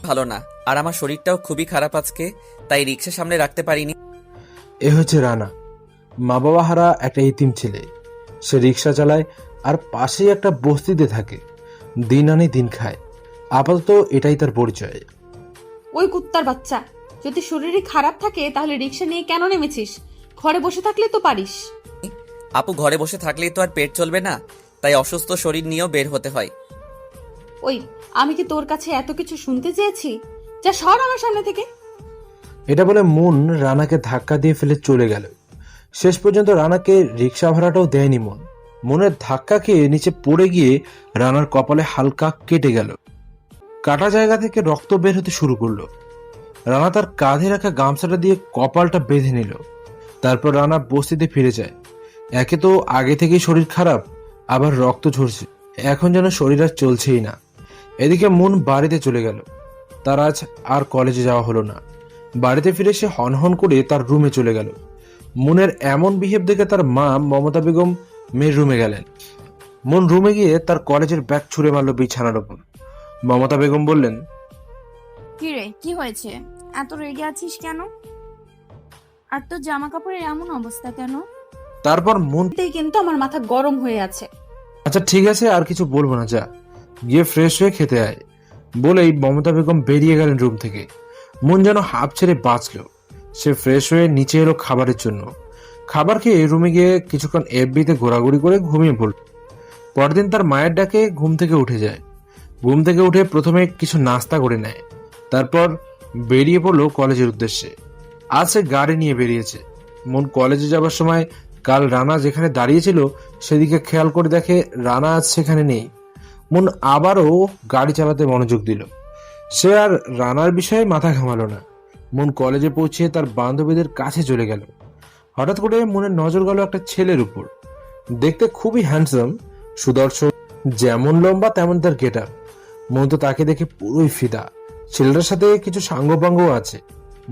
ভালো না, আর আমার শরীরটাও খুবই খারাপ আজকে, তাই রিক্সা সামনে রাখতে পারিনি। এ হচ্ছে রানা, মা বাবা হারা একটা ইতিম ছেলে। সে রিক্সা চালায় আর পাশেই একটা বস্তিতে থাকে, দিন আনে দিন খায়। আপাতত এটাই তার পরিচয়। ওই কুত্তার বাচ্চা, যদি শরীরে খারাপ থাকে তাহলে রিক্সা নিয়ে কেন নেমেছিস? ঘরে বসে থাকলে তো পারিস। আপু, ঘরে বসে থাকলেই তো আর পেট চলবে না, তাই অসুস্থ শরীর নিয়েও বের হতে হয়। ওই, আমি কি তোর কাছে এত কিছু শুনতে চেয়েছি? যা সর আমার সামনে থেকে। এটা বলে মন রানাকে ধাক্কা দিয়ে ফেলে চলে গেল। শেষ পর্যন্ত রানাকে রিক্সা ভাড়াটাও দেয়নি মন। মনের ধাক্কা খেয়ে নিচে পড়ে গিয়ে রানার কপালে হালকা কেটে গেল। কাটা জায়গা থেকে রক্ত বের হতে শুরু করলো। রানা তার কাঁধে রাখা গামছাটা দিয়ে কপালটা বেঁধে নিল। তারপর রানা বস্তিতে ফিরে যায়। একে তো আগে থেকেই শরীর খারাপ, আবার রক্ত ঝরছে, এখন যেন শরীর আর চলছেই না। এদিকে মন বাড়িতে চলে গেল। তার আজ আর কলেজে যাওয়া হলো না। বাড়িতে ফিরে সে হনহন করে তার রুমে চলে গেল। মনের এমন বিহেভ দেখে তার মা মমতা বেগম মেয়ের রুমে গেলেন। মন রুমে গিয়ে তার কলেজের ব্যাগ ছুঁড়ে মারল বিছানার ওপর। মমতা বেগম বললেন, কি রে, কি হয়েছে? এত রেগে আছিস কেন? আর তোর জামা কাপড়ের এমন অবস্থা কেন? তারপর মন, এতেই কিন্তু আমার মাথা গরম হয়ে আছে। আচ্ছা ঠিক আছে, আর কিছু বলবো না, যা গিয়ে ফ্রেশ হয়ে খেতে আয় বলেই মমতা বেগম বেরিয়ে গেলেন রুম থেকে। মন যেন হাঁপ ছেড়ে বাঁচল। সে ফ্রেশ হয়ে নিচে এলো খাবারের জন্য। খাবার খেয়ে রুমে গিয়ে কিছুক্ষণ এফবিতে ঘোরাঘুরি করে ঘুমিয়ে পড়ল। পরদিন তার মায়ের ডাকে ঘুম থেকে উঠে যায়। ঘুম থেকে উঠে প্রথমে কিছু নাস্তা করে নেয়, তারপর বেরিয়ে পড়লো কলেজের উদ্দেশ্যে। আজ সে গাড়ি নিয়ে বেরিয়েছে। মন কলেজে যাবার সময় কাল রানা যেখানে দাঁড়িয়েছিল সেদিকে খেয়াল করে দেখে রানা আজ সেখানে নেই। মন আবারও গাড়ি চালাতে মনোযোগ দিল। সে আর রানার বিষয়ে মাথা ঘামালো না। মন কলেজে পৌঁছে তার বান্ধবীদের কাছে চলে গেল। হঠাৎ করে মনের নজর গেল একটা ছেলের উপর। দেখতে খুবই হ্যান্ডসাম, সুদর্শন, যেমন লম্বা তেমন তার গেটআপ। মন তো তাকে দেখে পুরোই ফিদা। ছেলেটার সাথে কিছু সাঙ্গপাঙ্গও আছে।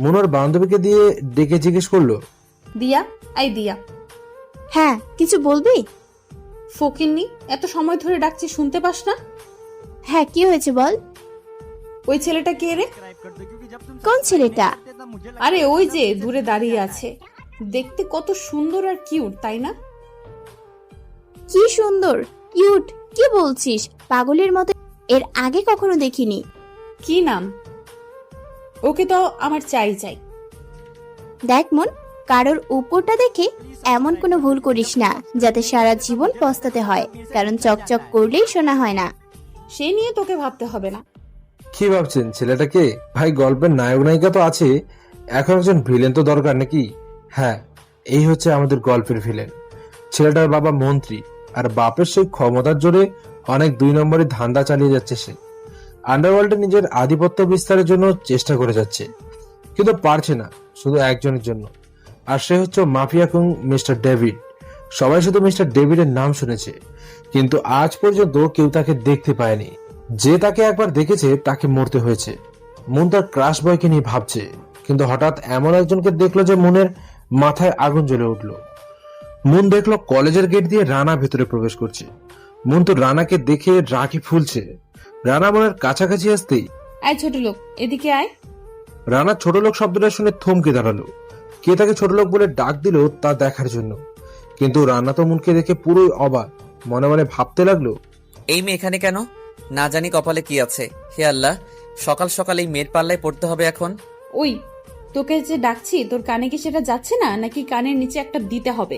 মনোর বান্ধবীকে দিয়ে ডেকে জিজ্ঞেস করলো, দিয়া, আই দিয়া। হ্যাঁ, কিছু বলবি? ফকিন্নি, এত সময় ধরে ডাকছি, শুনতে পাস না? হ্যাঁ, কি হয়েছে বল। ওই ছেলেটা কে রে? কোন ছেলেটা? আরে ওই যে দূরে দাঁড়িয়ে আছে, দেখতে কত সুন্দর আর কিউট, তাই না? কি সুন্দর, কিউট, কি বলছিস? পাগলের মতো, এর আগে কখনো দেখিনি। কি নাম? ওকে তো আমার চাই চাই। দেখ মন, কারোর উপরটা দেখে এমন কোনো ভুল করিস না যাতে সারা জীবন পস্তাতে হয়, কারণ চকচক করলেই শোনা হয় না। সে নিয়ে তোকে ভাবতে হবে না। কি ভাবছেন ছেলেটাকে? ভাই, গল্পের নায়ক নায়িকা তো আছে, এখন একজন ভিলেন তো দরকার নাকি? হ্যাঁ, এই হচ্ছে আমাদের গল্পের ভিলেন। ছেলেটার বাবা মন্ত্রী, আর বাপের সেই ক্ষমতার জোরে অনেক দুই নম্বরই ধান্দা চালিয়ে যাচ্ছে সে। আন্ডারওয়ার্ল্ডে নিজের আধিপত্য বিস্তারের জন্য চেষ্টা করে যাচ্ছে, কিন্তু পারছে না, শুধু একজনের জন্য। আর সে হচ্ছে মাফিয়া কুং মিস্টার ডেভিড। সবাই শুধু মিস্টার ডেভিডের নাম শুনেছে, কিন্তু আজ পর্যন্ত কেউ তাকে দেখতে পায়নি। যে তাকে একবার দেখেছে তাকে মরতে হয়েছে। মন তার ক্রাশ বয়কে নিয়ে ভাবছে, কিন্তু হঠাৎ এমন একজনকে দেখলো যে মনের মাথায় আগুন জ্বলে উঠলো। মন দেখলো কলেজের গেট দিয়ে রানা ভেতরে প্রবেশ করছে। মন তো রানাকে দেখে রাগে ফুলছে। রানা মনের কাছাকাছি আসতেই আয় ছোট লোক, এদিকে আয়। রানা ছোট লোক শব্দটা শুনে থমকে দাঁড়ালো। কে তাকে ছোট লোক বলে ডাক দিল তা দেখার জন্য, কিন্তু রানা তো মনকে দেখে পুরোই অবাক। মনে মনে ভাবতে লাগলো, এই মেয়ে এখানে কেন? না জানি কপালে কি আছে। হে আল্লাহ, সকাল সকাল এই মেয়ের পাল্লায় পড়তে হবে এখন। ওই, তোকে যে ডাকছি তোর কানে কি সেটা যাচ্ছে না, নাকি কানের নিচে একটা দিতে হবে?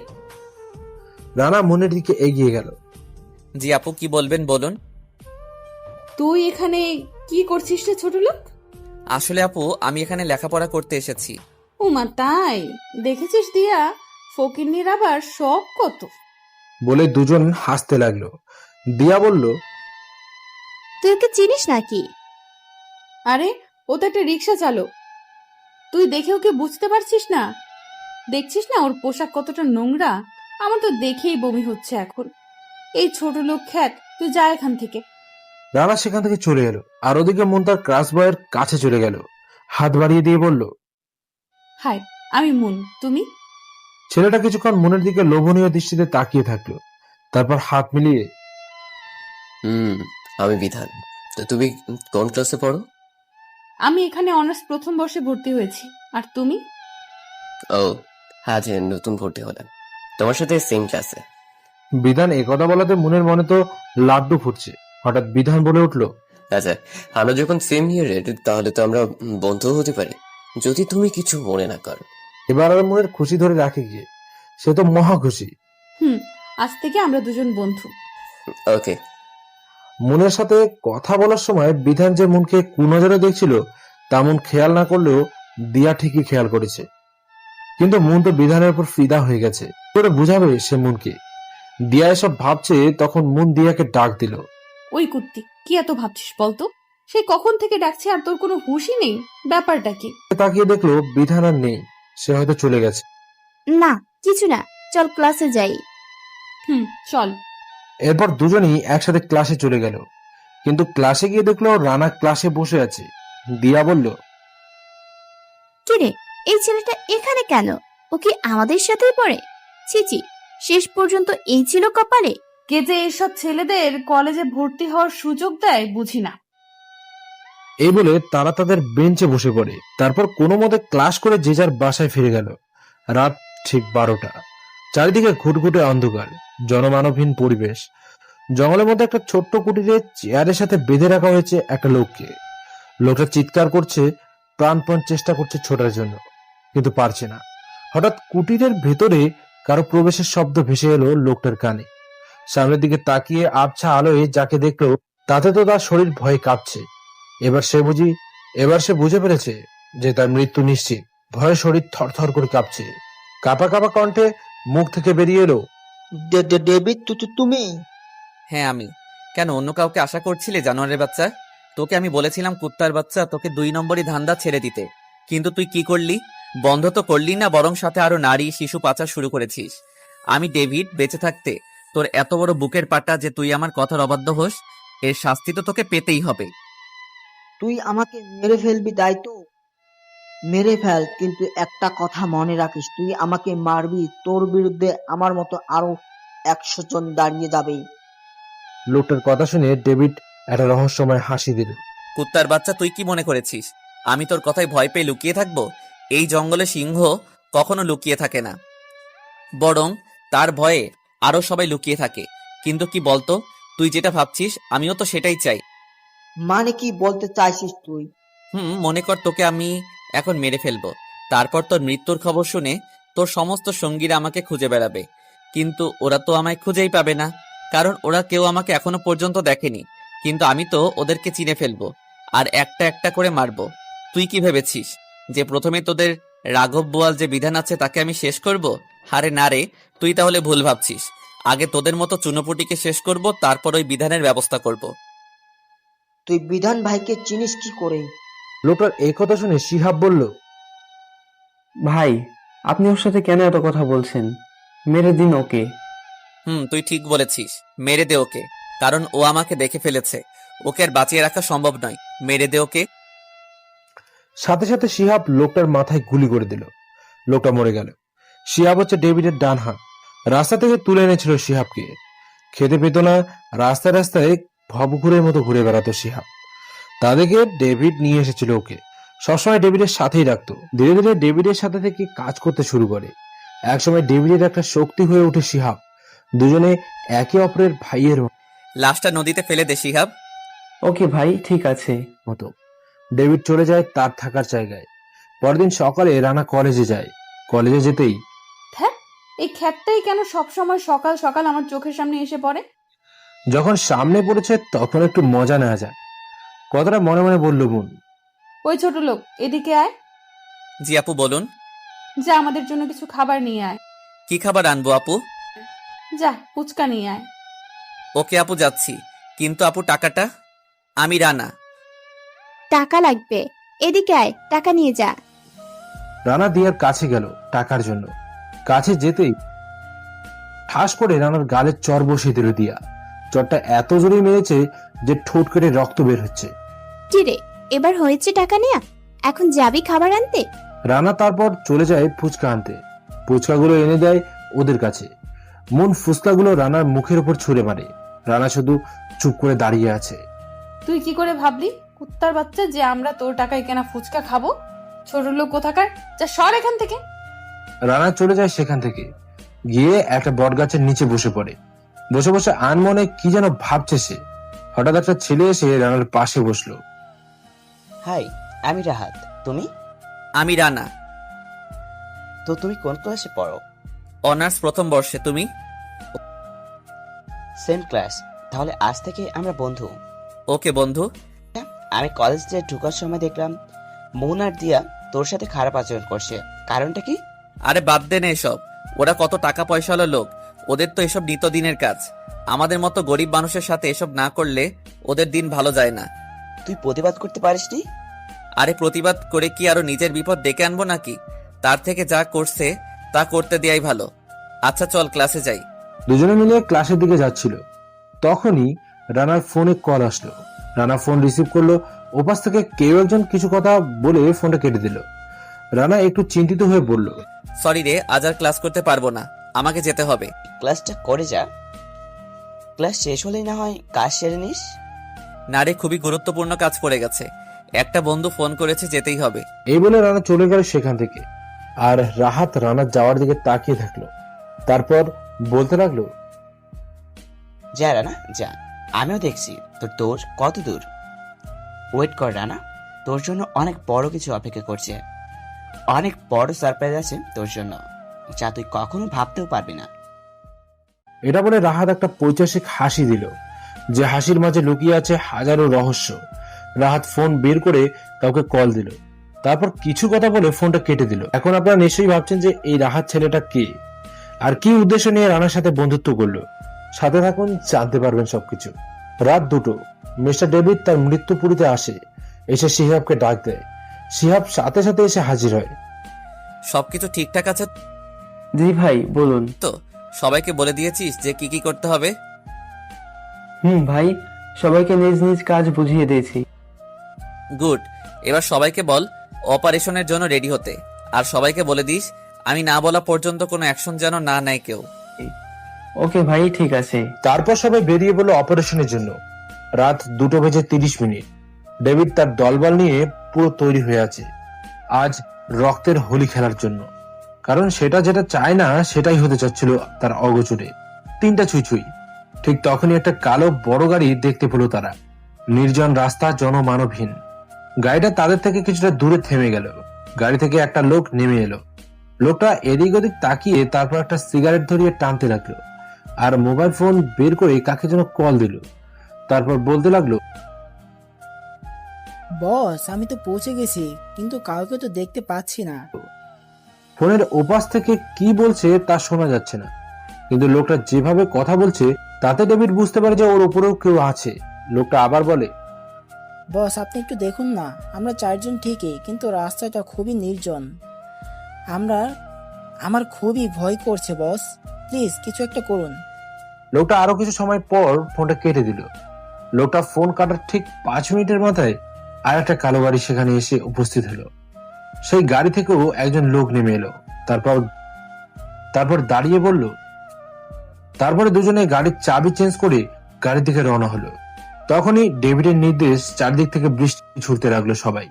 রানা মনের দিকে এগিয়ে গেল। জি আপু, কি বলবেন বলুন। তুই এখানে কি করছিস রে ছোট লোক? আসলে আপু, আমি এখানে লেখাপড়া করতে এসেছি। উমা তাই? দেখেছিস দিয়া, ফকিন্নির আবার শখ কত। বলে দুজন হাসতে লাগলো। দিয়া বলল, তুই ওকে চিনিস নাকি? আরে, ও তো একটা রিক্সা চালক। তুই দেখে ওকে বুঝতে পারছিস না? দেখছিস না ওর পোশাক কতটা নোংরা? আমার তো দেখেই বমি হচ্ছে এখন। এই ছোট লোক খ্যাত, তুই যা এখান থেকে। রানা সেখান থেকে চলে এলো। আর ওদিকে মন তার ক্রাশ বয়ের কাছে চলে গেল, হাত বাড়িয়ে দিয়ে বলল, হাই, আমি মুন, তুমি? ছেলেটা কিছুক্ষণ মনের দিকে লোভনীয় দৃষ্টিতে তাকিয়ে থাকলো, তারপর হাত মিলিয়ে, হুম, আমি বিধান। তো তুমি কোন ক্লাসে পড়ো? আমি এখানে অনার্স প্রথম বর্ষে ভর্তি হয়েছি। আর তুমি? ও হ্যাঁ, যে নতুন ভর্তি হলাম, তোমার সাথে সেম ক্লাসে। বিধান একথা বলাতে মুনের মনে তো লাড্ডু ফুটছে। হঠাৎ বিধান বলে উঠলো, আচ্ছা, আমরা যখন সেম ইয়ারের তাহলে তো আমরা বন্ধু হতে পারি, যদি তুমি কিছু মনে না করো। এবার আর মুনের খুশি ধরে রাখে গিয়ে, সে তো মহা খুশি। আজ থেকে আমরা দুজন বন্ধু। ওকে। মুনের সাথে কথা বলার সময় বিধান যে মুনকে কুনজরে দেখছিল তা মুন খেয়াল না করলেও দিয়া ঠিকই খেয়াল করেছে। কিন্তু মুন তো বিধানের উপর ফিদা হয়ে গেছে, কি করে বুঝাবে সে মুনকে? দিয়া এসব ভাবছে তখন মুন দিয়াকে ডাক দিল। ওই কুত্তি, কি এত ভাবছিস বলতো? সে কখন থেকে ডাকছে আর তোর কোনো হুঁশই নেই, ব্যাপারটা কি? তাকিয়ে দেখলো বিধান আর নেই, সে হয়তো চলে গেছে। না, কিছু না, চল ক্লাসে যাই। চল। এরপর দুজনেই একসাথে ক্লাসে চলে গেল। কিন্তু ক্লাসে গিয়ে দেখলো রানা ক্লাসে বসে আছে। দিয়া বলল, কিরে, এই ছেলেটা এখানে কেন? ও কি আমাদের সাথেই পড়ে? ছিচি, শেষ পর্যন্ত এই ছিল কপালে। কে যে এসব ছেলেদের কলেজে ভর্তি হওয়ার সুযোগ দেয় বুঝি না। এই বলে তারা তাদের বেঞ্চে বসে পড়ে। তারপর কোনো মতে ক্লাস করে যে যার বাসায় ফিরে গেল। রাত ঠিক 12টা। চারিদিকে ঘুটঘুটে অন্ধকার, জনমানবহীন পরিবেশ। জঙ্গলের মধ্যে একটা ছোট্ট কুটিরে চেয়ারের সাথে বেঁধে রাখা হয়েছে একটা লোককে। লোকটা চিৎকার করছে, প্রাণপণ চেষ্টা করছে ছোটার জন্য, কিন্তু পারছে না। হঠাৎ কুটিরের ভেতরে কারো প্রবেশের শব্দ ভেসে এলো লোকটার কানে। সামনের দিকে তাকিয়ে আবছা আলোয় যাকে দেখলো তাতে তো তার শরীর ভয়ে কাঁপছে। এবার সে বুঝে পেরেছে যে তার মৃত্যু নিশ্চিত। ভয়ে শরীর থরথর করে কাঁপছে। কাঁপা কাঁপা কণ্ঠে মুখ থেকে বেরিয়ে এলো, ডেভিড, তুমি? হ্যাঁ আমি। কেন, অন্য কাউকে আশা করছিলে জানোয়ারের বাচ্চা? তোকে আমি বলেছিলাম কুত্তার বাচ্চা, তোকে 2 নম্বরই ধান্দা ছেড়ে দিতে, কিন্তু তুই কি করলি? বন্ধ তো করলি না, বরং সাথে আরো নারী শিশু পাচার শুরু করেছিস। আমি ডেভিড বেঁচে থাকতে তোর এত বড় বুকের পাটা যে তুই আমার কথার অবাধ্য হোস, এর শাস্তি তো তোকে পেতেই হবে। তুই আমাকে মেরে ফেলবি তাই তো? মেরে ফেল, কিন্তু একটা কথা মনে রাখিস, তুই আমাকে মারবি, তোর বিরুদ্ধে আমার মতো আরো 100 জন দাঁড়িয়ে যাবে। লোকটার কথা শুনে ডেভিড একটা রহস্যময় হাসি দিল। কুত্তার বাচ্চা, তুই কি মনে করেছিস আমি তোর কথায় ভয় পেয়ে লুকিয়ে থাকবো? এই জঙ্গলে সিংহ কখনো লুকিয়ে থাকে না, বরং তার ভয়ে আরো সবাই লুকিয়ে থাকে। কিন্তু কি বলতো, তুই যেটা ভাবছিস আমিও তো সেটাই চাই। মানে কি বলতে চাইছিস তুই? মনে কর তোকে আমি এখন মেরে ফেলবো, তারপর তোর মৃত্যুর খবর শুনে তোর সমস্ত সঙ্গীরা আমাকে খুঁজে বেড়াবে। কিন্তু ওরা তো আমায় খুঁজেই পাবে না, কারণ ওরা কেউ আমাকে এখনো পর্যন্ত দেখেনি। কিন্তু আমি তো ওদেরকে চিনে ফেলবো আর একটা একটা করে মারবো। তুই কি ভেবেছিস যে প্রথমে তোদের রাঘব বোয়াল যে বিধান আছে তাকে আমি শেষ করব? হারে না রে, তুই তাহলে ভুল ভাবছিস। আগে তোদের মতো চুনোপুটিকে শেষ করব, তারপর ওই বিধানের ব্যবস্থা করব। তুই বিধান ভাইকে চিনিস কি করে? লোকটার এই কথা শুনে শিহাব বলল, ভাই, আপনি ওর সাথে কেন এত কথা বলছেন? মেরে দিন ওকে। তুই ঠিক বলেছিস, মেরে দে ওকে, কারণ ও আমাকে দেখে ফেলেছে। ওকে আর বাঁচিয়ে রাখা সম্ভব নয়, মেরে দে ওকে। সাথে সাথে শিহাব লোকটার মাথায় গুলি করে দিল। লোকটা মরে গেল। শিহাব হচ্ছে ডেভিডের ডান হাত। রাস্তা থেকে তুলে এনেছিল শিহাবকে। খেতে পেত না, রাস্তায় রাস্তায় ভবঘুরের মতো ঘুরে বেড়াতো শিহাব। তাদেরকে ডেভিড নিয়ে এসেছিল ওকে, সবসময় ডেভিডের সাথেই রাখতো। ধীরে ধীরে ডেভিডের সাথে থেকে কাজ করতে শুরু করে। একসময় ডেভিডের একটা শক্তি হয়ে ওঠে শিহাব। দুজনে একে অপরের ভাইয়ের লাশটা নদীতে ফেলে দে শিহাব। ওকে ভাই, ঠিক আছে। মতো ডেভিড চলে যায় তার থাকার জায়গায়। পরদিন সকালে রানা কলেজে যায়। কলেজে যেতেই হ্যাঁ, এই খ্যাতটাই কেন সবসময় সকাল সকাল আমার চোখের সামনে এসে পড়ে? যখন সামনে পড়েছে তখন একটু মজা নেওয়া যায়, কথাটা মনে মনে বলল বোন। ওই ছোট লোক, এদিকে আয়। জি আপু বলুন। যা আমাদের জন্য কিছু খাবার নিয়ে আয়। কি খাবার আনবো আপু? যা, ফুচকা নিয়ে আয়। ওকে আপু, যাচ্ছি। কিন্তু আপু টাকাটা? আমি রানা। টাকা লাগবে, এদিকে আয়, টাকা নিয়ে যা। রানা দিয়ার কাছে গেল টাকার জন্য। কাছে যেতেই ঠাস করে রানার গালে চর বসিয়ে দিল দিয়া। চরটা এত জোরে মেরেছে যে ঠোঁট কেটে রক্ত বের হচ্ছে। কিরে, এবার হয়েছে টাকা নেয়া? এখন যাবি খাবার আনতে? রানা তারপর চলে যায় ফুচকা আনতে। ফুচকাগুলো এনে দেয় ওদের কাছে। মন ফুচকাগুলো রানার মুখের উপর ছুঁড়ে মারে। রানা শুধু চুপ করে দাঁড়িয়ে আছে। তুই কি করে ভাবলি কুত্তার বাচ্চা যে আমরা তোর টাকায় কেনা ফুচকা খাবো? ছোট লোক কোথাকার, যা সর এখান থেকে। রানা চলে যায় সেখান থেকে, গিয়ে একটা বটগাছের নিচে বসে পড়ে। বসে বসে আনমনে কি যেন ভাবছে সে। হঠাৎ একটা ছেলে এসে রানার পাশে বসলো। হাই, আমি রাহাত। তুমি? আমি রানা, তো তুমি কোন ক্লাসে পড়ো? অনার্স প্রথম বর্ষে। তুমি? Same class. তাহলে আজ থেকে আমরা বন্ধু। ওকে বন্ধু। আমি কলেজে ঢোকার সময় দেখলাম মৌন আর দিয়া তোর সাথে খারাপ আচরণ করছে। কারণটা কি? আরে বাদ দে না এসব। ওরা কত টাকা পয়সাওয়ালা লোক, ওদের তো এসব নিত্যদিনের কাজ। আমাদের মতো গরিব মানুষের সাথে এসব না করলে ওদের দিন ভালো যায় না। তুই প্রতিবাদ করতে পারিসনি? আরে প্রতিবাদ করে কি আরো নিজের বিপদ ডেকে আনবো নাকি? তার থেকে যা করছে তা করতে দেয়াই ভালো। আচ্ছা চল ক্লাসে যাই। দুজনে মিলে ক্লাসের দিকে যাচ্ছিল, তখনই রানার ফোনে কল আসলো। রানা ফোন রিসিভ করলো। ওপাশ থেকে কেউ একজন কিছু কথা বলে ফোনটা কেটে দিল। রানা একটু চিন্তিত হয়ে বলল, সরি রে, আজ আর ক্লাস করতে পারবো না, আমাকে যেতে হবে। ক্লাসটা করে যা। ক্লাস শেষ হলেই না হয় কাজ সেরে নিস। না রে, খুবই গুরুত্বপূর্ণ কাজ পড়ে গেছে, একটা বন্ধু ফোন করেছে, যেতেই হবে। এই বলে রানা চলে গেল সেখান থেকে। আর রাহাত রানার যাওয়ার দিকে তাকিয়ে থাকলো। তারপর বলতে লাগলো, যা রানা যা, আমিও দেখছি তোর কত দূর। ওয়েট কর রানা, তোর জন্য অনেক বড় কিছু অপেক্ষা করছে। অনেক বড় সারপ্রাইজ আছে তোর জন্য, যা তুই কখনো ভাবতেও পারবি না। এটা বলে রাহাত একটা পৈশাসিক হাসি দিল, যে হাসির মাঝে লুকিয়ে আছে হাজারো রহস্য। রাহাত ফোন বের করে কাউকে কল দিল, তারপর কিছু কথা বলে ফোনটা কেটে দিল। এখন আপনারা নিশ্চয়ই ভাবছেন যে এই রাহাত ছেলেটা কে আর কি উদ্দেশ্য নিয়ে রানার সাথে বন্ধুত্ব করলো। সাথে থাকুন, জানতে পারবেন সবকিছু। রাত 2টো, মিস্টার ডেভিড তার মৃত্যুপুরীতে আসে। এসে শিহাবকে ডাক দেয়। শিহাব সাথে সাথে এসে হাজির হয়। সবকিছু ঠিকঠাক আছে জি ভাই, বলুন। তো? সবাইকে বলে দিয়েছিস যে কি কি করতে হবে? ভাই, সবাইকে নিজ নিজ কাজ বুঝিয়ে দিয়েছি। গুড। এবার সবাইকে বল অপারেশনের জন্য রেডি হতে। আর সবাইকে বলে দিস আমি না বলা পর্যন্ত কোনো অ্যাকশন যেন না নেয় কেউ। ওকে ভাই, ঠিক আছে। তারপর সবাই বেরিয়ে পড়লো অপারেশনের জন্য। রাত 2:30 ডেভিড তার দলবল নিয়ে পুরো তৈরি হয়ে আছে আজ রক্তের হোলি খেলার জন্য। কারণ সেটা যেটা চায় না সেটাই হতে চাচ্ছিল তার অগোচরে। 3টা ছুঁই। ঠিক তখনই একটা কালো বড় গাড়ি দেখতে পেল তারা। নির্জন রাস্তা, জনমানবহীন। গাড়িটা তাদের থেকে কিছুটা দূরে থেমে গেল। গাড়ি থেকে একটা লোক নেমে এলো। লোকটা এদিক ওদিক তাকিয়ে তারপর একটা সিগারেট ধরিয়ে টানতে লাগলো আর মোবাইল ফোন বের করে কাকে যেন কল দিল। তারপর বলতে লাগলো, বস, আমি তো পৌঁছে গেছি, কিন্তু কাউকে তো দেখতে পাচ্ছি না। ফোনের ওপাশ থেকে কি বলছে তা শোনা যাচ্ছে না, কিন্তু লোকটা যেভাবে কথা বলছে তাতে ডেভিড বুঝতে পারে যে ওর উপরেও কেউ আছে। লোকটা আবার বলে, বস, আপনি একটু দেখুন না, আমরা 4জন ঠিকই, কিন্তু রাস্তাটা খুবই নির্জন। আমার খুবই ভয় করছে বস, প্লিজ কিছু একটা করুন। লোকটা আরো কিছু সময় পর ফোনটা কেটে দিল। লোকটা ফোন কাটার ঠিক 5 মিনিটের মাথায় আর একটা কালো গাড়ি সেখানে এসে উপস্থিত হলো। সেই গাড়ি থেকেও একজন লোক নেমে এলো। তারপর দাঁড়িয়ে বলল। তারপরে দুজনে গাড়ির চাবি চেঞ্জ করে গাড়ির দিকে রওনা হলো। তখনই ডেভিডের নির্দেশ চারদিক থেকে বৃষ্টি ছুটতে লাগলো। সবাই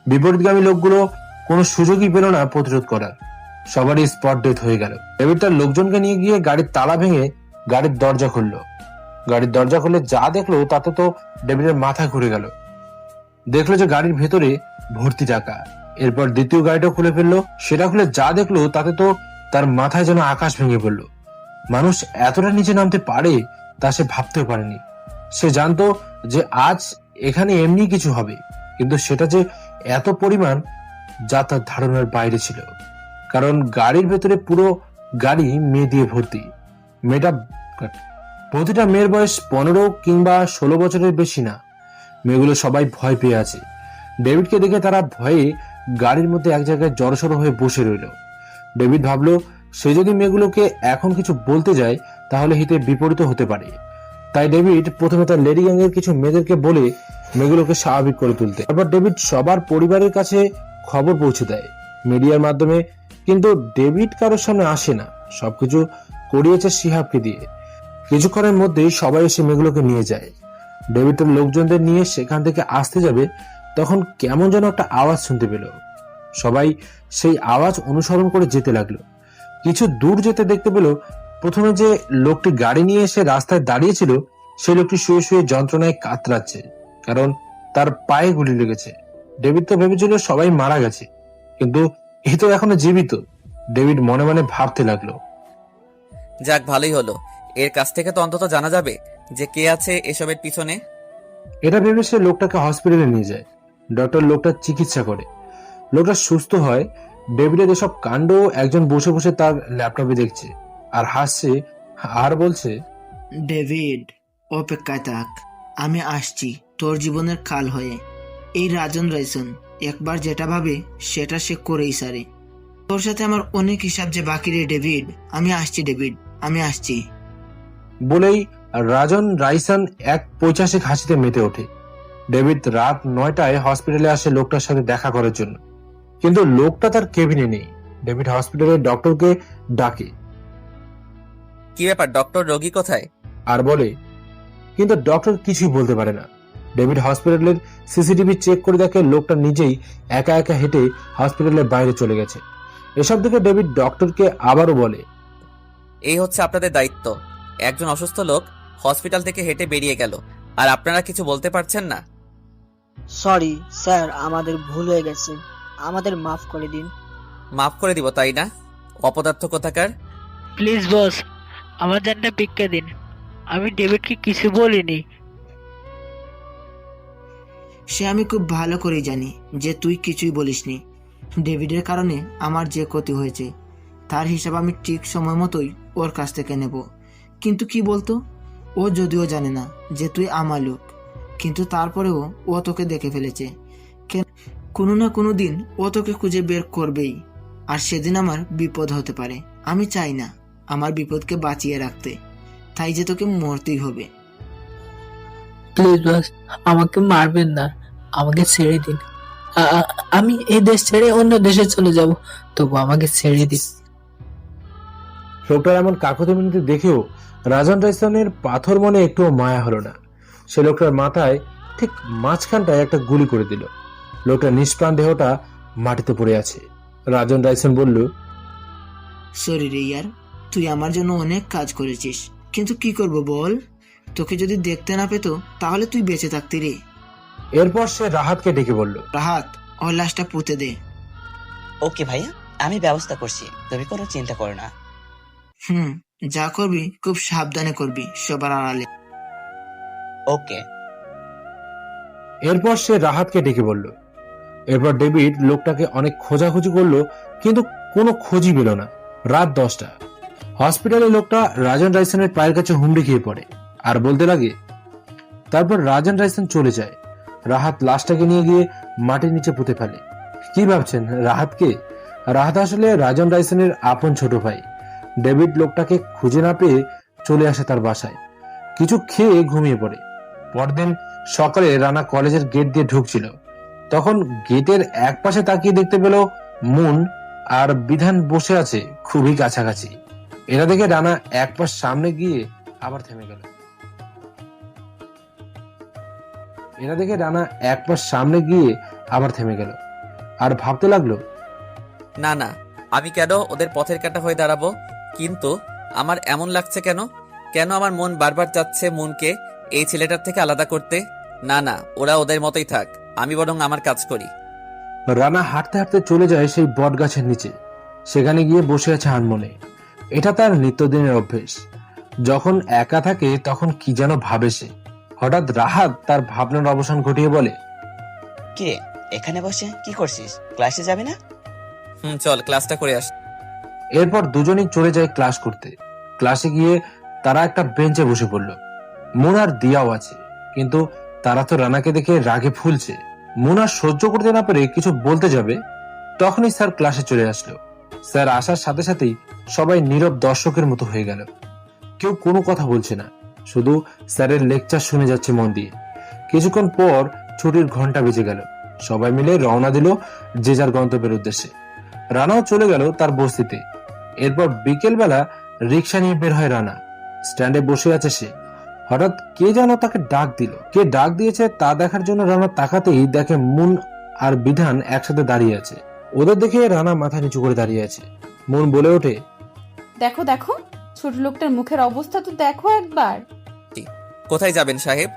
বিপরীতগামী লোকগুলো কোনো সুযোগই পেল না প্রতিরোধ করার। সবারই স্পট ডেথ হয়ে গেল। ডেভিড তার লোকজনকে নিয়ে গিয়ে গাড়ির তালা ভেঙে গাড়ির দরজা খুললো। গাড়ির দরজা খুলে যা দেখলো তাতে তো ডেভিডের মাথা ঘুরে গেল। দেখলো যে গাড়ির ভেতরে ভর্তি টাকা। এরপর দ্বিতীয় গাড়িটা খুলে ফেললো। সেটা খুলে যা দেখলো তাতে তো তার মাথায় যেন আকাশ ভেঙে পড়লো। মানুষ এতটা নিচে নামতে পারে তা সে ভাবতেও পারেনি। সে জানতো যে আজ এখানে এমনি কিছু হবে, কিন্তু সেটা যে এত পরিমাণ যা তার ধারণার বাইরে ছিল। কারণ গাড়ির ভেতরে পুরো গাড়ি মেয়ে দিয়ে ভর্তি। প্রতিটা মেয়ের বয়স 15 কিংবা 16 বছরের বেশি না। মেয়েগুলো সবাই ভয় পেয়ে আছে। ডেভিডকে দেখে তারা ভয়ে গাড়ির মধ্যে এক জায়গায় জড়সড় হয়ে বসে রইল। ডেভিড ভাবলো সে যদি মেয়েগুলোকে এখন কিছু বলতে যায় তাহলে হিতে বিপরীত হতে পারে। তাই ডেভিড প্রথমে তার লেডি গ্যাংয়ের কিছু মেয়েদেরকে বলে মেয়েগুলোকে স্বাভাবিক করে তুলতে। তারপর ডেভিড সবার পরিবারের কাছে খবর পৌঁছে দেয় মিডিয়ার মাধ্যমে। কিন্তু ডেভিড কারোর সামনে আসে না, সবকিছু করিয়েছে শিহাবকে দিয়ে। কিছুক্ষণের মধ্যেই সবাই এসে মেয়েগুলোকে নিয়ে যায়। ডেভিড তার লোকজনদের নিয়ে সেখান থেকে আসতে যাবে, তখন কেমন যেন একটা আওয়াজ শুনতে পেল। সবাই সেই আওয়াজ অনুসরণ করে যেতে লাগলো। কিছু দূর যেতে দেখতে পেল প্রথমে যে লোকটি গাড়ি নিয়ে এসে রাস্তায় দাঁড়িয়েছিল, সেই লোকটি শুয়ে শুয়ে যন্ত্রণায় কাতরাচ্ছে, কারণ তার পায়ে গুলি লেগেছে। ডেভিড তো ভেবেছিল সবাই মারা গেছে, কিন্তু এ তো এখনো জীবিত। ডেভিড মনে মনে ভাবতে লাগলো। যাক, ভালোই হলো। এর কাছ থেকে তো অন্তত জানা যাবে যে কে আছে এসবের পিছনে। এটা ভেবে সে লোকটাকে হসপিটালে নিয়ে যায়। ডক্টর লোকটার চিকিৎসা করে, লোকটা সুস্থ হয়। ডেভিডের এসব কাণ্ড একজন বসে বসে তার ল্যাপটপে দেখছে আর হাসছে আর বলছে, ডেভিড, অপেক্ষায় থাক, আমি আসছি তোর জীবনের কাল হয়ে। এই রাজন রাইসন একবার যেটা ভাবে সেটা সে করেই সারে। তোর সাথে আমার অনেক হিসাব যে বাকি রে ডেভিড। আমি আসছি ডেভিড, আমি আসছি। বলেই রাজন রাইসন এক পৈশাচিক হাসিতে মেতে ওঠে। ডেভিড রাত 9টায় হসপিটালে আসে লোকটার সাথে দেখা করার জন্য, কিন্তু লোকটা তার কেবিনে নেই। ডেভিড হসপিটালের ডক্টরকে ডাকে কি ব্যাপার ডক্টর, রোগী কোথায়? আর বলে, কিন্তু ডক্টর কিছুই বলতে পারে না। ডেভিড হসপিটালের সিসিটিভি চেক করে দেখে লোকটা নিজেই একা একা হেঁটে হসপিটালের বাইরে চলে গেছে। এসব দেখে ডেভিড ডক্টরকে আবারও বলে, এই হচ্ছে আপনাদের দায়িত্ব। একজন অসুস্থ লোক হসপিটাল থেকে হেঁটে বেরিয়ে গেল, আর আপনারা কিছু বলতে পারছেন না। সরি স্যার, আমাদের ভুল হয়ে গেছে, আমাদের মাফ করে দিন। মাফ করে দিব তাই না? অপদার্থ কোথাকার। প্লিজ বস, আমার জানটা ভিক্ষা দিন। আমি ডেভিডকে কিছু বলিনি। সে আমি খুব ভালো করেই জানি যে তুই কিছুই বলিসনি। ডেভিডের কারণে আমার যে ক্ষতি হয়েছে তার হিসাব আমি ঠিক সময় মতোই ওর কাছ থেকে নেব। কিন্তু কি বলতো, ও যদিও জানে না যে তুই আমার লোক, কিন্তু তারপরেও ও তোকে দেখে ফেলেছে। কোনো না কোনো দিন ও তোকে খুঁজে বের করবেই, আর সেদিন আমার বিপদ হতে পারে। আমি চাই না আমার বিপদকে বাঁচিয়ে রাখতে, তাই যে তোকে মরতেই হবে। প্লিজ বস, আমাকে মারবেন না, আমাকে ছেড়ে দিন। আমি এই দেশ ছেড়ে অন্য দেশে চলে যাব, তবু আমাকে ছেড়ে দিন। লোকটার এমন কাকুতি মিনতি দেখেও রাজন রাইসনের পাথর মনে একটু মায়া হলো না। সে লোকটার মাথায় ঠিক মাঝখানটায় একটা গুলি করে দিল। লোকটার নিষ্প্রাণ দেহটা মাটিতে পড়ে আছে। রাজন রাইসন বলল, সরি রে ইয়ার, তুই আমার জন্য অনেক কাজ করেছিস, কিন্তু কি করব বল? তোকে যদি দেখতে না পেতো তাহলে তুই বেঁচে থাকতি রে। এরপর সে রাহাতকে ডেকে বলল, রাহাত, ওর লাশটা পুঁতে দে। ওকে ভাইয়া, আমি ব্যবস্থা করছি, তুমি কোনো চিন্তা করো না। যা করবি খুব সাবধানে করবি, সবার আড়ালে। ওকে। এরপর সে রাহাতকে ডেকে বলল। এরপর ডেভিড লোকটাকে অনেক খোঁজাখুঁজি করলো, কিন্তু কোনো খোঁজই পেল না। রাত 10টা। হসপিটালে লোকটা রাজন রাইসনের পায়ের কাছে হুমড়ি খেয়ে পড়ে আর বলতে লাগে। তারপর রাজন রাইসন চলে যায়। রাহাত লাশটাকে নিয়ে গিয়ে মাটির নিচে পুঁতে ফেলে। কি ভাবছেন রাহাতকে? রাহাত আসলে রাজন রাইসনের আপন ছোট ভাই। ডেভিড লোকটাকে খুঁজে না পেয়ে চলে আসে তার বাসায়। কিছু খেয়ে ঘুমিয়ে পড়ে। পরদিন সকালে রানা কলেজের গেট দিয়ে ঢুকছিল, তখন গেটের এক পাশে তাকিয়ে দেখতে পেল মুন আর বিধান বসে আছে খুবই কাছাকাছি। এরা দেখে রানা এক পাশ সামনে গিয়ে আবার থেমে গেল আর ভাবতে লাগলো, না না, আমি কেন ওদের পথের কাঁটা হয়ে দাঁড়াবো? কিন্তু আমার এমন লাগছে কেন? কেন আমার মন বারবার চাচ্ছে মুনকে এই ছেলেটার থেকে আলাদা করতে। না না, ওরা ওদের মতোই থাক, আমি বরং আমার কাজ করি। রানা হাঁটতে হাঁটতে চলে যায় সেই বট গাছের নিচে। সেখানে গিয়ে বসে আছে আনমনে। এটা তার নিত্যদিনের অভ্যেস। যখন একা থাকে তখন কি যেন ভাবে সে। হঠাৎ রাহাত তার ভাবনার অবসান ঘটিয়ে বলে, কিরে, এখানে বসে কি করছিস? ক্লাসে যাবে না? চল ক্লাসটা করে আস। এরপর দুজনেই চলে যায় ক্লাস করতে। ক্লাসে গিয়ে তারা একটা বেঞ্চে বসে পড়ল। মুন আর দিয়াও আছে, কিন্তু তারা তো রানাকে দেখে রাগে ফুলছে। মুন আর সহ্য করতে না পেরে কিছু বলতে যাবে, তখনই স্যার ক্লাসে চলে আসলো। স্যার আসার সাথে সাথেই সবাই নীরব দর্শকের মতো হয়ে গেল। কেউ কোনো কথা বলছে না, শুধু স্যারের লেকচার শুনে যাচ্ছে মন দিয়ে। কিছুক্ষণ পর ছুটির ঘন্টা বেজে গেল। সবাই মিলে রওনা দিল যে যার গন্তব্যের উদ্দেশ্যে। রানাও চলে গেল তার বস্তিতে। এরপর বিকেল বেলা রিক্সা নিয়ে বের হয় রানা। স্ট্যান্ডে বসে আছে সে। হঠাৎ কে যেন তাকে ডাক দিল। কে ডাক দিয়েছে তা দেখার জন্য রানা তাকাতেই দেখে মুন আর বিধান একসাথে দাঁড়িয়ে আছে। ওদের দেখে রানা মাথা নিচু করে দাঁড়িয়ে আছে। মুন বলে ওঠে, দেখো দেখো, ছোট লোকটার মুখের অবস্থা তো দেখো একবার। কোথায় যাবেন সাহেব?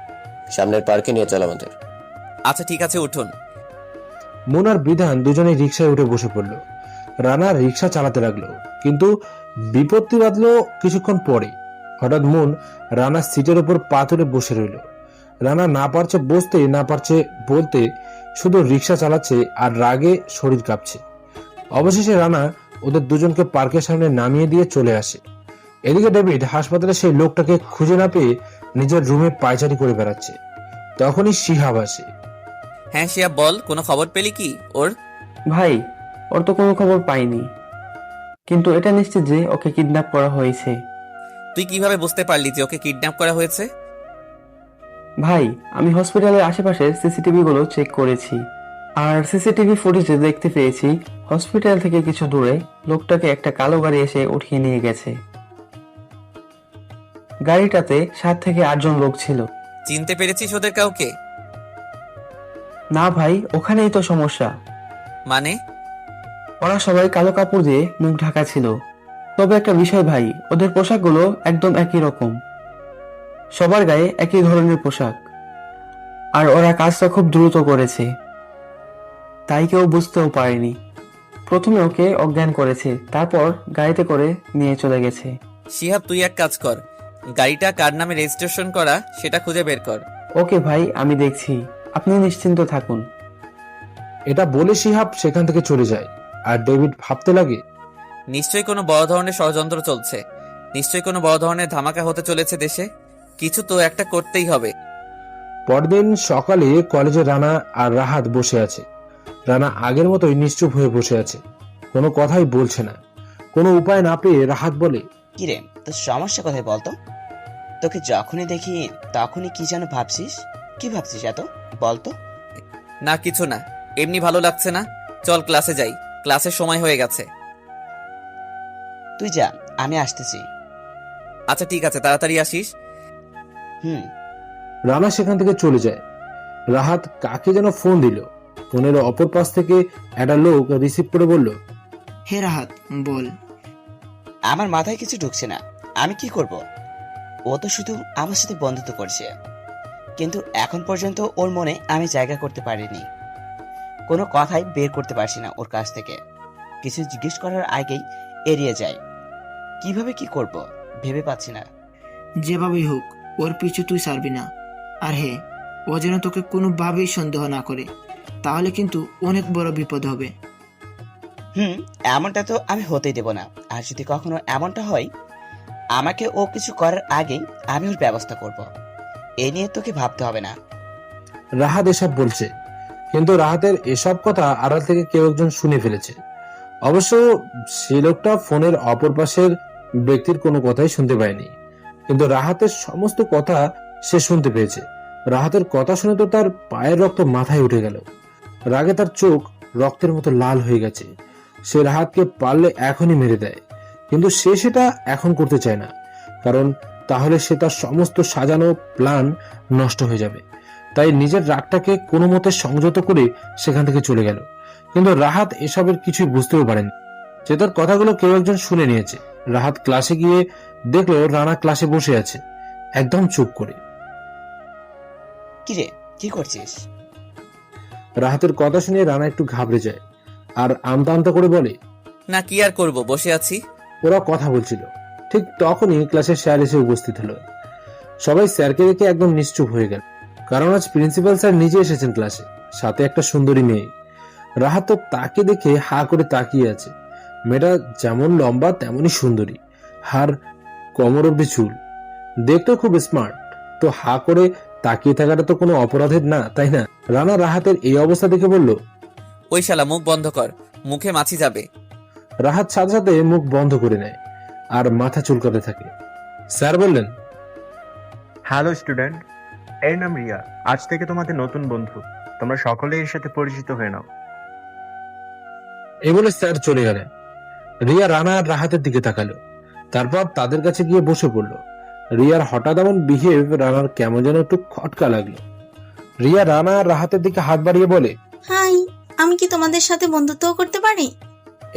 সামনের পার্কে নিয়ে চল আমাদের। আচ্ছা ঠিক আছে, উঠুন। মুন আর বিধান দুজনেই রিক্সায় উঠে বসে পড়লো। রানা রিক্সা চালাতে লাগলো, কিন্তু বিপত্তি বাঁধলো কিছুক্ষণ পরে। হঠাৎ মুন রানার সিটের উপর পা তুলে বসে রইল। রানা না পারছে বসতে, না পারছে বলতে, শুধু রিক্সা চালাচ্ছে আর রাগে শরীর কাঁপছে। অবশেষে রানা ওদের দুজনকে পার্কের সামনে নামিয়ে দিয়ে চলে আসে। এদিকে ডেভিড হাসপাতালে সেই লোকটাকে খুঁজে না পেয়ে নিজের রুমে পায়চারি করে বেড়াচ্ছে। তখনই শিহাব আসে। হ্যাঁ শিহাব বল, কোনো খবর পেলি কি ওর? ভাই, ওর তো কোনো খবর পাইনি, কিন্তু এটা নিশ্চিত যে ওকে কিডন্যাপ করা হয়েছে। তুই কিভাবে বুঝতে পারলি যে ওকে কিডন্যাপ করা হয়েছে? ভাই, আমি হসপিটালের আশেপাশের সিসিটিভি গুলো চেক করেছি, আর সিসিটিভি ফুটেজে দেখতে পেয়েছি হসপিটাল থেকে কিছু দূরে লোকটাকে একটা কালো গাড়ি এসে উঠিয়ে নিয়ে গেছে। গাড়িটাতে 7 থেকে 8 জন লোক ছিল। চিনতে পেরেছিস ওদের কাউকে? না ভাই, ওখানেই তো সমস্যা। মানে? ওরা সবাই কালো কাপড় দিয়ে মুখ ঢাকা ছিল। তবে একটা বিষয় ভাই, ওদের পোশাকগুলো একদম একই রকম, সবার গায়ে একই ধরনের পোশাক, আর ওরা কাজটা খুব দ্রুত করেছে, তাই কেউ বুঝতেও পারেনি। প্রথমে ওকে অজ্ঞান করেছে, তারপর গাড়িতে করে নিয়ে চলে গেছে। শিহাব তুই এক কাজ কর, গাড়িটা কার নামে রেজিস্ট্রেশন করা সেটা খুঁজে বের কর। ওকে ভাই, আমি দেখছি, আপনি নিশ্চিন্ত থাকুন। এটা বলে শিহাব সেখান থেকে চলে যায়। আর ডেভিড ভাবতে লাগে, নিশ্চয়ই কোনো বড় ধরনের ষড়যন্ত্র চলছে, নিশ্চয়ই কোনো বড় ধরনের ধামাকা হতে চলেছে দেশে। কিছু তো একটা করতেই হবে। পরদিন সকালে কলেজে রানা আর রাহাত বসে আছে। রানা আগের মতোই নিশ্চুপ হয়ে বসে আছে, কোনো কথাই বলছে না। কোনো উপায় না পেয়ে রাহাত বলে, কিরে, তোর সমস্যা কোথায় বলতো? তোকে যখনই দেখি তখনই কি যেন ভাবছিস। কি ভাবছিস এত, বলতো? না কিছু না, এমনি ভালো লাগছে না। চল ক্লাসে যাই, ক্লাসের সময় হয়ে গেছে। তুই যা, আমি আসতেছি। আচ্ছা ঠিক আছে, তাড়াতাড়ি আসিস। হুম। রানা সেখান থেকে চলে যায়। রাহাত কাকে যেন ফোন দিল। ফোনের অপর পাশ থেকে একটা লোক রিসিভ করে বলল, হে রাহাত, বল। আমার মাথায় কিছু ঢুকছে না, আমি কি করব? ও তো শুধু আমার সাথে বন্ধুত্ব করছে, কিন্তু এখন পর্যন্ত ওর মনে আমি জায়গা করতে পারিনি। কোনো কথাই বের করতে পারছি না ওর কাছ থেকে। কিছু জিজ্ঞেস করার আগেই এড়িয়ে যায়। কিভাবে কি করব ভেবে পাচ্ছি না। যেভাবেই হোক ওর পিছু তুই ছাড়বি না। আর হে, ও যেন তোকে কোনোভাবেই সন্দেহ না করে, তাহলে কিন্তু অনেক বড় বিপদ হবে। এমনটা তো আমি হতেই দেব না। আর যদি কখনো এমনটা হয়, আমাকে ও কিছু করার আগেই আমি ওর ব্যবস্থা করব। এ নিয়ে তোকে ভাবতে হবে না। রাহাত এসব বলছে, কিন্তু রাহাতের এসব কথা আড়াল থেকে কেউ একজন শুনে ফেলেছে। অবশ্য সে লোকটা ফোনের অপর পাশের ব্যক্তির কোনো কথাই শুনতে পায়নি, কিন্তু রাহাতের সমস্ত কথা সে শুনতে পেয়েছে। রাহাতের কথা শুনে তো তার পায়ের রক্ত মাথায় উঠে গেল। রাগে তার চোখ রক্তের মতো লাল হয়ে গেছে। সে রাহাতকে পারলে এখনই মেরে দেয়, কিন্তু সে সেটা এখন করতে চায় না, কারণ তাহলে সে তার সমস্ত সাজানো প্ল্যান নষ্ট হয়ে যাবে। তাই নিজের রাগটাকে কোনো মতে সংযত করে সেখান থেকে চলে গেল। কিন্তু রাহাত এসবের কিছুই বুঝতেও পারেনি। সে তার কথাগুলো কেউ একজন শুনে নিয়েছে। রাহাত ক্লাসে গিয়ে দেখলো রানা ক্লাসে বসে আছে, একদম চুপ করে। কিরে, কি করছিস? রাহাতের কথা শুনে রানা একটু ঘাবড়ে যায় আর আমতা আমতা করে বলে, না কি আর করব, বসে আছি। ওরা কথা বলছিল। ঠিক তখনই ক্লাসের স্যার এসে উপস্থিত হলো। সবাই স্যারকে দেখে একদম নিশ্চুপ হয়ে গেল, কারণ আজ প্রিন্সিপাল স্যার নিজে এসেছেন ক্লাসে, সাথে একটা সুন্দরী মেয়ে। রাহাত তো তাকে দেখে হা করে তাকিয়ে আছে। মেয়েটা যেমন লম্বা তেমনই সুন্দরী, আর কোমর অব্দি চুল, দেখতে খুব স্মার্ট। তো হা করে তাকিয়ে থাকাটা তো কোনো অপরাধের না, তাই না? রানা রাহাতের এই অবস্থা দেখে বলল, ওই শালা মুখ বন্ধ কর, মুখে মাছি যাবে। রাহাত সাথে সাথে মুখ বন্ধ করে নেয় আর মাথা চুলকাতে থাকে। স্যার বললেন, হ্যালো স্টুডেন্ট, এর নাম রিয়া। আজ থেকে তোমাদের নতুন বন্ধু, তোমরা সকলেই এর সাথে পরিচিত হয়ে নাও। এই বলে স্যার চলে গেলেন। রিয়া রানা আর রাহাতের দিকে তাকালো, তারপর তাদের কাছে গিয়ে বসে পড়ল। রিয়ার হঠাৎ এমন বিহেভ রানার কেমন যেন একটু খটকা লাগলো। রিয়া রানা আর রাহাতের দিকে হাত বাড়িয়ে বলে, হাই, আমি কি তোমাদের সাথে বন্ধুত্ব করতে পারি?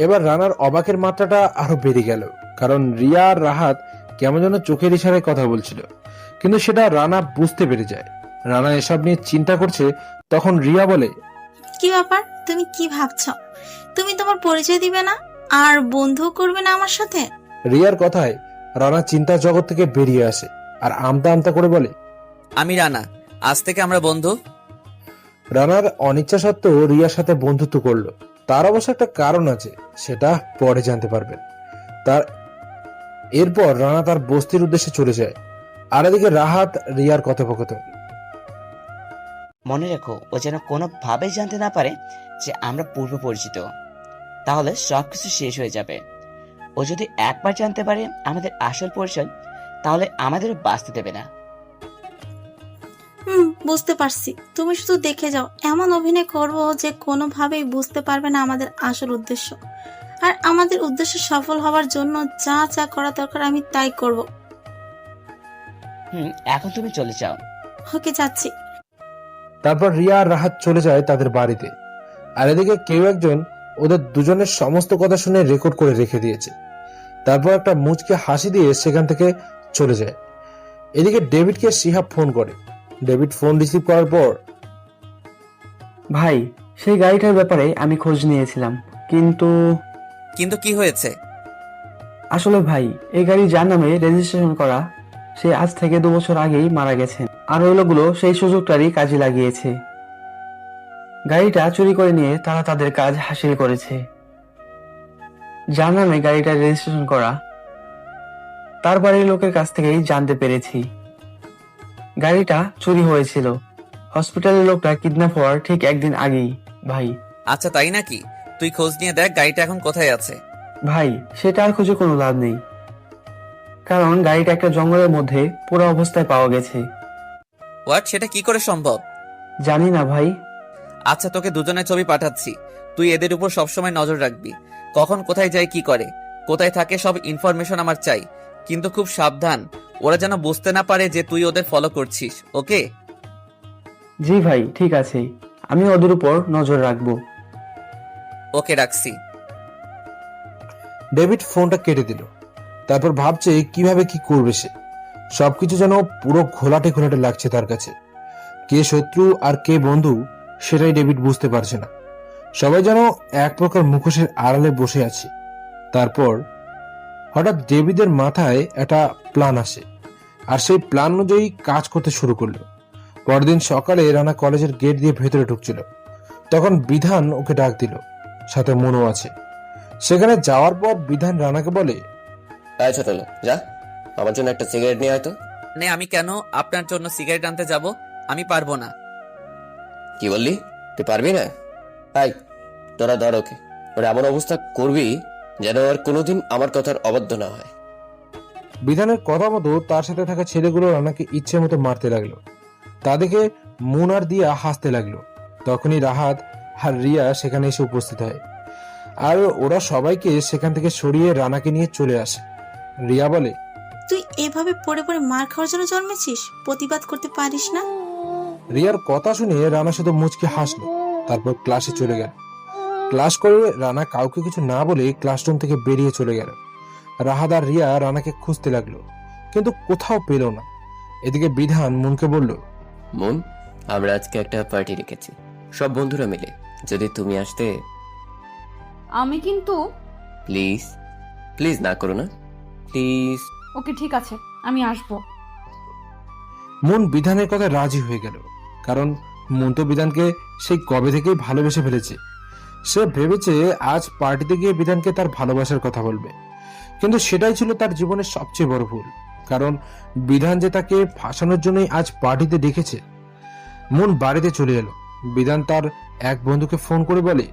এবার রানার অবাকের মাত্রাটা আরো বেড়ে গেল, কারণ রিয়া আর রাহাত কেমন যেন চোখের ইশারায় কথা বলছিল, কিন্তু সেটা রানা বুঝতে পেরে যায়। রানা এসব নিয়ে চিন্তা করছে, তখন রিয়া বলে, কি ব্যাপার, তুমি কি ভাবছো? তুমি তোমার পরিচয় দিবে না আর বন্ধু করবে না আমার সাথে? রিয়ার কথায় রানা চিন্তার জগৎ থেকে বেরিয়ে আসে আর আমতা আমতা করে বলে, আমি রানা, আজ থেকে আমরা বন্ধু। রানার অনিচ্ছা সত্ত্বেও রিয়ার সাথে বন্ধুত্ব করলো। তার অবশ্য একটা কারণ আছে, সেটা পরে জানতে পারবেন। এরপর রানা তার বস্তির উদ্দেশ্যে চলে যায়। আর এদিকে রাহাত রিয়ার কথোপকথন। মনে রেখো, ও যেন কোনোভাবেই জানতে না পারে যে আমরা পূর্ব পরিচিত, তাহলে সবকিছু শেষ হয়ে যাবে। ও যদি একবার জানতে পারে আমাদের আসল পরিচয়, তাহলে আমাদেরও বাঁচতে দেবে না। বুঝতে পারছি। তুমি শুধু দেখে যাও, এমন অভিনয় করবো যে কোনোভাবেই বুঝতে পারবে না আমাদের আসল উদ্দেশ্য। আর আমাদের উদ্দেশ্য সফল হওয়ার জন্য যা যা করা দরকার আমি তাই করব। এখন তুমি চলে যাও। ওকে, যাচ্ছি। তারপর রিয়া আর রাহাত চলে যায় তাদের বাড়িতে। আর এদিকে কেউ একজন ওদের দুজনের সমস্ত কথা শুনে রেকর্ড করে রেখে দিয়েছে। তারপর একটা মুচকে হাসি দিয়ে সেখান থেকে চলে যায়। এদিকে ডেভিডকে শিহাব ফোন করে। ডেভিড ফোন রিসিভ করার পর, ভাই, সেই গাড়িটার ব্যাপারে আমি খোঁজ নিয়েছিলাম, কিন্তু কিন্তু কি হয়েছে? আসলে ভাই, এই গাড়ি যার নামে রেজিস্ট্রেশন করা, সে আজ থেকে 2 বছর আগেই মারা গেছেন। আর ওই লোকগুলো সেই সুযোগটারই কাজে লাগিয়েছে। গাড়িটা চুরি করে নিয়ে তারা তাদের কাজ হাসিল করেছে। যার নামে গাড়িটা রেজিস্ট্রেশন করা, তার বাড়ির লোকের কাছ থেকেই জানতে পেরেছি গাড়িটা চুরি হয়েছিল হসপিটালের লোকটা কিডন্যাপ হওয়ার ঠিক একদিন আগেই। ভাই, আচ্ছা তাই নাকি? তুই খোঁজ নিয়ে দেখ গাড়িটা এখন কোথায় আছে। ভাই, সেটা আর খুঁজে কোনো লাভ নেই, কারণ গাড়িটা একটা জঙ্গলের মধ্যে পুরো অবস্থায় পাওয়া গেছে। হোয়াট? সেটা কি করে সম্ভব? জানি না ভাই। আচ্ছা, তোকে দুজনের ছবি পাঠাচ্ছি, তুই এদের উপর সবসময় নজর রাখবি। কখন কোথায় যায়, কি করে, কোথায় থাকে, সব ইনফরমেশন আমার চাই। কিন্তু খুব সাবধান, ওরা যেন বুঝতে না পারে যে তুই ওদের ফলো করছিস। ওকে? জি ভাই, ঠিক আছে, আমি ওদের উপর নজর রাখবো। ওকে, রাখছি। ডেভিড ফোনটা কেটে দিল। তারপর ভাবছে কিভাবে কি করবে সে। সবকিছু যেন পুরো ঘোলাটে ঘোলাটে লাগছে তার কাছে। কে শত্রু আর কে বন্ধু সেটাই ডেভিড বুঝতে পারছে না। সবাই যেন এক প্রকার মুখোশের আড়ালে বসে আছে। তারপর হঠাৎ ডেভিডের মাথায় একটা প্ল্যান আসে, আর সেই প্ল্যান অনুযায়ী কাজ করতে শুরু করলো। পরদিন সকালে রানা কলেজের গেট দিয়ে ভেতরে ঢুকছিল, তখন বিধান ওকে ডাক দিল, সাথে মনও আছে। সেখানে যাওয়ার পর বিধান রানাকে বলে, ছোট লোক, যা আমার জন্য একটা সিগারেট নিয়ে আয় তো। মানে আমি কেন আপনার জন্য সিগারেট আনতে যাব? আমি পারবো না। কি বললি? তুই পারবি না? তাই তোরা ধর ওকে, ওর এমন অবস্থা করবি যেন আর কোনোদিন আমার কথার অবাধ্য না হয়। বিধানের কথা মতো তার সাথে থাকা ছেলেগুলো রানাকে ইচ্ছে মতো মারতে লাগলো। তা দেখে মুন আর দিয়া হাসতে লাগলো। তখনই রাহাত আর রিয়া সেখানে এসে উপস্থিত হয়, আর ওরা সবাইকে সেখান থেকে সরিয়ে রানাকে নিয়ে চলে আসে। রিয়া বলে, তুই এভাবে পড়ে পড়ে মার খাওয়ার জন্য জন্মেছিস, প্রতিবাদ করতে পারিস না? রিয়ার কথা শুনে রানা শুধু মুচকি হাসলো। তারপর ক্লাসে চলে গেল। ক্লাস করে রানা কাউকে কিছু না বলে ক্লাসরুম থেকে বেরিয়ে চলে গেল। রাহাত আর রিয়া রানাকে খুঁজতে লাগলো, কিন্তু কোথাও পেল না। এদিকে বিধান মুনকে বলল, মন, আমরা আজকে একটা পার্টি রেখেছি, সব বন্ধুরা মিলে। যদি তুমি আসতে। আমি কিন্তু প্লিজ প্লিজ না করো না, প্লিজ। ওকে, ঠিক আছে, আমি আসবো। মুন বিধানের কথা রাজি হয়ে গেল, কারণ মুন তো বিধানকে সেই কবে থেকেই ভালোবেসে ফেলেছে। সে ভেবেছে আজ পার্টিতে গিয়ে বিধানকে তার ভালোবাসার কথা বলবে, কিন্তু সেটাই ছিল তার জীবনের সবচেয়ে বড় ভুল, কারণ বিধান যে তাকে ফাঁসানোর জন্যই আজ পার্টিতে ডেকেছে। মুন বাড়িতে চলে এলো। বিধান তার এক বন্ধুকে ফোন করে বলে,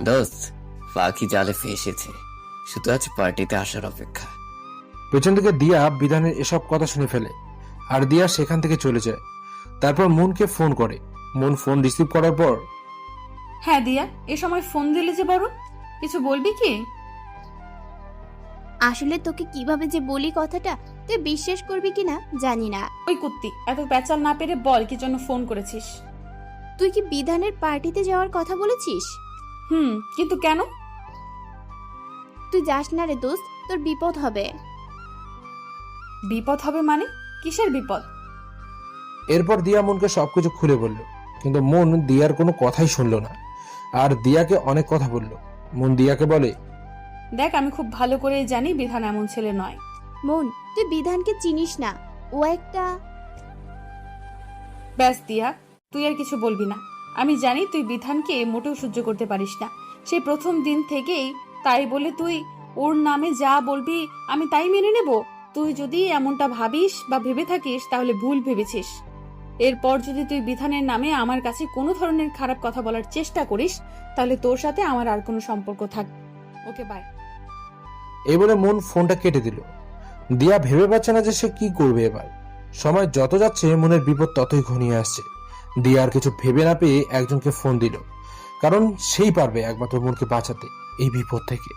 দোস্ত, পাখি জালে ফেসেছে, শুধু আজ পার্টিতে আসার অপেক্ষা। পেছন থেকে দিয়া বিধানের এসব কথা শুনে ফেলে, আর দিয়া সেখান থেকে চলে যায়। তারপর মুনকে ফোন করে। মুন ফোন রিসিভ করার পর, হ্যাঁ দিয়া, এ সময় ফোন দিলে যে বড়, কিছু বলবি কি? আসলে তোকে কিভাবে যে বলি কথাটা তুই বিশ্বাস করবি কিনা জানি না। ওই কুত্তি, এত প্যাচাল না পেরে বল কি জন্য ফোন করেছিস? তুই কি বিধানের পার্টিতে যাওয়ার কথা বলেছিস? কিন্তু কেন? তুই যাস না রে দোস্ত, তোর বিপদ হবে। বিপদ হবে মানে? কিসের বিপদ? এরপর দিয়া মনকে সবকিছু খুলে বলল, কিন্তু মন দিয়ার কোনো কথাই শুনলো না, আর দিয়াকে অনেক কথা বলল। মন দিয়াকে বলে, দেখ, আমি খুব ভালো করে জানি বিধান এমন ছেলে নয়। মন, তুই বিধানকে চিনিস না, ও একটা। ব্যাস দিয়া, তুই আর কিছু বলবি না। আমি জানি তুই বিধানকে মোটেও সহ্য করতে পারিস না, সেই প্রথম দিন থেকেই। তাই বলে তুই ওর নামে যা বলবি আমি তাই মেনে নেব? তুই যদি এমনটা ভাবিস বা ভেবে থাকিস তাহলে ভুল ভেবেছিস। এরপর যদি তুই বিধানের নামে আমার কাছে কোনো ধরনের খারাপ কথা বলার চেষ্টা করিস তাহলে তোর সাথে আমার আর কোনো সম্পর্ক থাকবে। ওকে, বাই। এই বলে মন ফোনটা কেটে দিল। দিয়া ভেবে পাচ্ছে না যে সে কি করবে এবার। সময় যত যাচ্ছে মনের বিপদ ততই ঘনিয়ে আসছে। দিয়া আর কিছু ভেবে না পেয়ে একজনকে ফোন দিল, কারণ সেই পারবে একমাত্র মনকে বাঁচাতে এই বিপদ থেকে।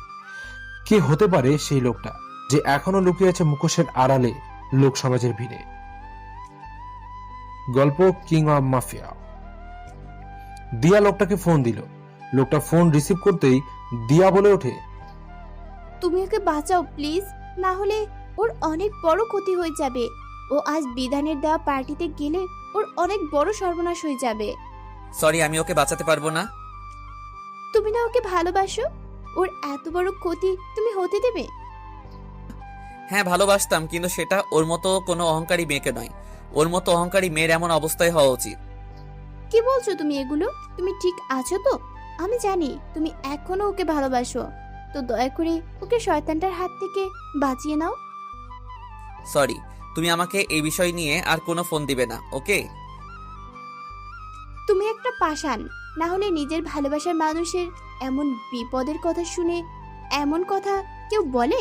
কে হতে পারে সেই লোকটা যে এখনো লুকিয়ে আছে মুখোশের আড়ালে লোক সমাজের ভিড়ে? গল্প কিং অব মাফিয়া। দিয়া লোকটাকে ফোন দিল। লোকটা ফোন রিসিভ করতেই দিয়া বলে ওঠে, তুমি ওকে বাঁচাও প্লিজ, না হলে ওর অনেক বড় ক্ষতি হয়ে যাবে। ও আজ বিধানের দেওয়া পার্টিতে গেলে ওর অনেক বড় সর্বনাশ হয়ে যাবে। সরি, আমি ওকে বাঁচাতে পারবো না। তুমি না ওকে ভালোবাসো? ওর এত বড় ক্ষতি তুমি হতে দেবে? হ্যাঁ, ভালোবাসতাম, কিন্তু সেটা ওর মতো কোনো অহংকারী মেয়েকে নয়। ওর মতো অহংকারী মেয়ের এমন অবস্থায় হওয়া উচিত। কি বলছো তুমি এগুলো? তুমি ঠিক আছো তো? আমি জানি তুমি এখনো ওকে ভালোবাসো, তো দয়া করে ওকে শয়তানটার হাত থেকে বাঁচিয়ে নাও। সরি, তুমি আমাকে এই বিষয় নিয়ে আর কোনো ফোন দিবে না, ওকে? তুমি একটা পাষাণ, না হলে নিজের ভালোবাসার মানুষের এমন বিপদের কথা শুনে এমন কথা কেউ বলে?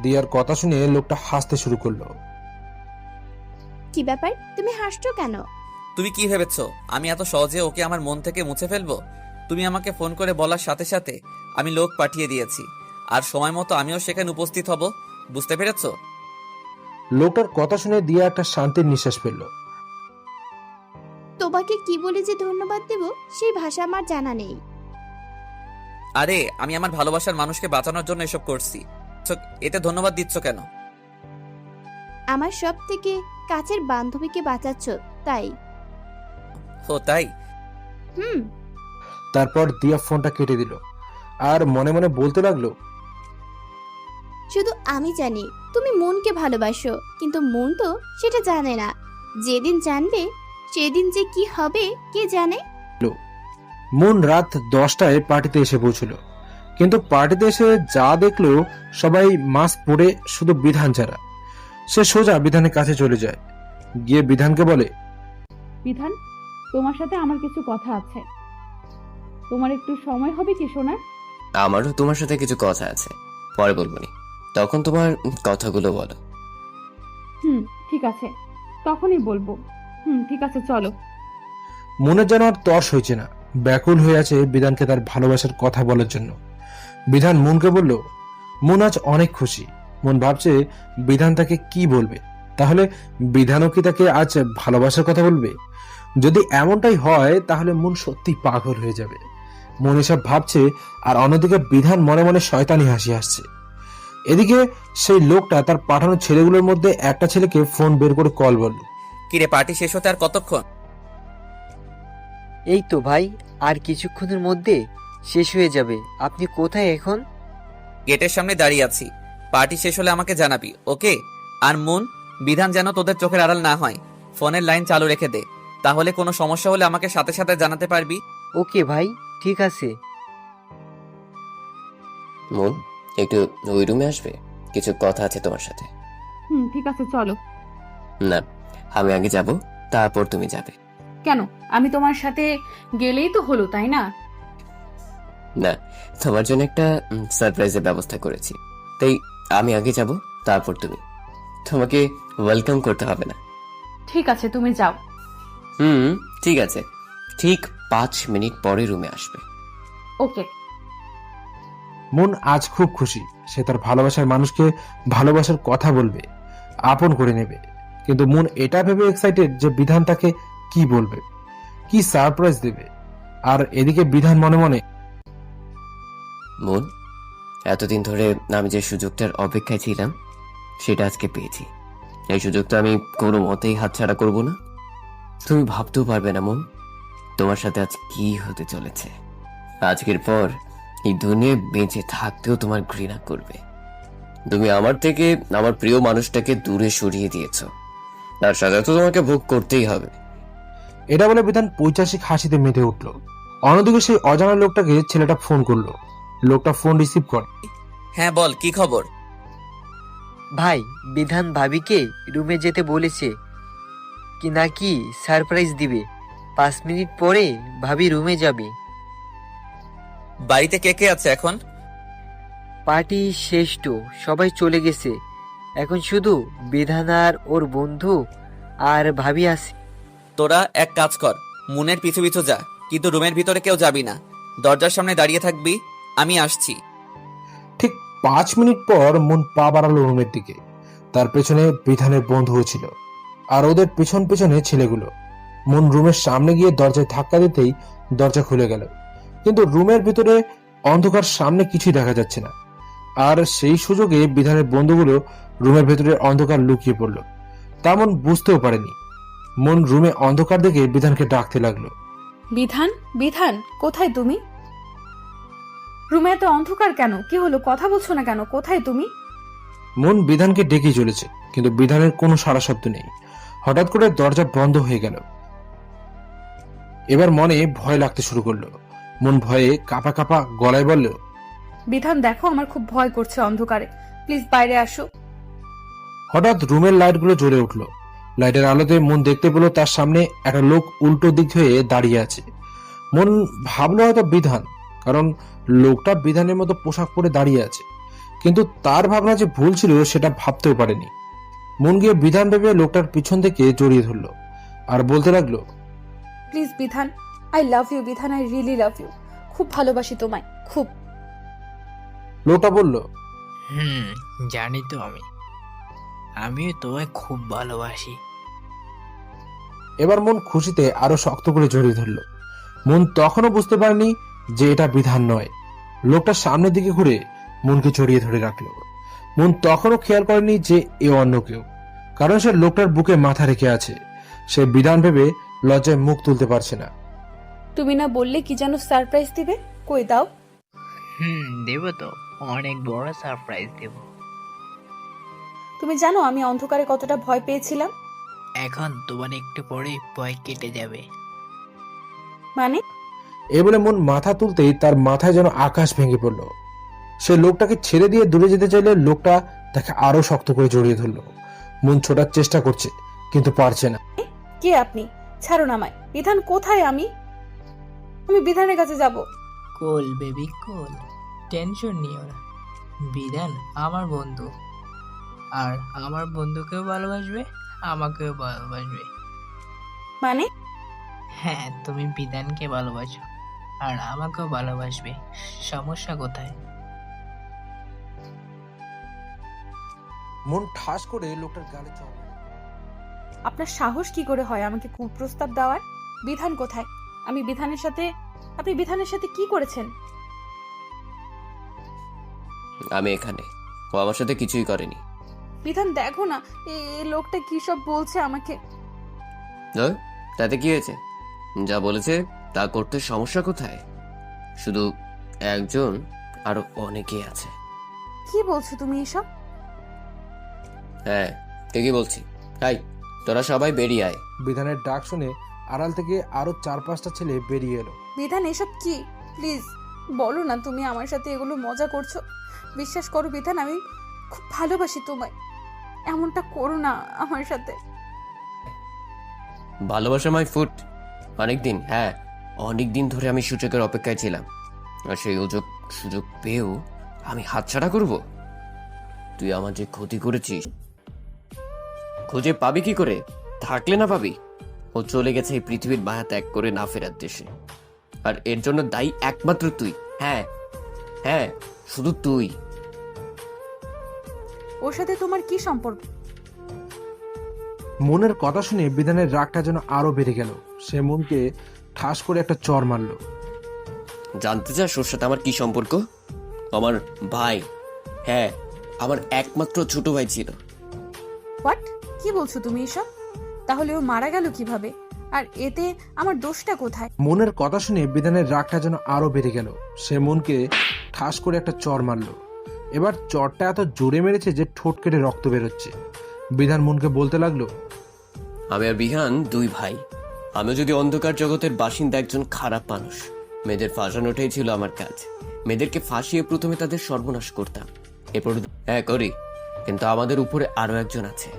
দিয়ার কথা শুনে লোকটা হাসতে শুরু করলো। কি ব্যাপার, তুমি হাসছো কেন? তুমি কি ভেবেছো আমি এত সহজে ওকে আমার মন থেকে মুছে ফেলবো? তুমি আমাকে ফোন করে বলার সাথে সাথে আমি লোক পাঠিয়ে দিয়েছি, আর সময় মতো আমিও সেখানে উপস্থিত হব। বুঝতে পেরেছো? লোকটার কথা শুনে দিয়া একটা শান্তির নিঃশ্বাস ফেলল। তোমাকে কি বলে যে ধন্যবাদ দেব সেই ভাষা আমার জানা নেই। আরে, আমি আমার ভালোবাসার মানুষকে বাঁচানোর জন্য এসব করছি, তো এতে ধন্যবাদ দিচ্ছ কেন? আমার সব থেকে কাছের বান্ধবীকে বাঁচাচ্ছ তাই। ও তাই? হুম। তারপর দিয়া ফোনটা কেটে দিল আর মনে মনে বলতে লাগলো, শুধু আমি জানি তুমি মনকে ভালোবাসো, কিন্তু মন তো সেটা জানে না। যেদিন জানবে সেদিন যে কি হবে কে জানে। মন রাত 10টায় পার্টিতে এসে পৌঁছল, কিন্তু পার্টিতে এসে যা দেখলো সবাই মাস্ক পরে, শুধু বিধান ছাড়া। সে সোজা বিধানের কাছে চলে যায়, গিয়ে বিধানকে বলে, বিধান, তোমার সাথে আমার কিছু কথা আছে। তোমার একটু সময় হবে কি সোনা? আমারও তোমার সাথে কিছু কথা আছে, পরে বলবনি। তখন তোমার কথাগুলো বলো। ঠিক আছে, তখনই বলবো। ঠিক আছে, চলো। মনের যেন আর তর্স হয়েছে না, ব্যাকুল হয়ে আছে বিধানকে তার ভালোবাসার কথা বলার জন্য। বিধান মনকে বলল, মন আজ অনেক খুশি। মন ভাবছে বিধান তাকে কি বলবে, তাহলে বিধানও কি তাকে আজ ভালোবাসার কথা বলবে? যদি এমনটাই হয় তাহলে মন সত্যি পাগল হয়ে যাবে। মন এসব ভাবছে, আর অন্যদিকে বিধান মনে মনে শয়তানি হাসি আসছে। এদিকে সেই লোকটা তার পাঠানো ছেলেগুলোর মধ্যে একটা ছেলেকে ফোন বের করে কল বলল, কিরে, পার্টি শেষ হতে আর কতক্ষণ? এই তো ভাই, আর কিছুক্ষণের মধ্যে শেষ হয়ে যাবে। আপনি কোথায় এখন? গেটের সামনে দাঁড়িয়ে আছি। পার্টি শেষ হলে আমাকে জানাবি, ওকে? আর মন, বিধান যেন তোদের চোখের আড়াল না হয়। ফোনের লাইন চালু রেখে দে, তাহলে কোনো সমস্যা হলে আমাকে সাথে সাথে জানাতে পারবি। ওকে ভাই, ঠিক আছে। মন, একটু ওই রুমে আসবে, কিছু কথা আছে তোমার সাথে। ঠিক আছে, চলো। না, আমি আগে যাব, তারপর তুমি যাবে। কেন? আমি তোমার সাথে গেলেই তো হলো, তাই না? না, তোমার জন্য একটা সারপ্রাইজের ব্যবস্থা করেছি, তাই আমি আগে যাব, তারপর তুমি। তোমাকে ওয়েলকাম করতে হবে না। ঠিক আছে, তুমি যাও। ঠিক আছে, ঠিক 5 মিনিট পরে রুমে আসবে। ওকে। মন আজ খুব খুশি। সে তার ভালোবাসার মানুষকে ভালোবাসার কথা বলবে, আপন করে নেবে। কিন্তু মন এটা ভেবে এক্সাইটেড যে বিধান তাকে কি বলবে, কি সারপ্রাইজ দেবে। আর এদিকে বিধান মনে মনে, মন, এতদিন ধরে আমি যে সুযোগটার অপেক্ষায় ছিলাম সেটা আজকে পেয়েছি। এই সুযোগটা আমি কোনো মতেই হাতছাড়া করব না। তুমি ভাবতেও পারবে না মন, তোমার সাথে আজ কি হতে চলেছে। আজকের পর এই দুনিয়ায় বেঁচে থাকতেও তোমার ঘৃণা করবে। তুমি আমার থেকে আমার প্রিয় মানুষটাকে দূরে সরিয়ে দিয়েছ, তার সাথে তো তোমাকে ভোগ করতেই হবে। এটা বলে বিধান পৈশাসিক হাসিতে মেতে উঠল। অন্যদিকে সেই অজানা লোকটাকে ছেলেটা ফোন করলো। লোকটা ফোন রিসিভ করে। হ্যাঁ বল, কি খবর? ভাই, বিধান ভাবিকে রুমে যেতে বলেছে কি নাকি সারপ্রাইজ দিবে। 5 মিনিট পরে ভাবি রুমে যাবে। বাড়িতে কে কে আছে এখন? পার্টি শেষ তো, সবাই চলে গেছে। এখন শুধু বিধান আর ওর বন্ধু আর ভাবি আছে। তোরা এক কাজ কর, মুনের পিছু পিছু যা, কিন্তু রুমের ভিতরে কেউ যাবি না। দরজার সামনে দাঁড়িয়ে থাকবি, আমি আসছি। ঠিক 5 মিনিট পর মন পা বাড়ালো রুমের দিকে। তার পেছনে বিধানের বন্ধু ছিল আর ওদের পেছন পেছনে ছেলেগুলো। মন রুমের সামনে গিয়ে দরজায় ধাক্কা দিতেই দরজা খুলে গেল, কিন্তু রুমের ভিতরে অন্ধকার, সামনে কিছুই দেখা যাচ্ছে না। আর সেই সুযোগে বিধানের বন্ধুগুলো রুমের ভেতরে অন্ধকার লুকিয়ে পড়ল। তা মন বুঝতেও পারেনি। মন রুমে অন্ধকার দেখে বিধানকে ডাকতে লাগলো। বিধান, বিধান, কোথায় তুমি? রুমে এত অন্ধকার কেন? কি হলো? কথা বলছো না কেন? কোথায় তুমি? মন বিধানকে ডেকে চলেছে, কিন্তু বিধানের কোনো সাড়া শব্দ নেই। হঠাৎ করে দরজা বন্ধ হয়ে গেল। এবার মনে ভয় লাগতে শুরু করলো। মন ভয়ে কাঁপা কাঁপা গলায় বলল, বিধান দেখো, আমার খুব ভয় করছে অন্ধকারে, প্লিজ বাইরে আসো। হঠাৎ রুমের লাইটগুলো জ্বলে উঠল। লাইটের আলোতে মন দেখতে পেল তার সামনে একটা লোক উল্টো দিক হয়ে দাঁড়িয়ে আছে। মন ভাবলো হয়তো বিধান, কারণ লোকটা বিধানের মতো পোশাক পরে দাঁড়িয়ে আছে। কিন্তু তার ভাবনা যে ভুল ছিল সেটা ভাবতেও পারেনি। মন গিয়ে বিধান ভেবে লোকটার পিছন থেকে জড়িয়ে ধরলো আর বলতে লাগলো, প্লিজ বিধান, আই লাভ ইউ বিধান, আই রিয়েলি লাভ ইউ। খুব ভালোবাসি তোমায়, খুব। লোকটা বলল, জানি তো আমিও তোমায় খুব ভালোবাসি। এবার মন খুশিতে আরো শক্ত করে জড়িয়ে ধরল। মন তখনও বুঝতে পারেনি যে এটা বিধান নয়। লোকটা সামনের দিকে ঘুরে মনকে জড়িয়ে ধরে রাখলো। মন তখনও খেয়াল করেনি যে এ অন্য কেউ, কারণ সে লোকটার বুকে মাথা রেখে আছে। সে বিধান ভেবে লজ্জায় মুখ তুলতে পারছে না। তুমি না বললে কি যেন সারপ্রাইজ দিবে? কই দাও। দেব তো, অনেক বড় সারপ্রাইজ দেব। তুমি জানো আমি অন্ধকারে কতটা ভয় পেয়েছিলাম? এখন তোমার একটু পরে ভয় কেটে যাবে। মানে? এ বলে মন মাথা তুলতেই তার মাথায় যেন আকাশ ভেঙে পড়ল। সে লোকটাকে ছেড়ে দিয়ে দূরে যেতে চাইলে লোকটা তাকে আরো শক্ত করে জড়িয়ে ধরল। মন ছোটার চেষ্টা করছে, কিন্তু পারছে না। কে আপনি? ছাড়ুন আমায়। বিধান কোথায়? আমি বিধানের কাছে যাব। কোল বেবি কোল, টেনশন নিও না। বিধান আমার বন্ধু, আর আমার বন্ধুকেও ভালোবাসবে, আমাকেও ভালোবাসবে। মানে? হ্যাঁ, তুমি বিধানকে ভালোবাসো আর আমাকেও ভালোবাসবে, সমস্যা কোথায়? মন ঠাস করে লোকটার গালে চড়। আপনার সাহস কি করে হয় আমাকে কুপ্রস্তাব দেওয়ার? বিধান কোথায়? আপনি বিধানের সাথে কি করেছেন? আমি এখানে, ও আমার সাথে কিছুই করেনি। বিধান দেখো না, এই লোকটা কি সব বলছে আমাকে। তাতে কি হয়েছে? যা বলেছে তা করতে সমস্যা কোথায়? শুধু একজন, আরো অনেকেই আছে। কি বলছো তুমি এসব? হ্যাঁ, ঠিকই বলছি। তাই তোরা সবাই বেরিয়ে আয়। বিধানের ডাক শুনে আড়াল থেকে আরো 4-5টা ছেলে বেরিয়ে এলো। বিধান এসব কি? প্লিজ বলো না তুমি আমার সাথে এগুলো মজা করছো। বিশ্বাস করো বিধান, আমি খুব ভালোবাসি তোমায়। এমনটা করো না আমার সাথে। ভালোবাসা মাই ফুট। অনেকদিন, হ্যাঁ অনেকদিন ধরে আমি সুযোগের অপেক্ষায় ছিলাম, আর সেই সুযোগ পেয়েও আমি হাতছাড়া করব? তুই আমার যে ক্ষতি করেছিস খুঁজে পাবি কি করে? থাকলে না পাবি। ও চলে গেছে এই পৃথিবীর মায়া ত্যাগ করে না ফেরার দেশে, আর এর জন্য দায়ী একমাত্র তুই। হ্যাঁ হ্যাঁ, শুধু তুই। ওর সাথে তোমার কি সম্পর্ক? মনের কথা শুনে বিধানের রাগটা যেন আরো বেড়ে গেল। সে মনকে ঠাস করে একটা চর মারল। জানতে চাস ওর সাথে আমার কি সম্পর্ক? আমার ভাই, হ্যাঁ, আমার একমাত্র ছোট ভাই ছিল। হোয়াট? কি বলছো তুমি এসব? তাহলে ও মারা গেল কিভাবে? আর এতে আমার দোষটা কোথায়? মনের কথা শুনে বিধানের রাগটা যেন আরো বেড়ে গেল। সে মনকে ঠাস করে একটা চর মারল। এবার চরটা এত জোরে মেরেছে যে ঠোঁট কেটে রক্ত বেরোচ্ছে। বিধান মনকে বলতে লাগলো, আমি আর বিহান দুই ভাই। আমি যদি অন্ধকার জগতের বাসিন্দা একজন খারাপ মানুষ, মেয়েদের ফাঁসানোটাই ছিল আমার কাজ। মেয়েদেরকে ফাঁসিয়ে প্রথমে তাদের সর্বনাশ করতাম, এরপর হ্যাঁ করি। কিন্তু আমাদের উপরে আরো একজন আছে,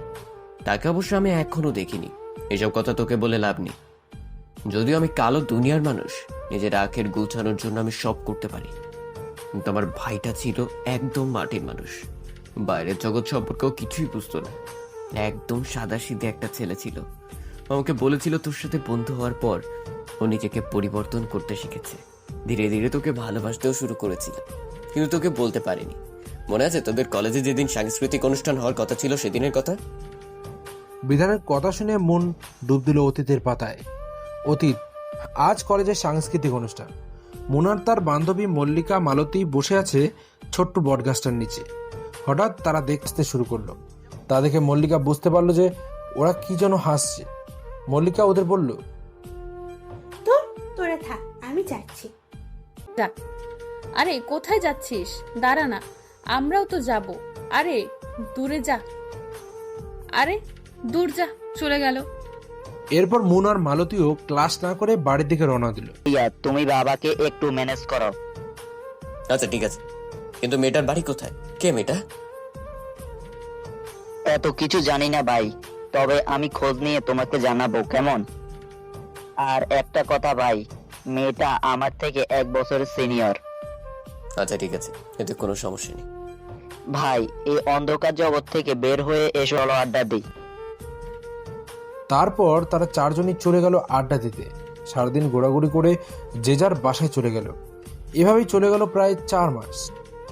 তাকে অবশ্য আমি এখনো দেখিনি। এসব কথা তোকে বলে লাভ নেই। যদিও আমি কালো দুনিয়ার মানুষ, নিজের আখের গুছানোর জন্য আমি সব করতে পারি, কিন্তু আমার ভাইটা ছিল একদম মাটির মানুষ। বাইরের জগৎ সম্পর্কেও কিছুই বুঝতো না। একদম সাদাসিধে একটা ছেলে ছিল। আমাকে বলেছিল তোর সাথে বন্ধু হওয়ার পর ও নিজেকে পরিবর্তন করতে শিখেছে। ধীরে ধীরে তোকে ভালোবাসতেও শুরু করেছিল, কিন্তু তোকে বলতে পারিনি। মনে আছে তোদের কলেজে যেদিন সাংস্কৃতিক অনুষ্ঠান হওয়ার কথা ছিল সেদিনের কথা? বিধানের কথা শুনে মন ডুব দিল অতীতের পাতায়। অতীত, আজ কলেজের সাংস্কৃতিক অনুষ্ঠান। মুনার তার বান্ধবী মল্লিকা মালতী বসে আছে ছোট্ট বটগাছটার নিচে। হঠাৎ তারা দেখতে শুরু করলো। তা দেখে মল্লিকা বুঝতে পারলো যে ওরা কি যেন হাসছে। মল্লিকা ওদের বলল, তোরা থাক, আমি যাচ্ছি। যাক। আরে কোথায় যাচ্ছিস? দাঁড়া না, আমরাও তো যাব। আরে দূরে যা। আরে দূর যা, চলে গেল। এরপর মুন আর মালতীও ক্লাস না করে বাড়ির দিকে রওনা দিল। তুমি বাবাকে একটু ম্যানেজ করো। আচ্ছা ঠিক আছে, কিন্তু মেয়েটার বাড়ি কোথায়? কে মেয়েটা? এত কিছু জানি না ভাই, তবে আমি খোঁজ নিয়ে তোমাকে জানাবো, কেমন? আর একটা কথা ভাই, মেয়েটা আমার থেকে 1 বছরের সিনিয়র। আচ্ছা ঠিক আছে, এতে কোনো সমস্যা নেই। ভাই, এই অন্ধকার জগৎ থেকে বের হয়ে এসে হলো আড্ডা দিই। তারপর তারা চারজনই চলে গেল আড্ডা দিতে। সারাদিন ঘোরাঘুরি করে যে যার বাসায় চলে গেল। এভাবেই চলে গেল প্রায় 4 মাস।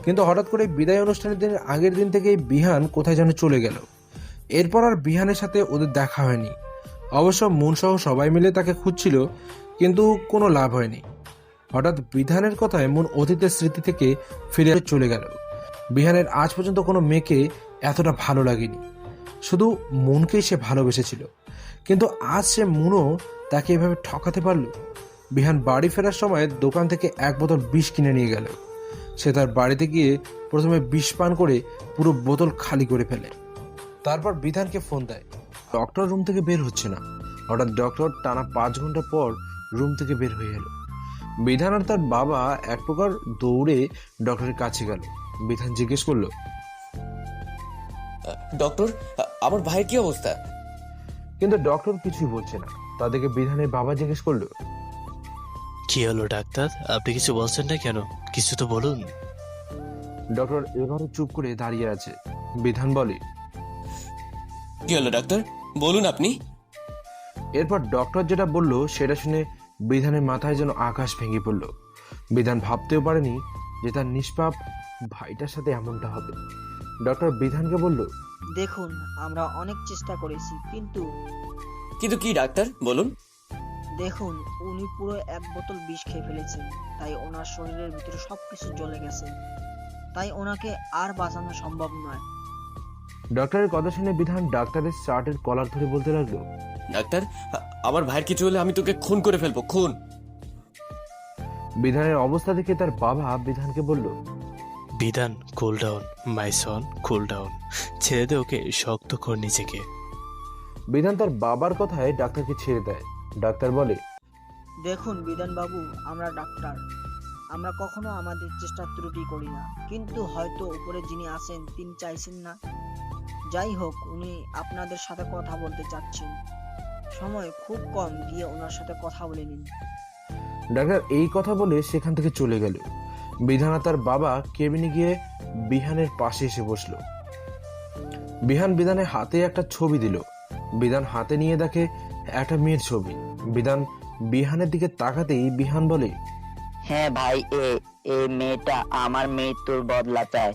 কিন্তু হঠাৎ করে বিদায় অনুষ্ঠানের দিনের আগের দিন থেকেই বিহান কোথায় যেন চলে গেল। এরপর আর বিহানের সাথে ওদের দেখা হয়নি। অবশ্য মন সহ সবাই মিলে তাকে খুঁজছিল, কিন্তু কোনো লাভ হয়নি। হঠাৎ বিধানের কথায় মন অতীতের স্মৃতি থেকে ফিরে চলে গেল। বিহানের আজ পর্যন্ত কোনো মেয়েকে এতটা ভালো লাগেনি, শুধু মনকেই সে ভালোবেসেছিল। কিন্তু আজ সে মনও তাকে এভাবে ঠকাতে পারল। বিহান বাড়ি ফেরার সময় দোকান থেকে 1 বোতল বিষ কিনে নিয়ে গেল। সে তার বাড়িতে গিয়ে প্রথমে বিষ পান করে পুরো বোতল খালি করে ফেলে। তারপর বিধানকে ফোন দেয়। ডক্টর রুম থেকে বের হচ্ছে না। হঠাৎ ডক্টর টানা 5 ঘন্টা পর রুম থেকে বের হয়ে এলো। বিধান আর তার বাবা এক প্রকার দৌড়ে ডক্টরের কাছে গেল। বিধান জিজ্ঞেস করলো, ডক্টর, আমার ভাইয়ের কি অবস্থা? কিন্তু ডক্টর কিছুই বলছে না। তাদেরকে বিধানের বাবা জিজ্ঞেস করলো, কি হলো ডাক্তার, আপনি কিছু বলছেন না কেন? কিছু তো বলুন। ডক্টর এবারে চুপ করে দাঁড়িয়ে আছে। বিধান বলে, কি হলো ডাক্তার, বলুন আপনি। এরপর ডক্টর যেটা বলল সেটা শুনে বিধানের মাথায় যেন আকাশ ভেঙে পড়ল। বিধান ভাবতেও পারেনি যে তার নিষ্পাপ ভাইটার সাথে এমনটা হবে। ডক্টর বিধানকে বলল, দেখুন, আমরা অনেক চেষ্টা করেছি, কিন্তু কি ডাক্তার বলুন। দেখুন, উনি পুরো 1 বোতল বিষ খেয়ে ফেলেছেন। তাই ওনার শরীরের ভিতরে সবকিছু জ্বলে গেছে। তাই ওনাকে আর বাঁচানো সম্ভব নয়। ডক্টরের কথা শুনে বিধান ডাক্তারের শার্টের কলার ধরে বলতে লাগলো, ডাক্তার, আমার ভাইয়ের কিছু হলে আমি তোকে খুন করে ফেলবো, খুন। বিধানের অবস্থা দেখে তার বাবা বিধানকে বলল, বিধান, cool down my Son, cool down. ছেড়ে দে ওকে, শক্ত কর নিজেকে। বিধান তার বাবার কথায় ডাক্তারকে ছেড়ে দেয়। ডাক্তার বলে, দেখুন বিধান বাবু, আমরা ডাক্তার, আমরা কখনো আমাদের চেষ্টা ত্রুটি করি না। কিন্তু হয়তো উপরে যিনি আছেন তিনি চাইছেন না। যাই হোক, উনি আপনাদের সাথে কথা বলতে চাচ্ছেন। সময় খুব কম, গিয়ে ওনার সাথে কথা বলে নিন। ডাক্তার এই কথা বলে সেখান থেকে চলে গেল। বিধান আর তার বাবা কেবিনে গিয়ে বিহানের পাশে এসে বসলো। বিহান বিধানের হাতে একটা ছবি দিল। বিধান হাতে নিয়ে দেখে একটা মেয়ের ছবি। বিধান বিহানের দিকে তাকাতেই বিহান বলে, হ্যাঁ ভাই, এই মেয়েটা আমার মৃত্যুর বদলা চায়,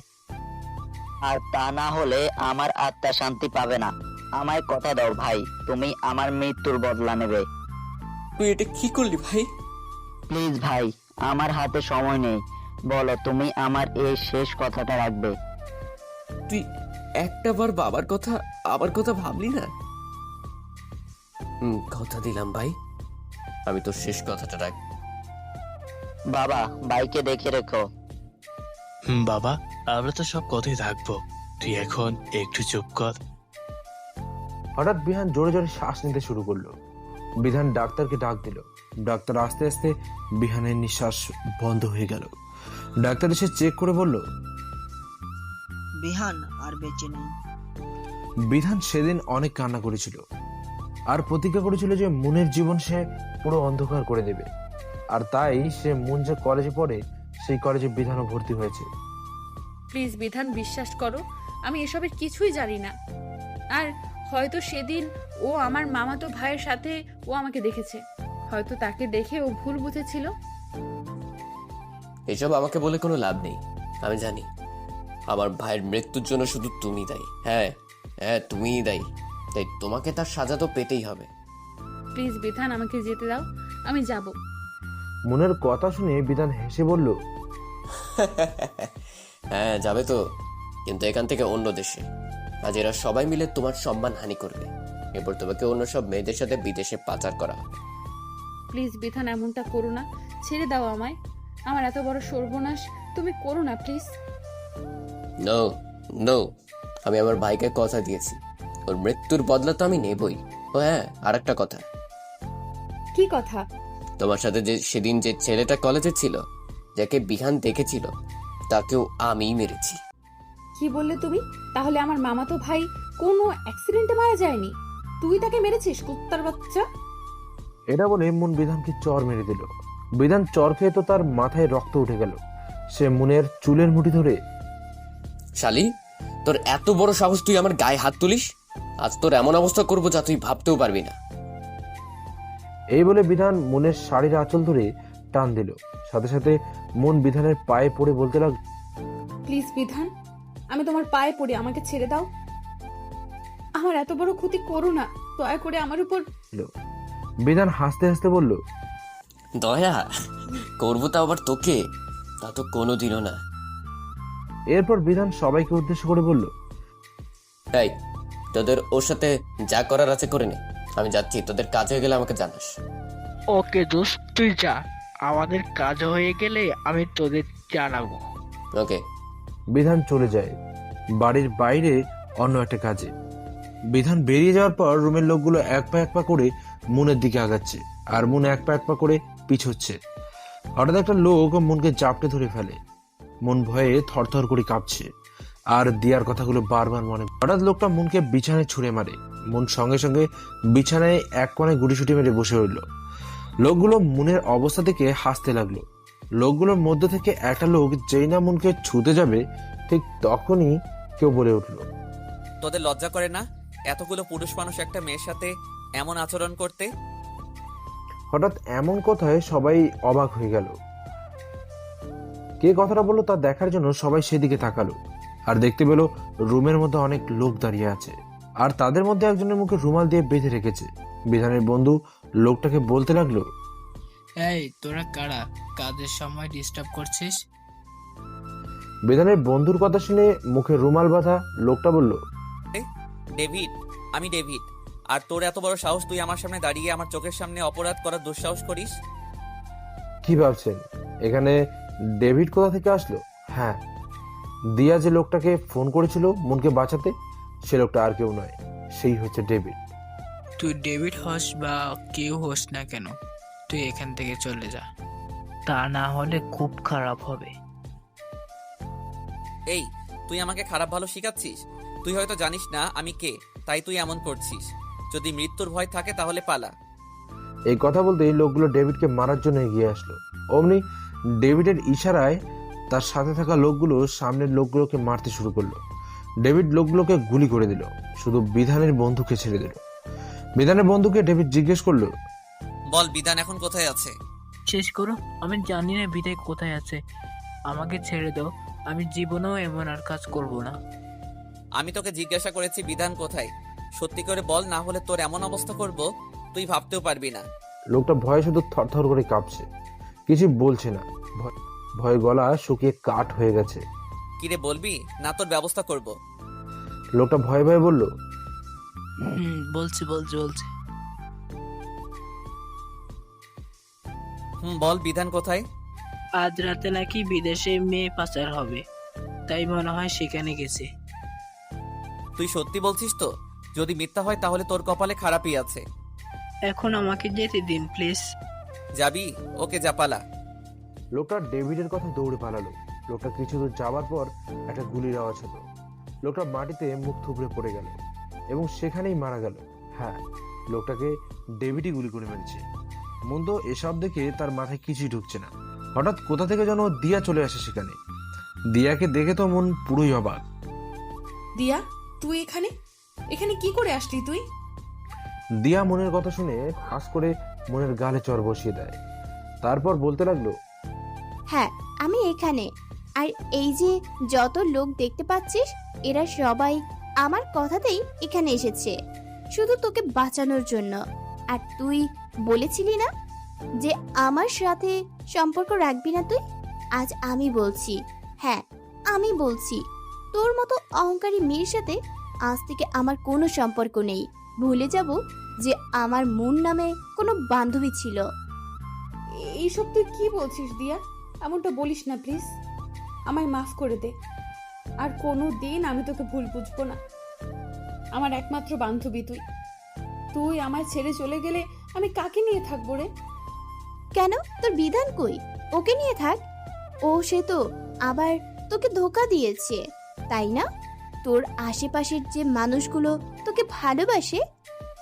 আর তা না হলে আমার আত্মা শান্তি পাবে না। আমায় কথা দাও ভাই, তুমি আমার মৃত্যুর বদলা নেবে। তুই এটা কি করলি ভাই? প্লিজ ভাই, আমার হাতে সময় নেই, বলো তুমি আমার এই শেষ কথাটা রাখবে। তুই একটা বার বাবার কথা আবার কথা ভাবলি না? কথা দিলাম ভাই, আমি তোর শেষ কথাটা রাখ। বাবা, ভাইকে দেখে রেখো। বাবা, আমরা তো সব কথাই থাকবো, তুই এখন একটু চুপ কর। হঠাৎ বিহান জোরে জোরে শ্বাস নিতে শুরু করলো। বিধান ডাক্তারকে ডাক দিল। ডাক্তার আস্তে আস্তে বিহানের নিঃশ্বাস বন্ধ হয়ে গেল। ডাক্তার এসে চেক করে বলল, বিহান আর বেঁচে নেই। বিধান সেদিন অনেক কান্না করেছিল আর প্রতিজ্ঞা করেছিল যে মুনের জীবন সে পুরো অন্ধকার করে দেবে। আর তাই সে মুন যে কলেজে পড়ে সেই কলেজে বিধানও ভর্তি হয়েছে। প্লিজ বিধান, বিশ্বাস করো, আমি এসবের কিছুই জানি না। আর হয়তো সেদিন ও আমার মামাতো ভাইয়ের সাথে ও আমাকে দেখেছে, হয়তো তাকে দেখে ও ভুল বুঝেছিল। এসব আমাকে বলে কোনো লাভ নেই, আমি জানি আমার ভাইয়ের মৃত্যুর জন্য শুধু তুমি দায়ী। হ্যাঁ হ্যাঁ, তুমিই দায়ী, তাই তোমাকে তার সাজা তো পেতেই হবে। প্লিজ বিধান, আমাকে যেতে দাও, আমি যাব। মুনের কথা শুনে বিধান হেসে বলল, হ্যাঁ যাবে তো, কিন্তু এখান থেকে অন্য দেশে। আজ এরা সবাই মিলে তোমার সম্মান হানি করবে, এরপর তোমাকে অন্য সব মেয়েদের সাথে বিদেশে পাচার করা হবে। প্লিজ বিধান, এমনটা করো না, ছেড়ে দাও আমায়। আমার এত বড় সর্বনাশ তুমি করো না প্লিজ। নো নো, আমি আমার ভাইকে কথা দিয়েছি, ওর মৃত্যুর বদলা তো আমি নেবই। ও হ্যাঁ, আর একটা কথা। কি কথা? তোমার সাথে যে সেদিন যে ছেলেটা কলেজে ছিল, যাকে বিহান দেখেছিল, তাকেও আমিই মেরেছি। কি বললে তুমি? তাহলে আমার মামাতো ভাই কোনো অ্যাক্সিডেন্টে মারা যায়নি, তুই তাকে মেরেছিস, কুত্তার বাচ্চা? এটা বলে মুন বিধানকে চর মেরে দিল। বিধান চর খেয়ে তো তার মাথায় রক্ত উঠে গেল। সে মুনের চুলের মুঠি ধরে, শালি, তোর এত বড় সাহস, তুই আমার গায়ে হাত তুলিস? আজ তোর এমন অবস্থা করবো যা তুই ভাবতেও পারবি না। এই বলে বিধান মুনের শাড়ির আঁচল ধরে টান দিল। সাথে সাথে মুন বিধানের পায়ে পড়ে বলতে লাগল, প্লিজ বিধান, আমি তোমার পায়ে পড়ি, আমাকে ছেড়ে দাও। আমার এত বড় ক্ষতি করো না, দয়া করে আমার উপর। বিধান হাসতে হাসতে বলল, দয়া করবো তা আবার তোকে? তা তো কোনোদিনও না। এরপর বিধান সবাইকে উদ্দেশ্য করে বলল, তাই তোদের ওর সাথে যা করার আছে করে নে, আমি যাচ্ছি। তোদের কাজ হয়ে গেলে আমাকে জানাস। ওকে দোস্ত, তুই যা, আমাদের কাজ হয়ে গেলে আমি তোদের জানাবো। ওকে। বিধান চলে যায় বাড়ির বাইরে অন্য একটা কাজে। বিধান বেরিয়ে যাওয়ার পর রুমের লোকগুলো এক পা করে মুনের দিকে আগাচ্ছে, আর মুন এক পা করে পিছোচ্ছে। হঠাৎ একটা লোক মুনকে জাপটে ধরে ফেলে। মন ভয়ে থরথর করে কাঁপছে আর দিয়ার কথাগুলো বারবার মনে। হঠাৎ লোকটা মুনকে বিছানায় ছুঁড়ে মারে। মন সঙ্গে সঙ্গে বিছানায় এক কোণে গুটিসুটি মেরে বসে রইল। লোকগুলো মুনের অবস্থা থেকে হাসতে লাগলো। লোকগুলোর মধ্যে থেকে একটা লোক যেই না মুনকে ছুঁতে যাবে ঠিক তখনই কেউ বলে উঠল, তোদের লজ্জা করে না এতগুলো পুরুষ মানুষ একটা মেয়ের সাথে এমন আচরণ করতে? হঠাৎ এমন কথায় সবাই অবাক হয়ে গেল। কে কথাটা বললো তা দেখার জন্য সবাই সেদিকে তাকালো, আর দেখতে পেল রুমের মধ্যে অনেক লোক দাঁড়িয়ে আছে, আর তাদের মধ্যে একজনের মুখে রুমাল দিয়ে বেঁধে রেখেছে। বিধানের বন্ধু লোকটাকে বলতে লাগলো, এই তোরা কারা, কাজের সময় ডিস্টার্ব করছিস? বিধানের বন্ধুর কথা শুনে মুখে রুমাল বাঁধা লোকটা বলল, ডেভিড, আমি ডেভিড। আর তোর এত বড় সাহস, তুই আমার সামনে দাঁড়িয়ে আমার চোখের সামনে অপরাধ করার দুঃসাহস করিস? কি ভাবছেন এখানে ডেভিড কোথা থেকে আসলো? হ্যাঁ, দিয়া যে লোকটাকে ফোন করেছিল মুনকে বাঁচাতে, সে লোকটা আর কেউ নয়, সেই হচ্ছে ডেভিড। তুই ডেভিড হোস বা কেউ হোস না কেন, তুই এখান থেকে চলে যা, তা না হলে খুব খারাপ হবে। এই, তুই আমাকে খারাপ ভালো শিখাচ্ছিস? তুই হয়তো জানিস না আমি কে, তাই তুই এমন করছিস। যদি মৃত্যুর ভয় থাকে তাহলে পালা। এই কথা বলতেই লোকগুলো ডেভিডকে মারার জন্য এগিয়ে আসলো। অমনি ডেভিডের ইশারায় তার সাথে থাকা লোকগুলো সামনের লোকগুলোকে মারতে শুরু করলো। ডেভিড লোকগুলোকে গুলি করে দিল, শুধু বিধানের বন্ধুকে ছেড়ে দিল। বিধানের বন্ধুকে ডেভিড জিজ্ঞেস করলো, বল বিধান এখন কোথায় আছে? শেষ করো। আমি জানি না বিদায় কোথায় আছে। আমাকে ছেড়ে দাও। আমি জীবনেও এমন আর কাজ করব না। আমি তোকে জিজ্ঞাসা করেছি বিধান কোথায়, সত্যি করে বল, না হলে তোর এমন অবস্থা করব তুই ভাবতেও পারবি না। লোকটা ভয়ে শুধু থরথর করে কাঁপছে, কিছু বলছে না। ভয়ে গলা শুকিয়ে কাঠ হয়ে গেছে। কিরে বলবি না তোর ব্যবস্থা করব? লোকটা ভয়ে ভয়ে বলল, বলছি। বল বিধান কোথায়? আজ রাতে নাকি বিদেশে মেয়ে পাচার হবে, তাই মনে হয় সেখানে গেছে। তুই সত্যি বলছিস তো? যদি মিথ্যা হয় তাহলে তোর কপালে খারাপই আছে। এখন আমাকে যেতে দিন প্লিজ। যাবি? ওকে যা, পালা। লোকটা ডেভিডের কথা দৌড়ে পালালো। লোকটা কিছু দূর যাবার পর একটা গুলির আওয়াজ হলো। লোকটা মাটিতে মুখ থুবড়ে পড়ে গেল এবং সেখানেই মারা গেল। হ্যাঁ, লোকটাকে ডেভিডই গুলি করে মেরেছে। মন্দ এসব দেখে তার মাথায় কিছুই ঢুকছে না। হঠাৎ কোথা থেকে যেন দিয়া চলে আসে সেখানে। দিয়াকে দেখে তো মন পুরোই অবাক। দিয়া, তুই এখানে এখানে কি করে আসলি তুই? দিয়া মনের কথা শুনে ফাঁস করে মনের গালে চড় বসিয়ে দেয়। তারপর বলতে লাগলো, হ্যাঁ, আমি এখানে। আর এই যে যত লোক দেখতে পাচ্ছিস, এরা সবাই আমার কথাতেই এখানে এসেছে, শুধু তোকে বাঁচানোর জন্য। আর তুই বলেছিলি না যে আমার সাথে সম্পর্ক রাখবি না তুই? আজ আমি বলছি, হ্যাঁ আমি বলছি, তোর মতো অহংকারী মেয়ের সাথে আজ থেকে আমার কোনো সম্পর্ক নেই। ভুলে যাব যে আমার মুন নামে কোনো বান্ধবী ছিল। এইসব তুই কি বলছিস দিয়া? এমনটা বলিস না প্লিজ, আমায় মাফ করে দে। আর কোনো দিন আমি তোকে ভুল বুঝবো না। আমার একমাত্র বান্ধবী তুই। তুই আমায় ছেড়ে চলে গেলে আমি কাকে নিয়ে থাকবো রে? কেন, তোর বিধান কই? ওকে নিয়ে থাক। ও সে তো আবার তোকে ধোকা দিয়েছে, তাই না? তোর আশেপাশের যে মানুষগুলো তোকে ভালোবাসে,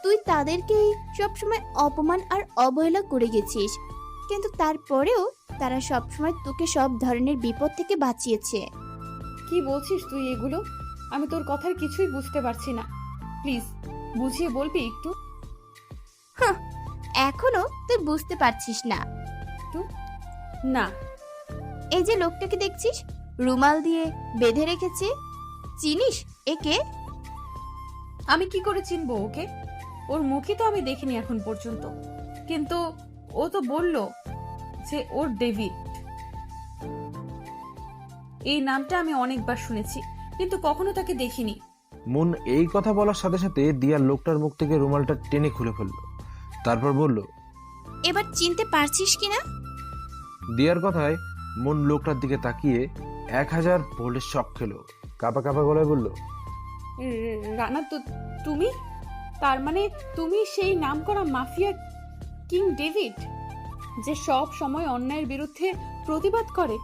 তুই তাদেরকেই সবসময় অপমান আর অবহেলা করে গেছিস, কিন্তু তারপরেও তারা সবসময় তোকে সব ধরনের বিপদ থেকে বাঁচিয়েছে। কি বলছিস তুই এগুলো? আমি তোর কথার কিছুই বুঝতে পারছি না। প্লিজ বুঝিয়ে বলবি একটু? এখনো তুই বুঝতে পারছিস না? না। এই যে লোকটাকে দেখছিস রুমাল দিয়ে বেঁধে রেখেছে, চিনিস একে? আমি কি করে চিনবো ওকে? ওর মুখই তো আমি দেখিনি এখন পর্যন্ত। কিন্তু ও তো বলল যে ওর ডেভিড। এই নামটা আমি অনেকবার শুনেছি, কিন্তু কখনো তাকে দেখিনি। মন এই কথা বলার সাথে সাথে দিয়া লোকটার মুখ থেকে রুমালটা টেনে খুলে ফেললো। তারপর বলল, এবার চিনতে পারছিস কিনা? দিয়ার কথায় মন লোকটার দিকে তাকিয়ে 1000 ভোল্টের শক খেলো। কাঁপা কাঁপা গলায় বলল, রানা, তো তুমি, তার মানে তুমি সেই নামকরা মাফিয়া কিং ডেভিড, যে সব সময় অন্যায়ের বিরুদ্ধে প্রতিবাদ করে?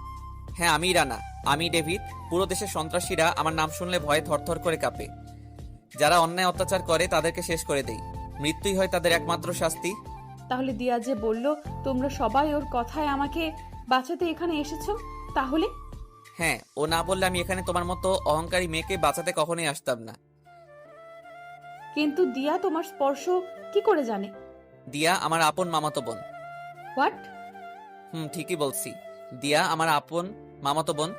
হ্যাঁ, আমি রানা, আমি ডেভিড। পুরো দেশের সন্ত্রাসীরা আমার নাম শুনলে ভয়ে থরথর করে কাঁপে। যারা অন্যায় অত্যাচার করে তাদেরকে শেষ করে দেই। মৃত্যুই হয় তাদের একমাত্র শাস্তি। তাহলে দিয়া যে বলল তোমরা সবাই ওর কথায় আমাকে বাঁচাতে এখানে এসেছো, তাহলে? হ্যাঁ, ও না বললে আমি এখানে তোমার মতো অহংকারী মেয়েকে বাঁচাতে কখনোই আসতাম না। কিন্তু দিয়া তোমার স্পর্শ কি করে জানে? দিয়া আমার আপন মামাতো বোন। হোয়াট? ঠিকই বলছি, দিয়া আমার আপন মামাতো বোন।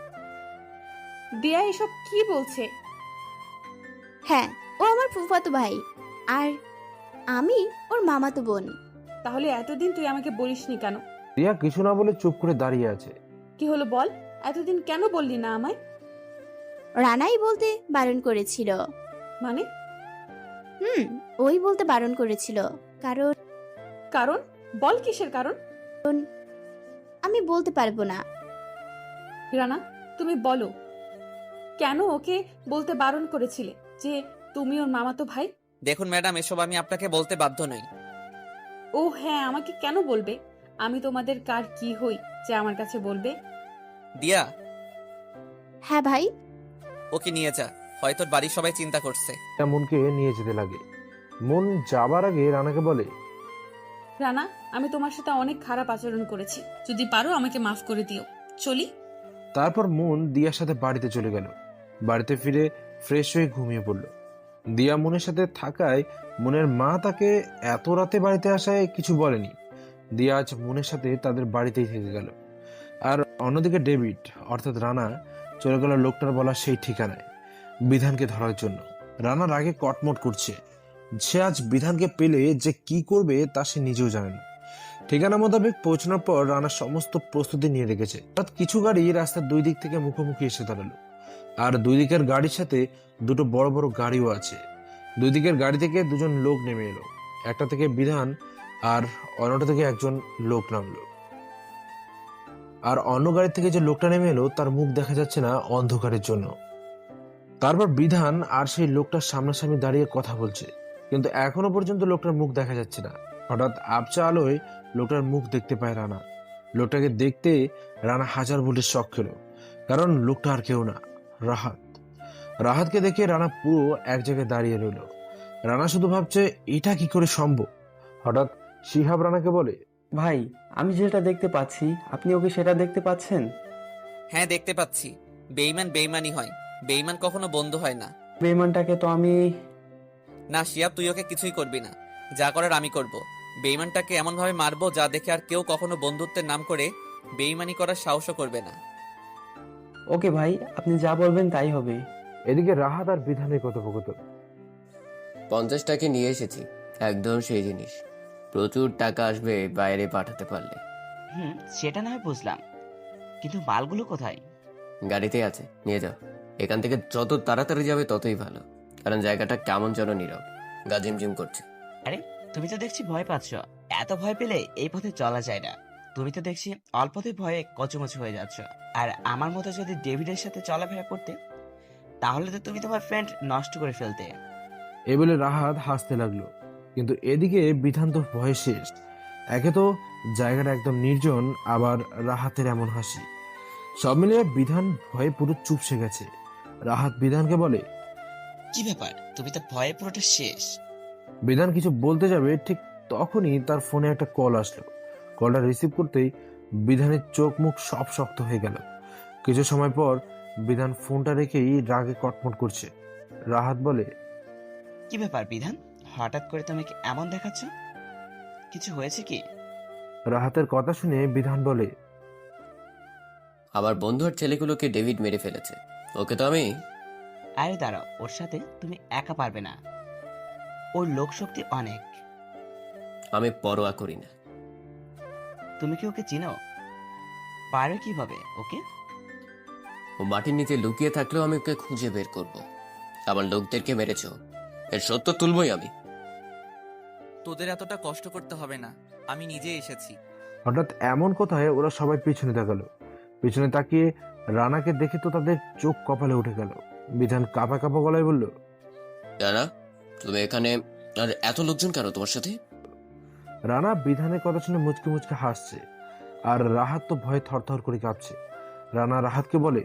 দিয়া এসব কি বলছে? হ্যাঁ, ও আমার ফুফাতো ভাই, আর আমি ওর মামাতো বোন। তাহলে এতদিন তুই আমাকে বলিসনি কেন? দিয়া কিছু না বলে চুপ করে দাঁড়িয়ে আছে। কি হলো বল, এতদিন কেন বললি না আমায়? রানাই বলতে বারণ করেছিল। মানে? ওই বলতে বারণ করেছিল। কারণ? কারণ? বল, কিসের কারণ? আমি বলতে পারবো না। রানা, তুমি বলো, কেন ওকে বলতে বারণ করেছিলে যে তুমি ওর মামাতো ভাই? দেখুন ম্যাডাম, এসব আমি আপনাকে বলতে বাধ্য নই। ও হ্যাঁ, আমাকে কেন বলবে? আমি তোমাদের কার কি হই যে আমার কাছে বলবে? দিয়া। হ্যাঁ ভাই। ওকে নিয়ে যা, হয়তো বাড়ির সবাই চিন্তা করছে। মনকে নিয়ে যেতে লাগে। মন যাবার আগে রানাকে বলে, রানা, আমি তোমার সাথে অনেক খারাপ আচরণ করেছি, যদি পারো আমাকে মাফ করে দিও। চলি। তারপর মন দিয়ার সাথে বাড়িতে চলে গেল। বাড়িতে ফিরে ফ্রেশ হয়ে ঘুমিয়ে পড়ল। দিয়া মনের সাথে থাকায় মনের মা তাকে এত রাতে বাড়িতে আসায় কিছু বলেনি। দিয়া আজ মুনের সাথে তাদের বাড়িতেই থেকে গেল। আর অন্যদিকে ডেভিড অর্থাৎ রানা চলে গেল লোকটার বলা সেই ঠিকানায় বিধানকে ধরার জন্য। রানা রাগে কটমট করছে। সে আজ বিধানকে পেলে যে কি করবে তা সে নিজেও জানে না। ঠিকানা মোতাবেক পৌঁছানোর পর রানা সমস্ত প্রস্তুতি নিয়ে রেখেছে। হঠাৎ কিছু গাড়ি রাস্তার দুই দিক থেকে মুখোমুখি এসে দাঁড়ালো। আর দুই দিকের গাড়ির সাথে দুটো বড় বড় গাড়িও আছে। দুই দিকের গাড়ি থেকে দুজন লোক নেমে এলো। একটা থেকে বিধান আর অন্যটা থেকে একজন লোক নামলো। আর অন্য গাড়ি থেকে যে লোকটা নেমে এলো তার মুখ দেখা যাচ্ছে না অন্ধকারের জন্য। তারপর বিধান আর সেই লোকটার সামনাসামনি দাঁড়িয়ে কথা বলছে, কিন্তু এখনো পর্যন্ত লোকটার মুখ দেখা যাচ্ছে না। হঠাৎ আবছা আলোয় লোকটার মুখ দেখতে পায় রানা। লোকটাকে দেখতে রানা হাজার ভোল্টের শক খেলো, কারণ লোকটা আর কেউ না, রাহাত। রাহাতকে দেখে রানা পুরো এক জায়গায় দাঁড়িয়ে রইল। রানা শুধু ভাবছে এটা কি করে সম্ভব। হঠাৎ শিহাব রানাকে বলে, ভাই, আমি যেটা দেখতে পাচ্ছি আপনি ওকে সেটা দেখতে পাচ্ছেন? হ্যাঁ, দেখতে পাচ্ছি। বেঈমান বেঈমানই হয়, বেঈমান কখনো বন্ধু হয় না। বেইমানটাকে তো আমি না শিয়াব, তুই ওকে কিছুই করবি না, যা করার আমি করব। বেঈমানটাকে এমন ভাবে মারবো যা দেখে আর কেউ কখনো বন্ধুত্বের নাম করে বেঈমানি করার সাহসও করবে না। ওকে ভাই, আপনি যা বলবেন তাই হবে। এদিকে রাহাত আর বিধানের কথোপকথন। 50টাকে নিয়ে এসেছি, একদম সেই জিনিস। প্রচুর টাকা আসবে বাইরে পাঠাতে পারলে। সেটা না হয় বুঝলাম, কিন্তু মালগুলো কোথায়? গাড়িতে আছে, নিয়ে যাও। এখান থেকে যত তাড়াতাড়ি যাবে ততই ভালো, কারণ জায়গাটা কেমন যেন নীরব, গা ঝিমঝিম করছে। আরে তুমি তো দেখছি ভয় পাচ্ছ। এত ভয় পেলে এই পথে চলা যায় না। তুমি তো দেখছি অল্পতে ভয়ে কচুমচু হয়ে যাচ্ছ। আর আমার মতো যদি ডেভিডের সাথে চলাফেরা করতে, তাহলে তো তুমি তোমার ফ্রেন্ড নষ্ট করে ফেলতে। এই বলে রাহাত হাসতে লাগলো, কিন্তু এদিকে বিধান তো ভয়ে শেষ। একে তো জায়গাটা একদম নির্জন, আবার রাহাতের এমন হাসি, সব মিলিয়ে বিধান ভয়ে পুরো চুপসে গেছে। রাহাত বিধানকে বলে, কি ব্যাপার, তুমি তো ভয়ে পুরোটা শেষ। বিধান কিছু বলতে যাবে, ঠিক তখনই তার ফোনে একটা কল আসলো। কলটা রিসিভ করতেই বিধানের চোখ মুখ সব শক্ত হয়ে গেল। কিছু সময় পর বিধান ফোনটা রেখেই রাগে কটমট করছে। রাহাত বলে, কি ব্যাপার বিধান, হঠাৎ করে তুমি এমন দেখাচ্ছ? কিছু হয়েছে কি? রাহাতের কথা শুনে বিধান বলে, আমার বন্ধু আর ছেলেগুলোকে ডেভিড মেরে ফেলেছে। ওকে তো আমি আরে দাঁড়াও, ওর সাথে তুমি একা পারবে না, ওর লোক শক্তি অনেক। আমি পরোয়া করি না। তুমি কি ওকে চিনো? পারো কিভাবে ওকে? ও মাটির নিচে লুকিয়ে থাকলেও আমি ওকে খুঁজে বের করব। আমার লোকদেরকে মেরেছ, এর সত্য তুলবই আমি। তোদের এতটা কষ্ট করতে হবে না, আমি নিজে এসেছি। হঠাৎ এমন কথায় ওরা সবাই পিছনে তাকালো। পিছনে তাকিয়ে রানাকে দেখে তো তাদের চোখ কপালে উঠে গেল। বিধান কাঁপা কাঁপা গলায় বলল, রানা, তুমি এখানে? আর এত লোকজন কেন তোমার সাথে? রানা বিধানের কথা শুনে মুচকে মুচকে হাসছে, আর রাহাত তো ভয়ে থরথর করে কাঁপছে। রানা রাহাতকে বলে,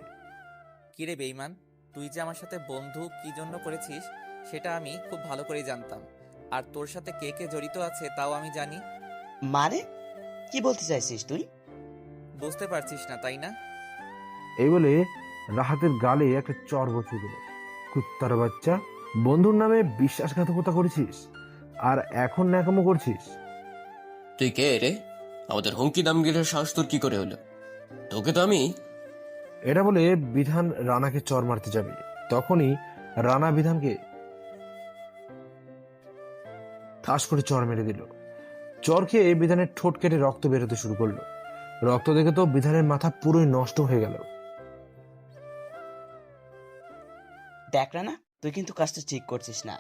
কিরে বেঈমান, তুই যে আমার সাথে বন্ধু কি জন্য করেছিস সেটা আমি খুব ভালো করে জানতাম, আর তোর সাথে কে কে জড়িত আছে তাও আমি জানি। মানে কি বলতে চাইছিস তুই? বুঝতে পারছিস না তাই না? এই বলে রাহাতের গালে একটা চর বসিয়ে দিল। কুত্তার বাচ্চা, বন্ধুর নামে বিশ্বাসঘাতকতা করেছিস আর এখন ন্যাকামো করছিস? তুই কে রে? আমাদের হুমকি দামগিরের সাহস তোর কি করে হলো? তোকে তো আমি। এটা বলে বিধান রানাকে চর মারতে যাবে, তখনই রানা বিধানকে ঠাস করে চর মেরে দিল। চর খেয়ে বিধানের ঠোঁট কেটে রক্ত বেরোতে শুরু করলো। রক্ত দেখে তো বিধানের মাথা পুরোই নষ্ট হয়ে গেল। দেখ রানা, তুই কিন্তু কাজটা ঠিক করছিস না।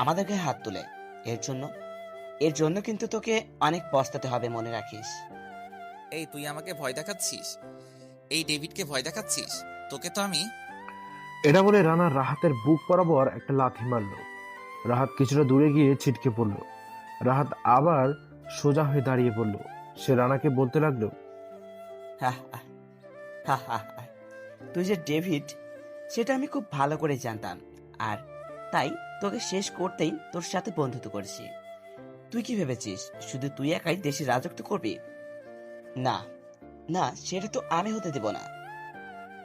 আমাদের গায়ে হাত তুলে এর জন্য কিন্তু তোকে অনেক পস্তাতে হবে, মনে রাখিস। এই তুই আমাকে ভয় দেখাচ্ছিস? এই ডেভিডকে ভয় দেখাচ্ছিস? তোকে তো আমি। এটা বলে রানা রাহাতের বুক বরাবর একটা লাথি মারল। রাহাত কিছুটা দূরে গিয়ে ছিটকে পড়ল। রাহাত আবার সোজা হয়ে দাঁড়িয়ে পড়ল। সে রানাকে বলতে লাগলো, হা হা হা হা হা। তুই যে ডেভিড সেটা আমি খুব ভালো করে জানতাম, আর তাই তোকে শেষ করতেই তোর সাথে বন্ধুত্ব করেছি। তুই কি ভেবেছিস শুধু তুই একাই দেশে রাজত্ব করবি? না না, সেটা তো আমি হতে দেব না।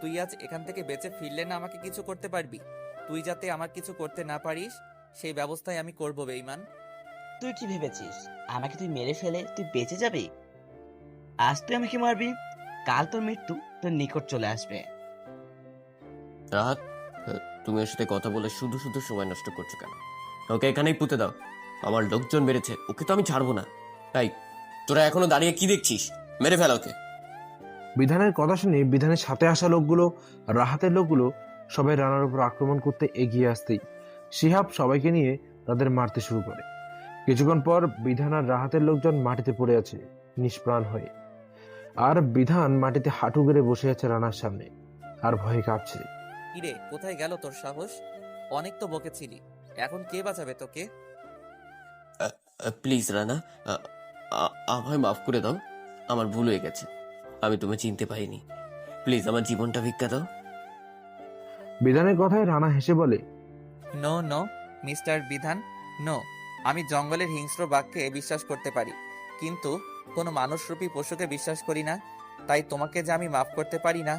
তুই আজ এখান থেকে বেঁচে ফিরলে না আমাকে কিছু করতে পারবি। তুই যাতে আমার কিছু করতে না পারিস সেই ব্যবস্থাই আমি করব বেঈমান। তুই কি ভেবেছিস আমাকে তুই মেরে ফেলে তুই বেঁচে যাবি? আজ তুই আমাকে মারবি, কাল তোর মৃত্যু তোর নিকট চলে আসবে। রাহাত, তুমি ওর সাথে কথা বলে শুধু শুধু সময় নষ্ট করছো কেন? ওকে এখানেই পুঁতে দাও। আমার লোকজন মেরেছে, ওকে তো আমি ছাড়বো না। তাই তোরা এখনো দাঁড়িয়ে কি দেখছিস? মেরে ফেল ওকে। বিধানের কথা শুনে বিধানের সাথে আসা লোকগুলো, রাহাতের লোকগুলো সবাই রানার উপর আক্রমণ করতে এগিয়ে আসতেই শিহাব সবাইকে নিয়ে তাদের মারতে শুরু করে। কিছুক্ষণ পর বিধান আর রাহাতের লোকজন মাটিতে পড়ে আছে নিষ্প্রাণ হয়ে, আর বিধান মাটিতে হাঁটু গেড়ে বসে আছে রানার সামনে আর ভয়ে কাঁপছে। কিরে, কোথায় গেল তোর সাহস? অনেক তো বকেছিলি, এখন কে বাঁচাবে তোকে? প্লিজ রানা, আমায় মাফ করে দাও। আমার ভুল হয়ে গেছে, আমি তোমায় চিনতে পারিনি। প্লিজ আমার জীবনটা ভিক্ষা দাও। বিধানের কথায় রানা হেসে বলে, নো নো মিস্টার বিধান, নো। আমি জঙ্গলের হিংস্র বাঘকে বিশ্বাস করতে পারি, কিন্তু কোনো মানুষরূপী পশুকে বিশ্বাস করি না। তাই তোমাকে যে আমি মাফ করতে পারি না।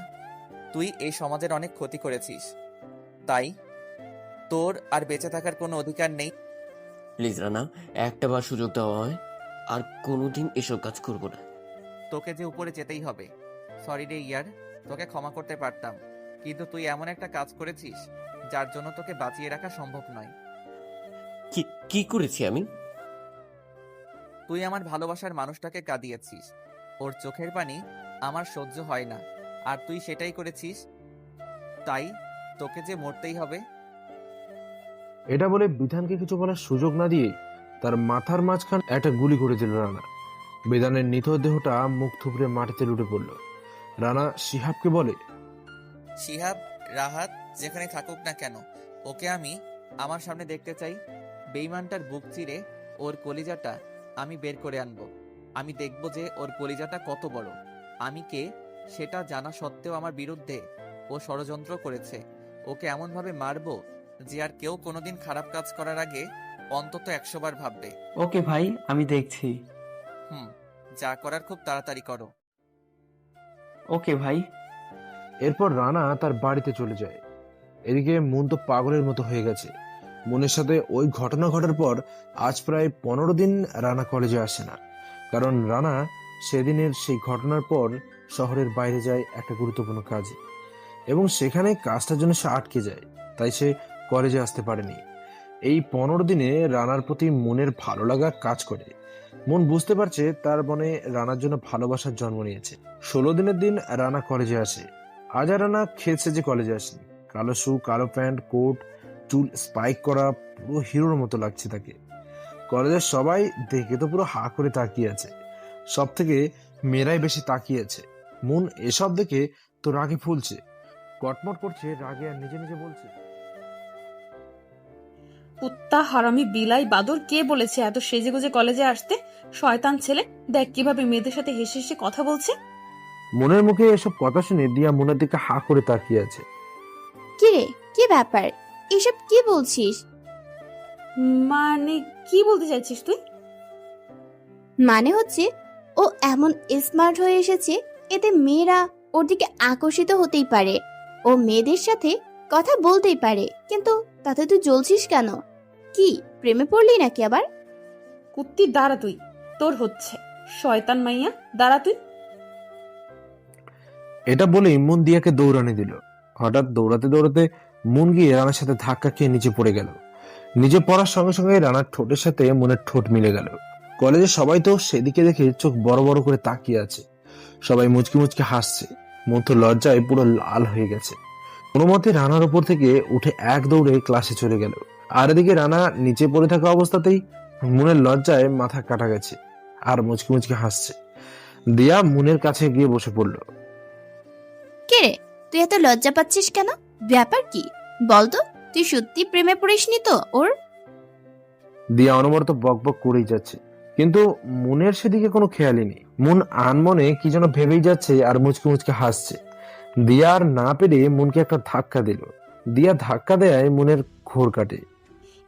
তুই এই সমাজের অনেক ক্ষতি করেছিস, তাই তোর আর বেঁচে থাকার কোনো অধিকার নেই। প্লিজ রানা, একটা বার সুযোগ দেওয়া হয়, আর কোনোদিন এসব কাজ করবো না। তোকে যে উপরে যেতেই হবে। সরি রে ইয়ার, তোকে ক্ষমা করতে পারতাম, কিন্তু তুই এমন একটা কাজ করেছিস যার জন্য তোকে বাঁচিয়ে রাখা সম্ভব নয়। কি করেছি আমি? তুই আমার ভালোবাসার মানুষটাকে কাঁদিয়েছিস, ওর চোখের পানি আমার সহ্য হয় না, আর তুই সেটাই করেছিস, তাই তোকে যে মরতেই হবে। এটা বলে বিধানকে কিছু বলার সুযোগ না দিয়ে তার মাথার মাঝখান একটা গুলি করে দিল রানা। বিধানের নিথ দেহটা মুখ থুবড়ে মাটিতে লুটে পড়ল। রানা শিহাবকে বলে, শিহাব, রাহাত যেখানে থাকুক না কেন, ওকে আমি আমার সামনে দেখতে চাই। বেঈমানটার বুক চিরে ওর কলিজাটা আমি বের করে আনবো। আমি দেখব যে ওর কলিজাটা কত বড়। আমি কে সেটা জানা সত্ত্বেও আমার বিরুদ্ধে ও ষড়যন্ত্র করেছে। ওকে এমনভাবে মারবো যে আর কেউ কোনোদিন খারাপ কাজ করার আগে অন্তত 100 বার ভাববে। ওকে ভাই, আমি দেখছি। যা করার খুব তাড়াতাড়ি করো। ওকে ভাই। এরপর রানা তার বাড়িতে চলে যায়। এদিকে মন তো পাগলের মতো হয়ে গেছে। মনের সাথে ওই ঘটনা ঘটার পর আজ প্রায় 15 দিন রানা কলেজে আসে না, কারণ রানা সেদিনের সেই ঘটনার পর শহরের বাইরে যায় একটা গুরুত্বপূর্ণ কাজে, এবং সেখানে কাজটার জন্য সে আটকে যায়, তাই সে কলেজে আসতে পারেনি। এই 15 দিনে রানার প্রতি মনের ভালো লাগা কাজ করে। মন বুঝতে পারছে তার মনে রানার জন্য ভালোবাসার জন্ম নিয়েছে। 16 দিনের দিন রানা কলেজে আসে। আজ আর রানা খেলছে যে কলেজে আসেনি। কালো শু, কালো প্যান্ট, কোট, চুল স্পাইক করা, পুরো হিরোর মতো লাগছে তাকে। কলেজের সবাই দেখে তো পুরো হা করে তাকিয়ে আছে, সব থেকে মেয়েরাই বেশি তাকিয়ে আছে। মন এসব দেখে তো রাগে ফুলছে, কটমট করছে রাগে, আর নিজে নিজে বলছে, কুত্তা, হারামি, বিলাই, বাদর, কে বলেছে এত সেজেগুজে কলেজে আসতে? শয়তান ছেলে, দেখ কিভাবে মেয়েদের সাথে হেসে হেসে কথা বলছে। মনের মুখে এসব কথা শুনে দিয়া মনের দিকে হা করে তাকিয়ে আছে। কি রে, কি ব্যাপার? এসব কি বলছিস? মানে কি বলতে চাইছিস তুই? মানে হচ্ছে ও এমন স্মার্ট হয়ে এসেছে, এতে মেয়েরা ওর দিকে আকর্ষিত হতেই পারে, ও মেয়েদের সাথে কথা বলতেই পারে, কিন্তু তাতে তুই জ্বলছিস কেন? কি প্রেমে পড়লি নাকি আবার? কুত্তি, দাঁড়া তুই, তোর হচ্ছে। শয়তান মাইয়া, দাঁড়া তুই। এটা বলেই মন দিয়াকে দৌড়ানি দিল। হঠাৎ দৌড়াতে দৌড়াতে মন গিয়ে রানার সাথে ধাক্কা খেয়ে নিচে পড়ে গেল। নিচে পড়ার সঙ্গে সঙ্গে রানার ঠোঁটের সাথে মনের ঠোঁট মিলে গেল। কলেজের সবাই তো সেদিকে দেখে চোখ বড় বড় করে তাকিয়ে আছে, সবাই মুচকি মুচকি হাসছে। মন তো লজ্জায় পুরো লাল হয়ে গেছে। কোনো মতে রানার উপর থেকে উঠে এক দৌড়ে ক্লাসে চলে গেল। আর এদিকে রানা নিচে পড়ে থাকা অবস্থাতেই মনের লজ্জায় মাথা কাটা গেছে আর মুচকি মুচকি হাসছে। দিয়া মনের কাছে গিয়ে বসে পড়ল। কে রে, তুই এত লজ্জা পাচ্ছিস কেন? ব্যাপার কি বলতো? তুই সত্যি প্রেমে পড়িসনি তো ওর? দিয়া অনবরত বক বক করেই যাচ্ছে, কিন্তু মনের সেদিকে কোনো খেয়ালই নেই। মন আনমনে কি যেন ভেবেই যাচ্ছে আর মুচকি মুচকি হাসছে। দিয়া আর না পেরে মনকে একটা ধাক্কা দিল। দিয়া ধাক্কা দেয় মনের ঘোর কাটে।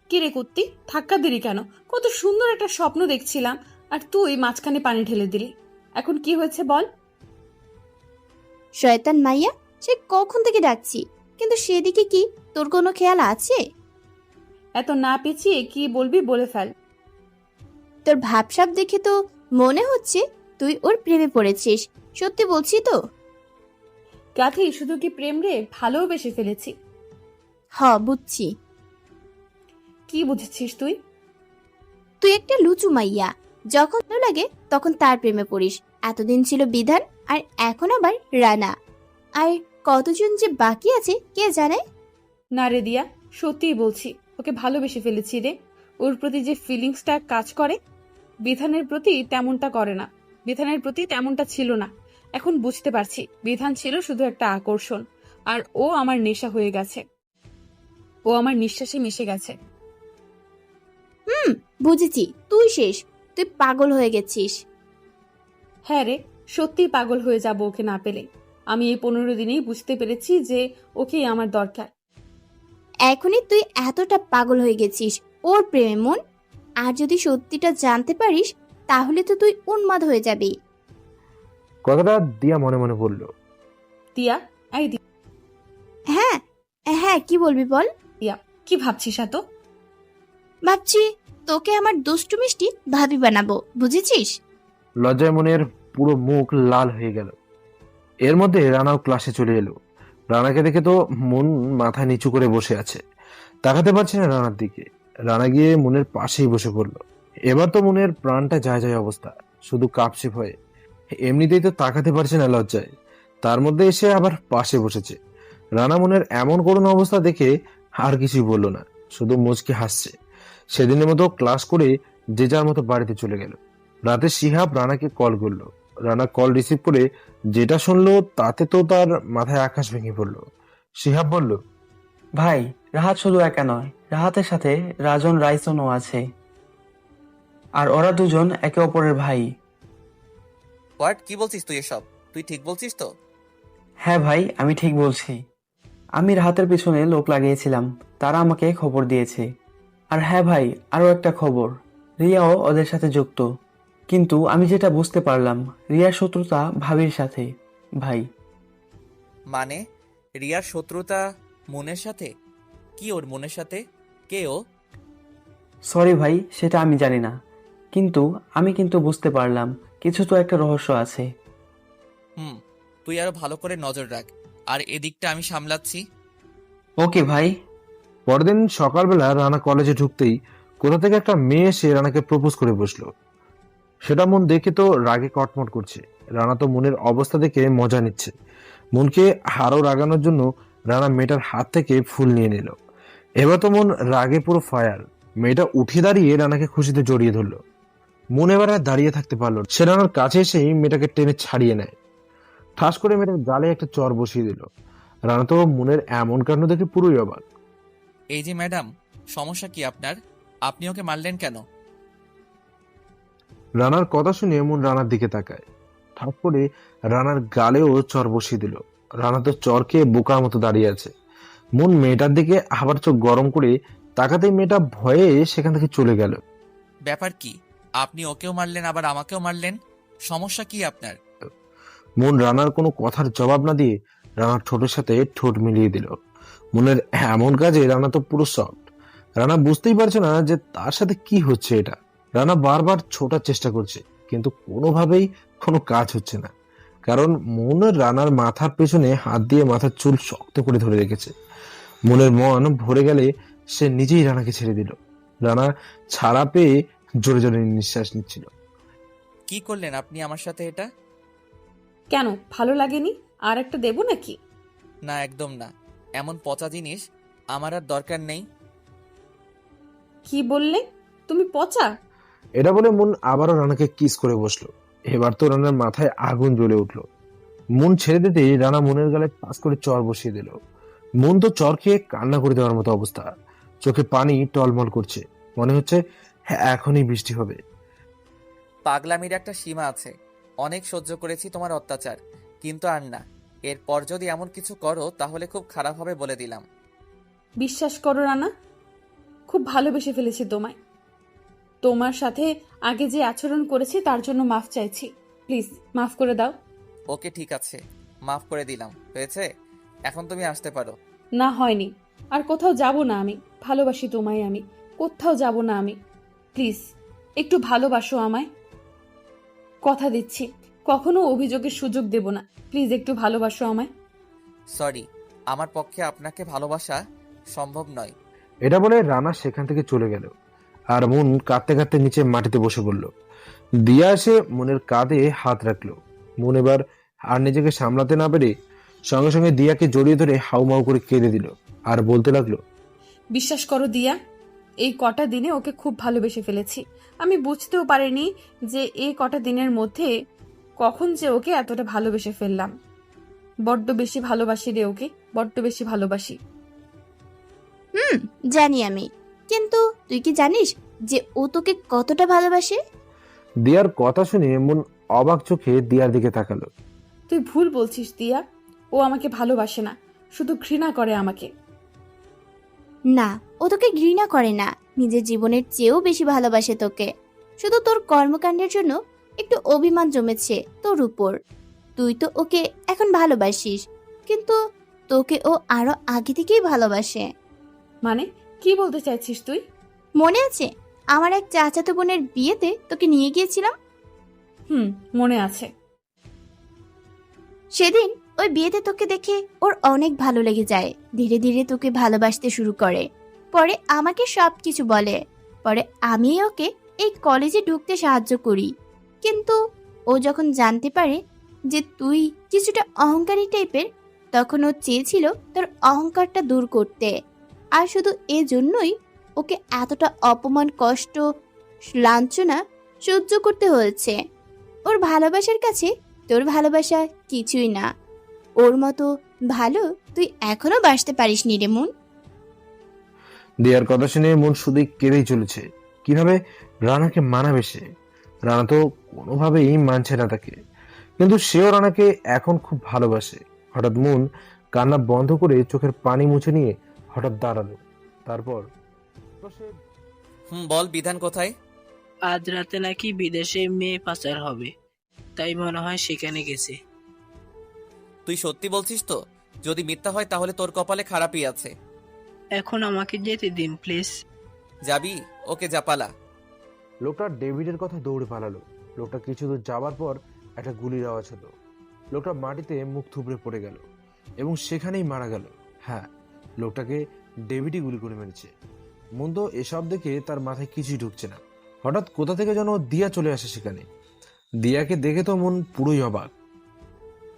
কি রে কুত্তি, ধাক্কা দিলি কেন? কত সুন্দর একটা স্বপ্ন দেখছিলাম, আর তুই মাঝখানে পানি ঢেলে দিলি। এখন কি হয়েছে বল? শয়তান মাইয়া, সে কখন থেকে ডাকছি, কিন্তু সেদিকে কি তোর কোনো খেয়াল আছে? এত না পেঁচিয়ে কি বলবি বলে ফেল। তোর ভাবসাব দেখে তো মনে হচ্ছে তুই ওর প্রেমে পড়েছিস। সত্যি বলছি তো? গাথি, শুধু কি প্রেম রে, ভালোবেসে ফেলেছি। বুঝছি। কি বুঝেছিস তুই? তুই একটা লুচু মাইয়া, যখন ভালো লাগে তখন তার প্রেমে পড়িস। এতদিন ছিল বিধান, আর এখন আবার রানা। আর কতজন যে বাকি আছে কে জানে। না রে দিয়া, সত্যিই বলছি, ওকে ভালোবেসে ফেলেছি রে। ওর প্রতি যে ফিলিংসটা কাজ করে, বিধানের প্রতি তেমনটা করে না। বিধানের প্রতি তেমনটা ছিল না। এখন বুঝতে পারছি, বিধান ছিল শুধু একটা আকর্ষণ, আর ও আমার নেশা হয়ে গেছে। ও আমার নিঃশ্বাসে মিশে গেছে। বুঝেছি, তুই শেষ। তুই পাগল হয়ে গেছিস। হ্যাঁ রে, সত্যিই পাগল হয়ে যাব ওকে না পেলে। আমি এই 15 দিনেই বুঝতে পেরেছি যে ওকেই আমার দরকার। এখনই তুই এতটা পাগল হয়ে গেছিস ওর প্রেমে মন। আর যদি সত্যিটা জানতে পারিস তাহলে তো তুই উন্মাদ হয়ে যাবি। কথাটা দিয়া মনে মনে বলল। দিয়া, এই দিয়া, হ্যাঁ হ্যাঁ, কি বলবি বল। কি ভাবছিস এত? ভাবছি তোকে আমার দুষ্টু মিষ্টি ভাবি বানাবো, বুঝেছিস? লজ্জায় মনের পুরো মুখ লাল হয়ে গেল। এর মধ্যে রানাও ক্লাসে চলে এলো। রানাকে দেখে তো মন মাথা নিচু করে বসে আছে, তাকাতে পারছে না রানার দিকে। রানা গিয়ে মনের পাশেই বসে পড়লো। এবার তো মনের প্রাণটা যায় যায় অবস্থা, শুধু কাঁপছে ভয়ে। এমনিতেই তো তাকাতে পারছে না লজ্জায়, তার মধ্যে এসে আবার পাশে বসেছে। রানা মনের এমন করুণ অবস্থা দেখে আর কিছুই বলল না, শুধু মুচকে হাসছে। সেদিনের মতো ক্লাস করে যে যার মতো বাড়িতে চলে গেল। রাতে শিহাব রানাকে কল করলো। রানা কল রিসিভ করে যেটা শুনলো তাতে তো তার মাথায় আকাশ ভেঙে পড়লো। শিহাব বলল, ভাই, রাহাত শুধু একা নয়, রাহাতের সাথে রাজন রাইসনও আছে। আর ওরা দুজন একে অপরের ভাই। হোয়াট? কি বলছিস তুই এসব? তুই ঠিক বলছিস তো? হ্যাঁ ভাই, আমি ঠিক বলছি। আমি রাহাতের পিছনে লোক লাগিয়েছিলাম, তারা আমাকে খবর দিয়েছে। আর হ্যাঁ ভাই, আরো একটা খবর, রিয়াও ওদের সাথে যুক্ত। কিন্তু আমি যেটা বুঝতে পারলাম, রিয়ার শত্রুতা ভাবির সাথে। ভাই, মানে রিয়ার শত্রুতা মনের সাথে? কি ওর মনের সাথে? কে ও? সরি ভাই, সেটা আমি জানি না, কিন্তু আমি বুঝতে পারলাম কিছু তো একটা রহস্য আছে। তুই আরো ভালো করে নজর রাখ, আর এদিকটা আমি সামলাচ্ছি। ওকে ভাই। পরদিন সকালবেলা রানা কলেজে ঢুকতেই কোথা থেকে একটা মেয়ে এসে রানাকে প্রপোজ করে বসলো। সেটা মন দেখে তো রাগে কটমট করছে। রানা তো মনের অবস্থা দেখে মজা নিচ্ছে। মনকে আরো রাগানোর জন্য রানা মেয়েটার হাত থেকে ফুল নিয়ে নিল। এবার তো মন রাগে পুরো ফায়ার। মেয়েটা উঠে দাঁড়িয়ে রানাকে খুশিতে জড়িয়ে ধরলো। মন এবার আর দাঁড়িয়ে থাকতে পারলো না। সে রানার কাছে এসেই মেয়েটাকে টেনে ছাড়িয়ে নেয়। ঠাস করে মেয়েটার গালে একটা চর বসিয়ে দিল। রানা তো মনের এমন কাণ্ড দেখে পুরোই অবাক। এই যে ম্যাডাম, সমস্যা কি আপনার? আপনি ওকে মারলেন কেন? রানার কথা শুনে মন রানার দিকে তাকায়। ঠাস করে রানার গালেও চর বসিয়ে দিল। রানা তো চর খেয়ে বোকার মতো দাঁড়িয়ে আছে। মন মেয়েটার দিকে আবার চোখ গরম করে তাকাতেই মেয়েটা ভয়ে সেখান থেকে চলে গেল। ব্যাপার কি? আপনি ওকেও মারলেন আবার আমাকেও মারলেন, সমস্যা কি আপনার? মন রানার কোনো কথার জবাব না দিয়ে রানার ঠোঁটের সাথে ঠোঁট মিলিয়ে দিল। মনের এমন কাজে রানা তো পুরো শকড। রানা বুঝতেই পারছে না যে তার সাথে কি হচ্ছে এটা। রানা বারবার ছোটার চেষ্টা করছে, কিন্তু কোনোভাবেই কোনো কাজ হচ্ছে না, কারণ মন রানার মাথার পেছনে হাত দিয়ে মাথার চুল শক্ত করে ধরে রেখেছে। মনের মন ভরে গেলে সে নিজেই রানাকে ছেড়ে দিল। রানা ছাড়া পেয়ে জোরে জোরে নিঃশ্বাস নিচ্ছিল। কি করলেন আপনি আমার সাথে এটা? কেন, ভালো লাগেনি? আর একটা দেবো নাকি? না, একদম না। এমন পচা জিনিস আমার আর দরকার নেই। কি বললে তুমি? পচা? এটা বলে মন আবারও রানাকে কিস করে বসলো। এবার তো রানার মাথায় আগুন জ্বলে উঠলো। মন ছেড়ে দিতেই রানা মনের গালে পাস করে চর বসিয়ে দিল। মন তো চর খেয়ে কান্না করে দেওয়ার মতো অবস্থা। চোখে পানি টলমল করছে, মনে হচ্ছে এখনই বৃষ্টি হবে। পাগলামির একটা সীমা আছে। অনেক সহ্য করেছি তোমার অত্যাচার, কিন্তু আর না। এরপর যদি এমন কিছু করো তাহলে খুব খারাপ হবে বলে দিলাম। বিশ্বাস করো রানা, খুব ভালোবেসে ফেলেছি তোমায়। তোমার সাথে আগে যে আচরণ করেছি তার জন্য মাফ চাইছি। প্লিজ মাফ করে দাও। ওকে, ঠিক আছে, মাফ করে দিলাম। হয়েছে, এখন তুমি আসতে পারো। না, হয়নি। আর কোথাও যাব না আমি। ভালোবাসি তোমায় আমি। কোথাও যাব না আমি। প্লিজ একটু ভালোবাসো আমায়। কথা দিচ্ছি, কখনো অভিযোগের সুযোগ দেব না। প্লিজ একটু ভালোবাসো আমায়। সরি, আমার পক্ষে আপনাকে ভালোবাসা সম্ভব নয়। এটা বলে রানা সেখান থেকে চলে গেল আর মুন কাঁদতে কাঁদতে নিচে মাটিতে বসে পড়ল। দিয়া এসে মুনের কাঁধে হাত রাখলো। মুন এবার আর নিজেকে সামলাতে না পেরে সঙ্গে সঙ্গে দিয়াকে জড়িয়ে ধরে হাউমাউ করে কেঁদে দিল আর বলতে লাগলো, বিশ্বাস করো দিয়া, এই কটা দিনে ওকে খুব ভালোবেসে ফেলেছি। আমি বুঝতেও পারিনি যে এই কটা দিনের মধ্যে কখন যে ওকে এতটা ভালোবেসে ফেললাম। বড্ড বেশি ভালোবাসি রে ওকে, বড্ড বেশি ভালোবাসি। জানি আমি, কিন্তু তুই কি জানিস যে ও তোকে কতটা ভালোবাসে? দিয়ার কথা শুনে মুন অবাক চোখে দিয়ার দিকে তাকালো। তুই ভুল বলছিস দিয়া, ও আমাকে ভালোবাসে না, শুধু ঘৃণা করে আমাকে। না, ও তোকে ঘৃণা করে না, নিজের জীবনের চেয়েও বেশি ভালোবাসে তোকে। শুধু তোর কর্মকাণ্ডের জন্য একটু অভিমান জমেছে তোর উপর। তুই তো ওকে এখন ভালোবাসিস, কিন্তু তোকে ও আরো আগে থেকেই ভালোবাসে। মানে কি বলতে চাইছিস তুই? মনে আছে আমার এক চাচাতো বোনের বিয়েতে তোকে নিয়ে গিয়েছিলাম? মনে আছে। সেদিন ওই বিয়েতে তোকে দেখে ওর অনেক ভালো লেগে যায়, ধীরে ধীরে তোকে ভালোবাসতে শুরু করে। পরে আমাকে সবকিছু বলে। পরে আমি ওকে এই কলেজে ঢুকতে সাহায্য করি, কিন্তু ও যখন জানতে পারে যে তুই কিছুটা অহংকারী টাইপের, তখন ও চেয়েছিল তোর অহংকারটা দূর করতে। আর শুধু এজন্যই ওকে এতটা অপমান, কষ্ট, লাঞ্ছনা সহ্য করতে হয়েছে। ওর ভালোবাসার কাছে তোর ভালোবাসা কিছুই না। ওর মতো ভালো তুই এখনো বাসতে পারিসনি রে মন। দিয়ার কথা শুনে মন শুধুই কেঁদেই চলেছে। কিভাবে রানাকে মানাবে সে? রানা তো কোনোভাবেই মানছে না তাকে, কিন্তু সেও রানাকে এখন খুব ভালোবাসে। হঠাৎ মন কান্না বন্ধ করে চোখের পানি মুছে নিয়ে হঠাৎ দাঁড়ালো। তারপর বল, বিধান কোথায়? আজ রাতে নাকি বিদেশে মেয়ে পাচার হবে, তাই মনে হয় সেখানে গেছে। তুই সত্যি বলছিস তো? যদি মিথ্যা হয় তাহলে তোর কপালে খারাপই আছে। এখন আমাকে যেতে দিন প্লিজ। যাবি? ওকে, যা, পালা। লোকটা ডেভিডের কথা দৌড়ে পালালো। লোকটা কিছু দূর যাবার পর একটা গুলির আওয়াজ হলো। লোকটা মাটিতে মুখ থুবড়ে পড়ে গেল এবং সেখানেই মারা গেল। হ্যাঁ, লোকটাকে ডেভিডই গুলি করে মেরেছে। মন তো এসব দেখে তার মাথায় কিছুই ঢুকছে না। হঠাৎ কোথা থেকে যেন দিয়া চলে আসে সেখানে। দিয়াকে দেখে তো মন পুরোই অবাক।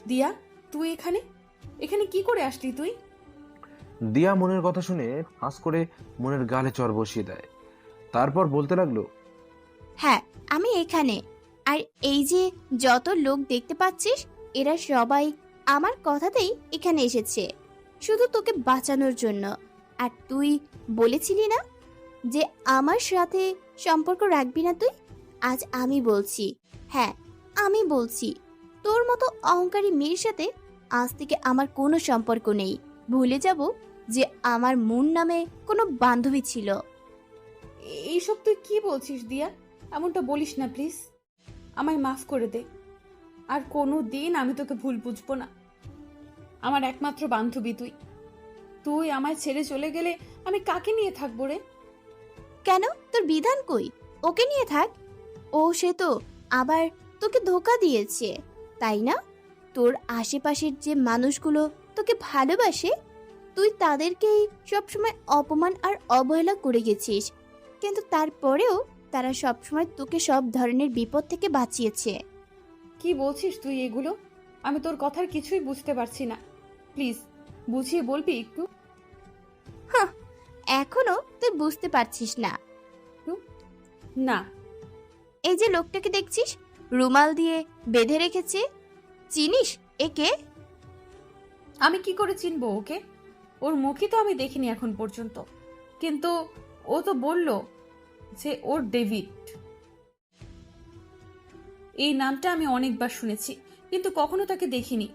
দিয়া, তুই এখানে এখানে কি করে আসলি তুই? দিয়া মনের কথা শুনে হাস করে মনের গালে চড় বসিয়ে দেয়। তারপর বলতে লাগলো, হ্যাঁ, আমি এখানে। আর এই যে যত লোক দেখতে পাচ্ছিস, এরা সবাই আমার কথাতেই এখানে এসেছে, শুধু তোকে বাঁচানোর জন্য। আর তুই বলেছিলি না যে আমার সাথে সম্পর্ক রাখবি না তুই? আজ আমি বলছি, হ্যাঁ আমি বলছি, তোর মতো অহংকারী মেয়ের সাথে আজ থেকে আমার কোনো সম্পর্ক নেই। ভুলে যাব যে আমার মুন নামে কোনো বান্ধবী ছিল। এইসব তুই কি বলছিস দিয়া? এমনটা বলিস না প্লিজ, আমায় মাফ করে দে। আর কোনো দিন আমি তোকে ভুল বুঝবো না। আমার একমাত্র বান্ধবী তুই। তুই আমায় ছেড়ে চলে গেলে আমি কাকে নিয়ে থাকবো রে? কেন, তোর বিধান কই? ওকে নিয়ে থাক। ও সে তো আবার তোকে ধোকা দিয়েছে, তাই না? তোর আশেপাশের যে মানুষগুলো তোকে ভালোবাসে, তুই তাদেরকেই সবসময় অপমান আর অবহেলা করে গেছিস, কিন্তু তারপরেও তারা সবসময় তোকে সব ধরনের বিপদ থেকে বাঁচিয়েছে। কি বলছিস তুই এগুলো? আমি তোর কথার কিছুই বুঝতে পারছি না। প্লিজ বুঝিয়ে বলবি একটু? এখনো তুই বুঝতে পারছিস না? না। এই যে লোকটাকে দেখছিস রুমাল দিয়ে বেঁধে রেখেছে, চিনিস একে? আমি কি করে চিনবো ওকে? ওর মুখই তো আমি দেখিনি এখন পর্যন্ত, কিন্তু ও তো বলল যে ওর ডেভিড। এই নামটা আমি অনেকবার শুনেছি, কিন্তু কখনো তাকে দেখিনি।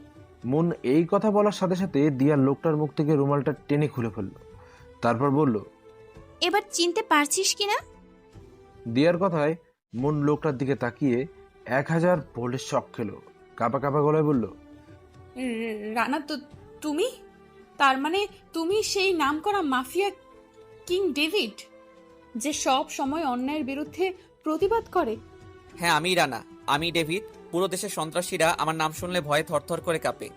মন এই কথা বলার সাথে সাথে দিয়া লোকটার মুখ থেকে রুমালটা টেনে খুলে ফেলল। তারপর বলল, এবার চিনতে পারছিস কিনা? দিয়ার কথায় মন লোকটার দিকে তাকিয়ে 1000 ভোল্টের শক খেলো। কাঁপা কাঁপা গলায় বলল, রানা, তো তুমি? তার মানে তুমি সেই নামকরা মাফিয়া কিং ডেভিড, যে সব সময় অন্যায়ের বিরুদ্ধে প্রতিবাদ করে? হ্যাঁ, আমি রানা, আমি ডেভিড। পুরো দেশের সন্ত্রাসীরা আমার নাম শুনলে ভয়ে থরথর করে কাঁপে।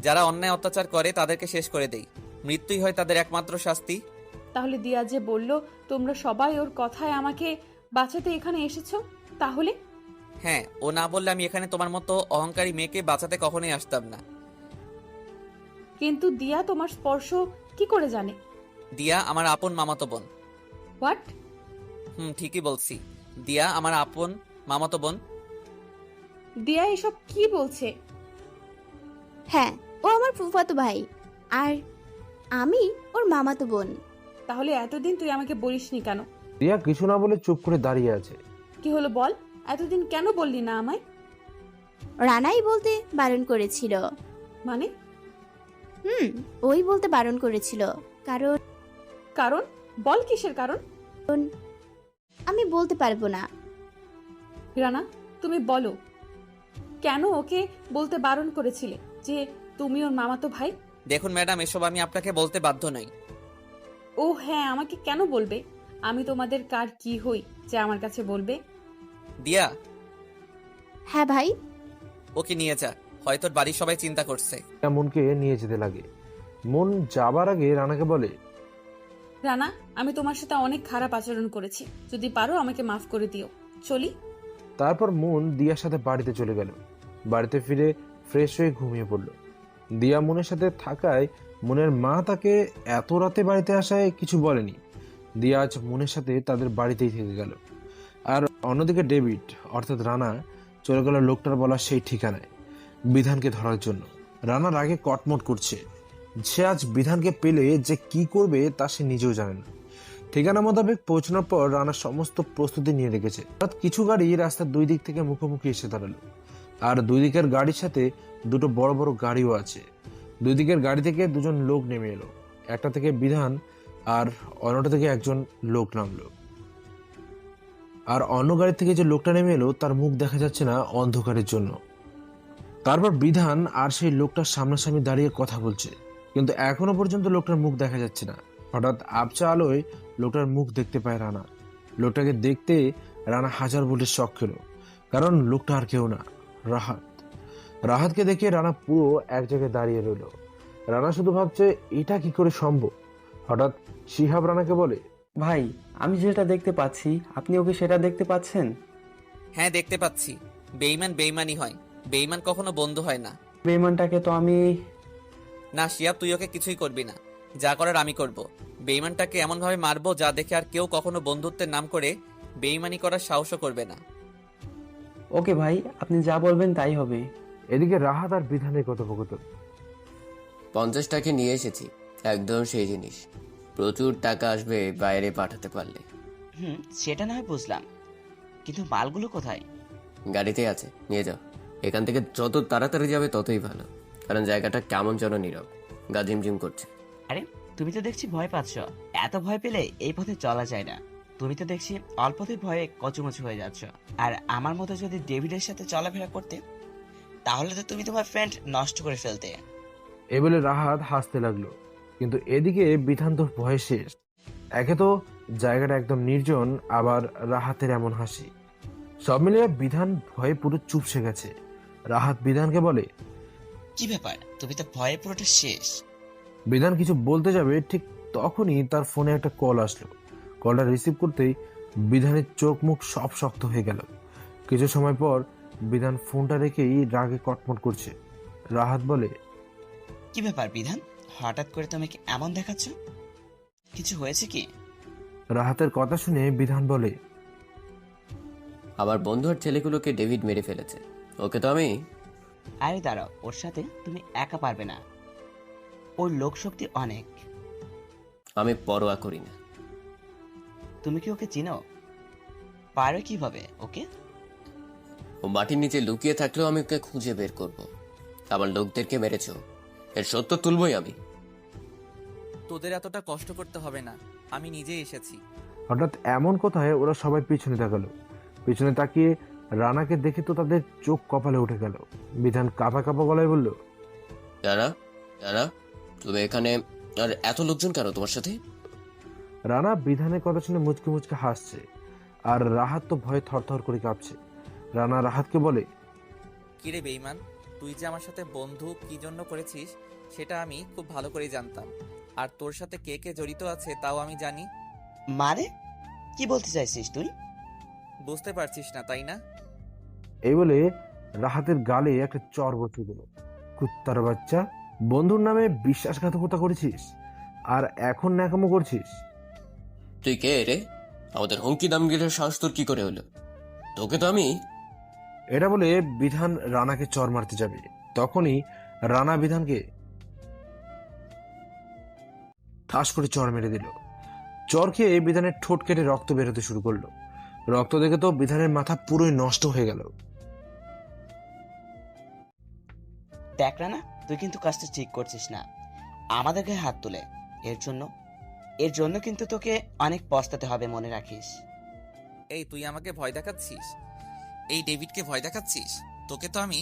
যারা অন্যায় অত্যাচার করে তাদেরকে শেষ করে দেই। মৃত্যুই হয় তাদের একমাত্র শাস্তি। তাহলে দিয়া যে বলল তোমরা সবাই ওর কথায় আমাকে বাঁচাতে এখানে এসেছো, তাহলে? হ্যাঁ, ও না বললে আমি এখানে তোমার মতো অহংকারী মেয়েকে বাঁচাতে কখনোই আসতাম না। কিন্তু দিয়া তোমার স্পর্শ কি করে জানে? দিয়া আমার আপন মামাতো বোন। হোয়াট? ঠিকই বলছি। দিয়া আমার আপন মামাতো বোন। দিয়া এসব কি বলছে? হ্যাঁ, ও আমার ফুফাতো ভাই, আর আমি ওর মামাতো বোন। তাহলে এতদিন তুই আমাকে বলিসনি কেন? দিয়া কিছু না বলে চুপ করে দাঁড়িয়ে আছে। কি হলো বল, এতদিন কেন বললি না আমায়? রানাই বলতে বারণ করেছিল। মানে? ওই বলতে বারণ করেছিল। কারণ কারণ? বল কিসের কারণ? আমি বলতে পারবো না। রানা, তুমি বলো কেন ওকে বলতে বারণ করেছিলে যে তুমি ওর মামাতো ভাই? দেখুন ম্যাডাম, এসব আমি আপনাকে বলতে বাধ্য নই। ও হ্যাঁ, আমাকে কেন বলবে? আমি তোমাদের কার কি হই যে আমার কাছে বলবে? দিয়া, হ্যাঁ ভাই। ওকে নিয়ে যা, হয়তো ওর বাড়ির সবাই চিন্তা করছে। মনকে নিয়ে যেতে লাগে। মন যাবার আগে রানাকে বলে, রানা, আমি তোমার সাথে অনেক খারাপ আচরণ করেছি, যদি পারো আমাকে মাফ করে দিও। চলি। তারপর মন দিয়ার সাথে বাড়িতে চলে গেল। বাড়িতে ফিরে ফ্রেশ হয়ে ঘুমিয়ে পড়ল। দিয়া মনের সাথে থাকায় মনের মা তাকে এত রাতে বাড়িতে আসায় কিছু বলেনি। দিয়া আজ মনের সাথে তাদের বাড়িতেই থেকে গেল। আর অন্যদিকে ডেভিড অর্থাৎ রানা চলে গেল লোকটার বলা সেই ঠিকানায় বিধানকে ধরার জন্য। রানার আগে কটমট করছে। সে আজ বিধানকে পেলে যে কি করবে তা সে নিজেও জানে না। ঠিকানা মোতাবেক পৌঁছানোর পর রানা সমস্ত প্রস্তুতি নিয়ে রেখেছে। কিছু গাড়ি রাস্তার দুই দিক থেকে মুখোমুখি এসে দাঁড়ালো, আর দুই দিকের গাড়ির সাথে দুটো বড় বড় গাড়িও আছে। দুই দিকের গাড়ি থেকে দুজন লোক নেমে এলো। একটা থেকে বিধান আর অন্যটা থেকে একজন লোক নামলো। আর অন্য গাড়ি থেকে যে লোকটা নেমে এলো তার মুখ দেখা যাচ্ছে না অন্ধকারের জন্য। তারপর বিধান আর সেই লোকটার সামনাসামনি দাঁড়িয়ে কথা বলছে, কিন্তু এখনো পর্যন্ত লোকটার মুখ দেখা যাচ্ছে না। হঠাৎ আবছা আলোয় লোকটার মুখ দেখতে পায় রানা। লোকটাকে দেখতে রানা হাজার ভোল্টের শক খেলো, কারণ লোকটা আর কেউ না, রাহাত। রাহাতকে দেখে রানা পুরো এক জায়গায় দাঁড়িয়ে রইল। রানা শুধু ভাবছে এটা কি করে সম্ভব। হঠাৎ শিহাব রানাকে বলে, ভাই, আমি যেটা দেখতে পাচ্ছি আপনি ওকে সেটা দেখতে পাচ্ছেন? হ্যাঁ, দেখতে পাচ্ছি। বেঈমান বেঈমানই হয়, বেঈমান কখনো বন্ধু হয় না। বেঈমানটাকে তো আমি... না শিয়াব, তুই ওকে কিছুই করবি না। যা করার আমি করব। বেঈমানটাকে এমন ভাবে মারবো যা দেখে আর কেউ কখনো বন্ধুত্বের নাম করে বেঈমানি করার সাহসও করবে না। ওকে ভাই, আপনি যা বলবেন তাই হবে। এদিকে রাহাত আর বিধানের কথোপকথন। 50 টাকা নিয়ে এসেছি, একদম সেই জিনিস। প্রচুর টাকা আসবে বাইরে পাঠাতে পারলে। সেটা না হয় বুঝলাম, কিন্তু মালগুলো কোথায়? গাড়িতে আছে, নিয়ে যাও। এখান থেকে যত তাড়াতাড়ি যাবে ততই ভালো, কারণ জায়গাটা কেমন যেন নীরব, গা ঝিমঝিম করছে। আরে তুমি তো দেখছি ভয় পাচ্ছ। এত ভয় পেলে এই পথে চলা যায় না। তুমি তো দেখছি অল্পতেই ভয়ে কচুমচু হয়ে যাচ্ছ। আর আমার মতো যদি ডেভিডের সাথে চলাফেরা করতে, তাহলে তো তুমি তোমার ফ্রেন্ড নষ্ট করে ফেলতে। এ বলে রাহাত হাসতে লাগলো, কিন্তু এদিকে বিধান তো ভয়ে শেষ। একে তো জায়গাটা একদম নির্জন, আবার রাহাতের এমন হাসি, সব মিলিয়ে বিধান ভয়ে পুরো চুপসে গেছে। রাহাত বিধানকে বলে, কি ব্যাপার, তুমি তো ভয়ে পুরোটা শেষ। বিধান কিছু বলতে যাবে, ঠিক তখনই তার ফোনে একটা কল আসলো। কলটা রিসিভ করতেই বিধানের চোখ মুখ সব শক্ত হয়ে গেল। কিছু সময় পর বিধান ফোনটা রেখেই রাগে কটমট করছে। রাহাত বলে, কি ব্যাপার বিধান, হঠাৎ করে তুমি কি এমন দেখাচ্ছ? কিছু হয়েছে কি? রাহাতের কথা শুনে বিধান বলে, আমার বন্ধু আর ছেলেগুলোকে ডেভিড মেরে ফেলেছে। ওকে তো আমি... আরে দাঁড়াও, ওর সাথে তুমি একা পারবে না, ওর লোক শক্তি অনেক। আমি পরোয়া করি না। তুমি কি ওকে চিনো? পারো কিভাবে ওকে? ও মাটির নিচে লুকিয়ে থাকলেও আমি ওকে খুঁজে বের করব। আমার লোকদেরকে মেরেছ, এর সত্য তুলবই আমি। তোদের এতটা কষ্ট করতে হবে না, আমি নিজেই এসেছি। হঠাৎ এমন কথায় ওরা সবাই পিছনে তাকালো। পিছনে তাকিয়ে রানাকে দেখে তো তাদের চোখ কপালে উঠে গেল। বিধান কাঁপা কাঁপা গলায় বলল, রানা, রানা, তুমি এখানে? আর এত লোকজন কেন তোমার সাথে? রানা বিধানের কথা শুনে মুচকে মুচকে হাসছে, আর রাহাত তো ভয়ে থরথর করে কাঁপছে। রানা রাহাতকে বলে, কিরে বেইমান, তুই যে আমার সাথে বন্ধু কি জন্য করেছিস সেটা আমি খুব ভালো করে জানতাম, আর তোর সাথে কে কে জড়িত আছে তাও আমি জানি। মানে কি বলতে চাইছিস তুই? বুঝতে পারছিস না তাই না? এই বলে রাহাতের গালে একটা চর বসিয়ে দিল। কুত্তার বাচ্চা, বন্ধুর নামে বিশ্বাসঘাতকতা করেছিস আর এখন ন্যাকামো করছিস? তুই কে রে? আমাদের হুমকি দামগিরের সাহস তোর কি করে হলো? তোকে তো আমি। এটা বলে বিধান রানাকে চর মারতে যাবে, তখনই রানা বিধানকে ঠাস করে চর মেরে দিল। চর খেয়ে বিধানের ঠোঁট কেটে রক্ত বেরোতে শুরু করলো। রক্ত দেখে তো বিধানের মাথা পুরোই নষ্ট হয়ে গেল। দেখ না, তুই কিন্তু কাজটা ঠিক করছিস না। আমাদের গায়ে হাত তুলে এর জন্য কিন্তু তোকে অনেক পস্তাতে হবে, মনে রাখিস। এই তুই আমাকে ভয় দেখাচ্ছিস? এই ডেভিডকে ভয় দেখাচ্ছিস? তোকে তো আমি।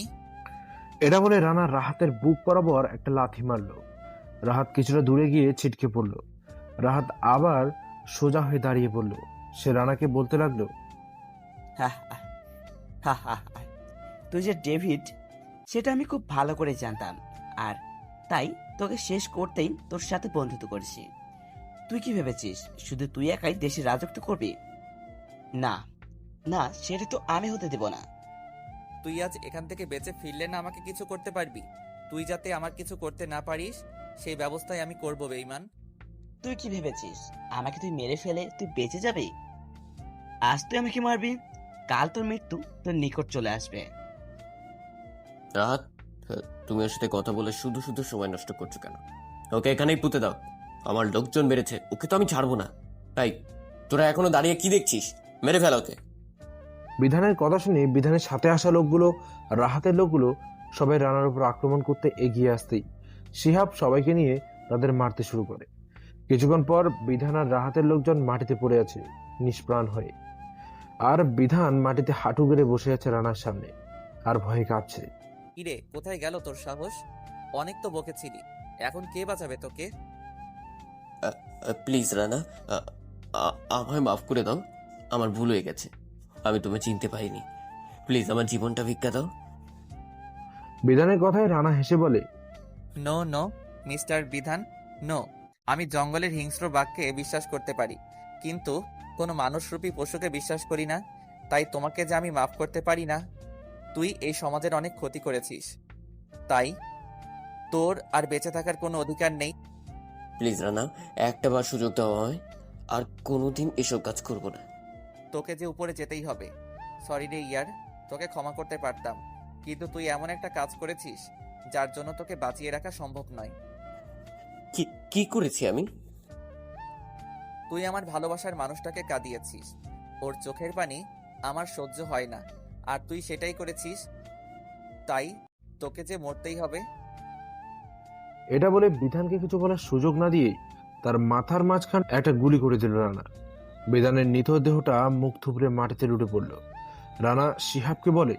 এটা বলে রানা রাহাতের বুক বরাবর একটা লাথি মারলো। রাহাত কিছুটা দূরে গিয়ে ছিটকে পড়লো। রাহাত আবার সোজা হয়ে দাঁড়িয়ে পড়লো। সে রানাকে বলতে লাগলো, হা হা হা, তুই যে ডেভিড সেটা আমি খুব ভালো করে জানতাম, আর তাই তোকে শেষ করতেই তোর সাথে বন্ধুত্ব করেছি। তুই কি ভেবেছিস শুধু তুই একাই দেশে রাজত্ব করবি? না না, সেটা তো আমি হতে দেব না। তুই আজ এখান থেকে বেঁচে ফিরলে না আমাকে কিছু করতে পারবি। তুই যাতে আমার কিছু করতে না পারিস সেই ব্যবস্থাই আমি করব বেঈমান। তুই কি ভেবেছিস আমাকে তুই মেরে ফেলে তুই বেঁচে যাবি? আজ তুই আমাকে মারবি, কাল তোর মৃত্যু তোর নিকট চলে আসবে। রাহাত, তুমি ওর সাথে কথা বলে শুধু শুধু সময় নষ্ট করছো কেন? ওকে এখানেই পুঁতে দাও। আমার লোকজন বেড়েছে, ওকে তো আমি ছাড়বো না। তাই তোরা এখনো দাঁড়িয়ে কি দেখছিস? মেরে ফেল ওকে। বিধানের কথা শুনে বিধানের সাথে আসা লোকগুলো, রাহাতের লোকগুলো সবাই রানার উপর আক্রমণ করতে এগিয়ে আসতেই শিহাব সবাইকে নিয়ে তাদের মারতে শুরু করে। কিছুক্ষণ পর বিধান আর রাহাতের লোকজন মাটিতে পড়ে আছে নিষ্প্রাণ হয়ে, আর বিধান মাটিতে হাঁটু গেড়ে বসে আছে রানার সামনে আর ভয়ে কাঁপছে। কিরে, কোথায় গেল তোর সাহস? অনেক তো বকেছিলি, এখন কে বাঁচাবে তোকে? প্লিজ রানা, আমায় মাফ করে দাও। আমার ভুল হয়ে গেছে, আমি তোমায় চিনতে পারিনি। প্লিজ আমার জীবনটা ভিক্ষা দাও। বিধানের কথায় রানা হেসে বলে, নো নো মিস্টার বিধান, নো। আমি জঙ্গলের হিংস্র বাঘকে বিশ্বাস করতে পারি, কিন্তু কোনো মানুষরূপী পশুকে বিশ্বাস করি না। তাই তোমাকে যে আমি মাফ করতে পারি না। তুই এই সমাজের অনেক ক্ষতি করেছিস, তাই তোর আর বেঁচে থাকার কোনো অধিকার নেই। প্লিজ রানা, একটা বার সুযোগ দাও আমায়, আর কোনোদিন এসব কাজ করবো না। তোকে যে উপরে যেতেই হবে। সরি রে ইয়ার, তোকে ক্ষমা করতে পারতাম, কিন্তু তুই এমন একটা কাজ করেছিস যার জন্য তোকে বাঁচিয়ে রাখা সম্ভব নয়। কি করেছি আমি? তুই আমার ভালোবাসার মানুষটাকে কাঁদিয়েছিস, ওর চোখের পানি আমার সহ্য হয় না, আর তুই সেটাই করেছিস, তাই তোকে যে মরতেই হবে। এটা বলে বিধানকে কিছু বলার সুযোগ না দিয়ে তার মাথার মাঝখান একটা গুলি করে দিল রানা। বিধানের নিথ দেহটা মুখ থুবড়ে মাটিতে লুটে পড়ল। রানা শিহাবকে বলে,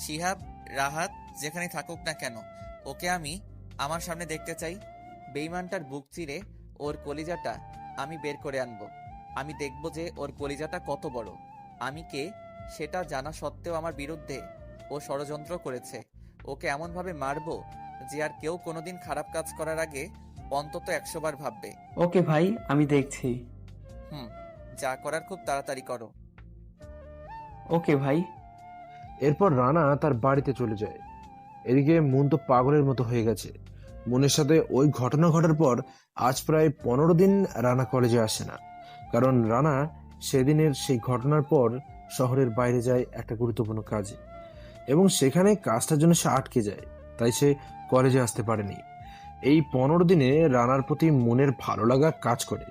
শিহাব, রাহাত যেখানে থাকুক না কেন, ওকে আমি আমার সামনে দেখতে চাই। বেইমানটার বুক চিরে ওর কলিজাটা আমি বের করে আনবো। আমি দেখব যে ওর কলিজাটা কত বড়। আমি কে সেটা জানা সত্ত্বেও আমার বিরুদ্ধে ও ষড়যন্ত্র করেছে। ওকে এমনভাবে মারবো যে আর কেউ কোনোদিন খারাপ কাজ করার আগে অন্তত 100 বার ভাববে। ওকে ভাই, আমি দেখছি। যা করার খুব তাড়াতাড়ি করো। ওকে ভাই। এরপর রানা তার বাড়িতে চলে যায়। এদিকে মন তো পাগলের মতো হয়ে গেছে। মনের সাথে ওই ঘটনা ঘটার পর আজ প্রায় 15 দিন রানা কলেজে আসে না, কারণ রানা সেদিনের সেই ঘটনার পর শহরের বাইরে যায় একটা গুরুত্বপূর্ণ কাজে, এবং সেখানে কাজটার জন্য সে আটকে যায়, তাই সে কলেজে আসতে পারেনি। এই 15 দিনে রানার প্রতি মনের ভালো লাগা কাজ করে।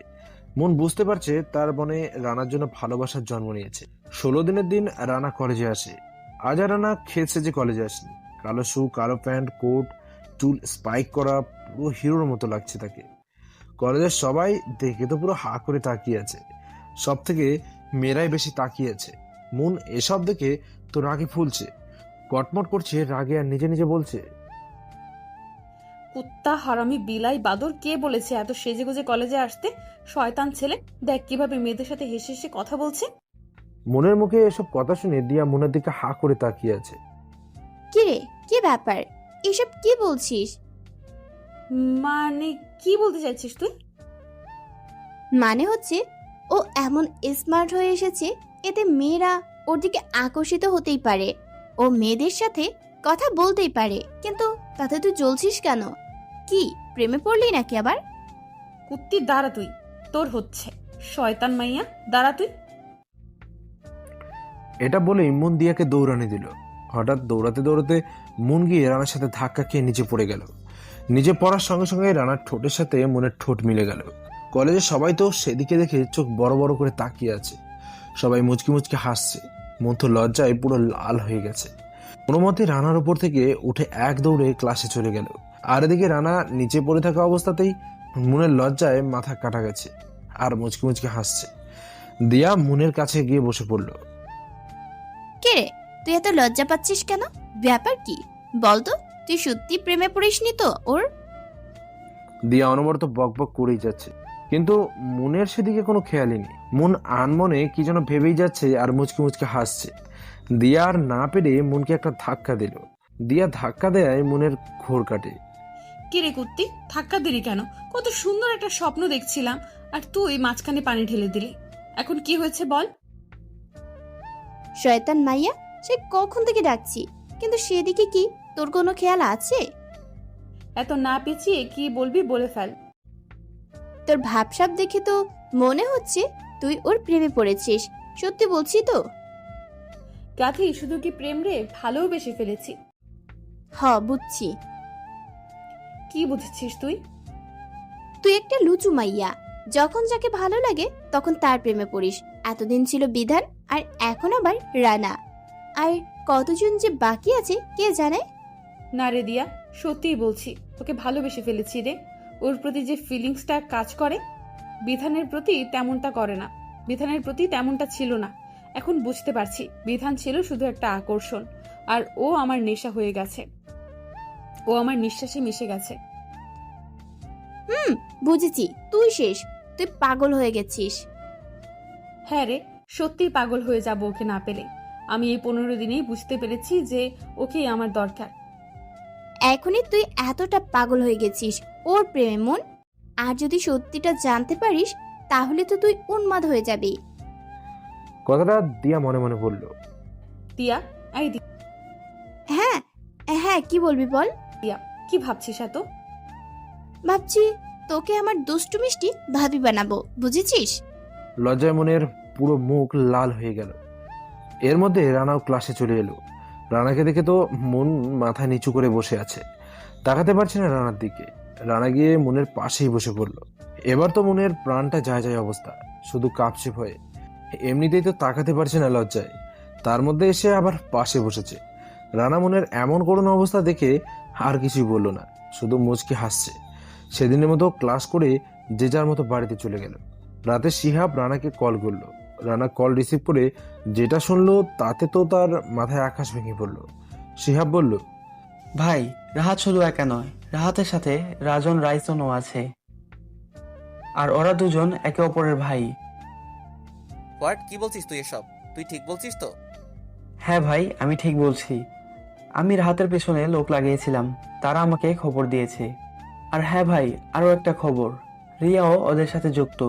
মন বুঝতে পারছে তার মনে রানার জন্য ভালোবাসার জন্ম নিয়েছে। 16 দিনের দিন রানা কলেজে আসে। আজ আর রানা খেলছে যে কলেজে আসেনি। কালো শু, কালো প্যান্ট, কোট, চুল স্পাইক করা, পুরো হিরোর মতো লাগছে তাকে। কলেজের সবাই দেখে তো পুরো হা করে তাকিয়ে আছে, সব থেকে মেয়েরাই বেশি তাকিয়ে আছে। মন এসব দেখে তো রাগে ফুলছে, কটমট করছে রাগে, আর নিজে নিজে বলছে, কুত্তা, হারামি, বিলাই, বাদর, কে বলেছে এত সেজেগুজে কলেজে আসতে? শয়তান ছেলে, দেখ কিভাবে মেয়েদের সাথে হেসে হেসে কথা বলছে। মনের মুখে এসব কথা শুনে দিয়া মনের দিকে হা করে তাকিয়ে আছে। কি রে, কি ব্যাপার? এসব কি বলছিস? মানে কি বলতে চাইছিস তুই? মানে হচ্ছে ও এমন স্মার্ট হয়ে এসেছে, এতে মেয়েরা ওর দিকে আকর্ষিত হতেই পারে, ও মেয়েদের সাথে কথা বলতেই পারে, কিন্তু তাতে তুই জ্বলছিস কেন? কি প্রেমে পড়লি নাকি আবার? কুত্তি দাঁড়া তুই, তোর হচ্ছে। শয়তান মাইয়া, দাঁড়া তুই। এটা বলেই মন দিয়াকে দৌড়ানি দিল। হঠাৎ দৌড়াতে দৌড়াতে মন গিয়ে রানার সাথে ধাক্কা খেয়ে নিচে পড়ে গেল। নিচে পড়ার সঙ্গে সঙ্গে রানার ঠোঁটের সাথে মনের ঠোঁট মিলে গেল। কলেজে সবাই তো সেদিকে দেখে চোখ বড় বড় করে তাকিয়ে আছে। সবাই মুচকি মুচকি হাসছে। মন তো লজ্জায় পুরো লাল হয়ে গেছে। কোনো মতে রানার উপর থেকে উঠে এক দৌড়ে ক্লাসে চলে গেল। আর এদিকে রানা নিচে পড়ে থাকা অবস্থাতেই মনের লজ্জায় মাথা কাটা গেছে আর মুচকি মুচকি হাসছে। দিয়া মনের কাছে গিয়ে বসে পড়ল। কে রে, তুই এত লজ্জা পাচ্ছিস কেন? ব্যাপার কি বলতো? তুই সত্যি প্রেমে পড়িসনি তো ওর? দিয়া অনবরত বক বক করেই যাচ্ছে, কিন্তু মনের সেদিকে কোনো খেয়ালই নেই। মন আনমনে কি যেন ভেবেই যাচ্ছে আর মুচকি মুচকি হাসছে। দিয়া আর না পেরে মনকে একটা ধাক্কা দিল। দিয়া ধাক্কা দেয় মনের ঘোর কাটে। কি রে কুত্তি, ধাক্কা দিলি কেন? কত সুন্দর একটা স্বপ্ন দেখছিলাম আর তুই মাঝখানে পানি ঢেলে দিলি। এখন কি হয়েছে বল? শয়তান মাইয়া, সে কখন থেকে ডাকছি, কিন্তু সেদিকে কি তোর কোনো খেয়াল আছে? এত না পেঁচিয়ে কি বলবি বলে ফেল। তোর ভাবসাব দেখে তো মনে হচ্ছে তুই ওর প্রেমে পড়েছিস। সত্যি বলছি তো? গাধি, শুধু কি প্রেম রে, ভালোবেসে ফেলেছি। বুঝছি। কি বুঝেছিস তুই? তুই একটা লুচু মাইয়া, যখন যাকে ভালো লাগে তখন তার প্রেমে পড়িস। এতদিন ছিল বিধান, আর এখন আবার রানা। আর কতজন যে বাকি আছে কে জানে। না রে দিয়া, সত্যিই বলছি, ওকে ভালোবেসে ফেলেছি রে। ওর প্রতি যে ফিলিংসটা কাজ করে, বিধানের প্রতি তেমনটা করে না। বিধানের প্রতি তেমনটা ছিল না। এখন বুঝতে পারছি, বিধান ছিল শুধু একটা আকর্ষণ, আর ও আমার নেশা হয়ে গেছে। ও আমার নিঃশ্বাসে মিশে গেছে। বুঝেছি, তুই শেষ। তুই পাগল হয়ে গেছিস। হ্যাঁ রে, সত্যিই পাগল হয়ে যাব ওকে না পেলে। আমি এই 15 দিনেই বুঝতে পেরেছি যে ওকেই আমার দরকার। এখনই তুই এতটা পাগল হয়ে গেছিস ওর প্রেমে মন। আর যদি সত্যিটা জানতে পারিস তাহলে তো তুই উন্মাদ হয়ে যাবি। কথাটা দিয়া মনে মনে বলল। দিয়া, আই হ্যাঁ হ্যাঁ, কি বলবি বল। দিয়া, কি ভাবছিস এত? ভাবছি তোকে আমার দুষ্টু মিষ্টি ভাবি বানাবো, বুঝেছিস? লজ্জায় মনের পুরো মুখ লাল হয়ে গেল। এর মধ্যে রানাও ক্লাসে চলে এলো। রানাকে দেখে তো মন মাথা নিচু করে বসে আছে, তাকাতে পারছে না রানার দিকে। রানা গিয়ে মনের পাশেই বসে পড়ল। এবার তো মনের প্রাণটা যায় যায় অবস্থা, শুধু কাঁপছে ভয়ে। এমনিতেই তো তাকাতে পারছে না লজ্জায়, তার মধ্যে এসে আবার পাশে বসেছে। রানা মনের এমন করুণ অবস্থা দেখে আর কিছুই বলল না, শুধু মুচকি হাসছে। সেদিনের মতো ক্লাস করে যে যার মতো বাড়িতে চলে গেল। রাতে শিহাব রানাকে কল করলো। রানা কল রিসিভ করে যেটা শুনলো তাতে তো তার মাথায় আকাশ ভেঙে পড়লো। শিহাব বলল, ভাই, রাহাত শুধু একা নয়, রাহাতের সাথে রাজন রাইসনও আছে, আর ওরা দুজন একে অপরের ভাই। হোয়াট, কি বলছিস তুই এসব? তুই ঠিক বলছিস তো? হ্যাঁ ভাই, আমি ঠিক বলছি। আমি রাহাতের পেছনে লোক লাগিয়েছিলাম, তারা আমাকে খবর দিয়েছে। আর হ্যাঁ ভাই, আরও একটা খবর, রিয়াও ওদের সাথে যুক্ত।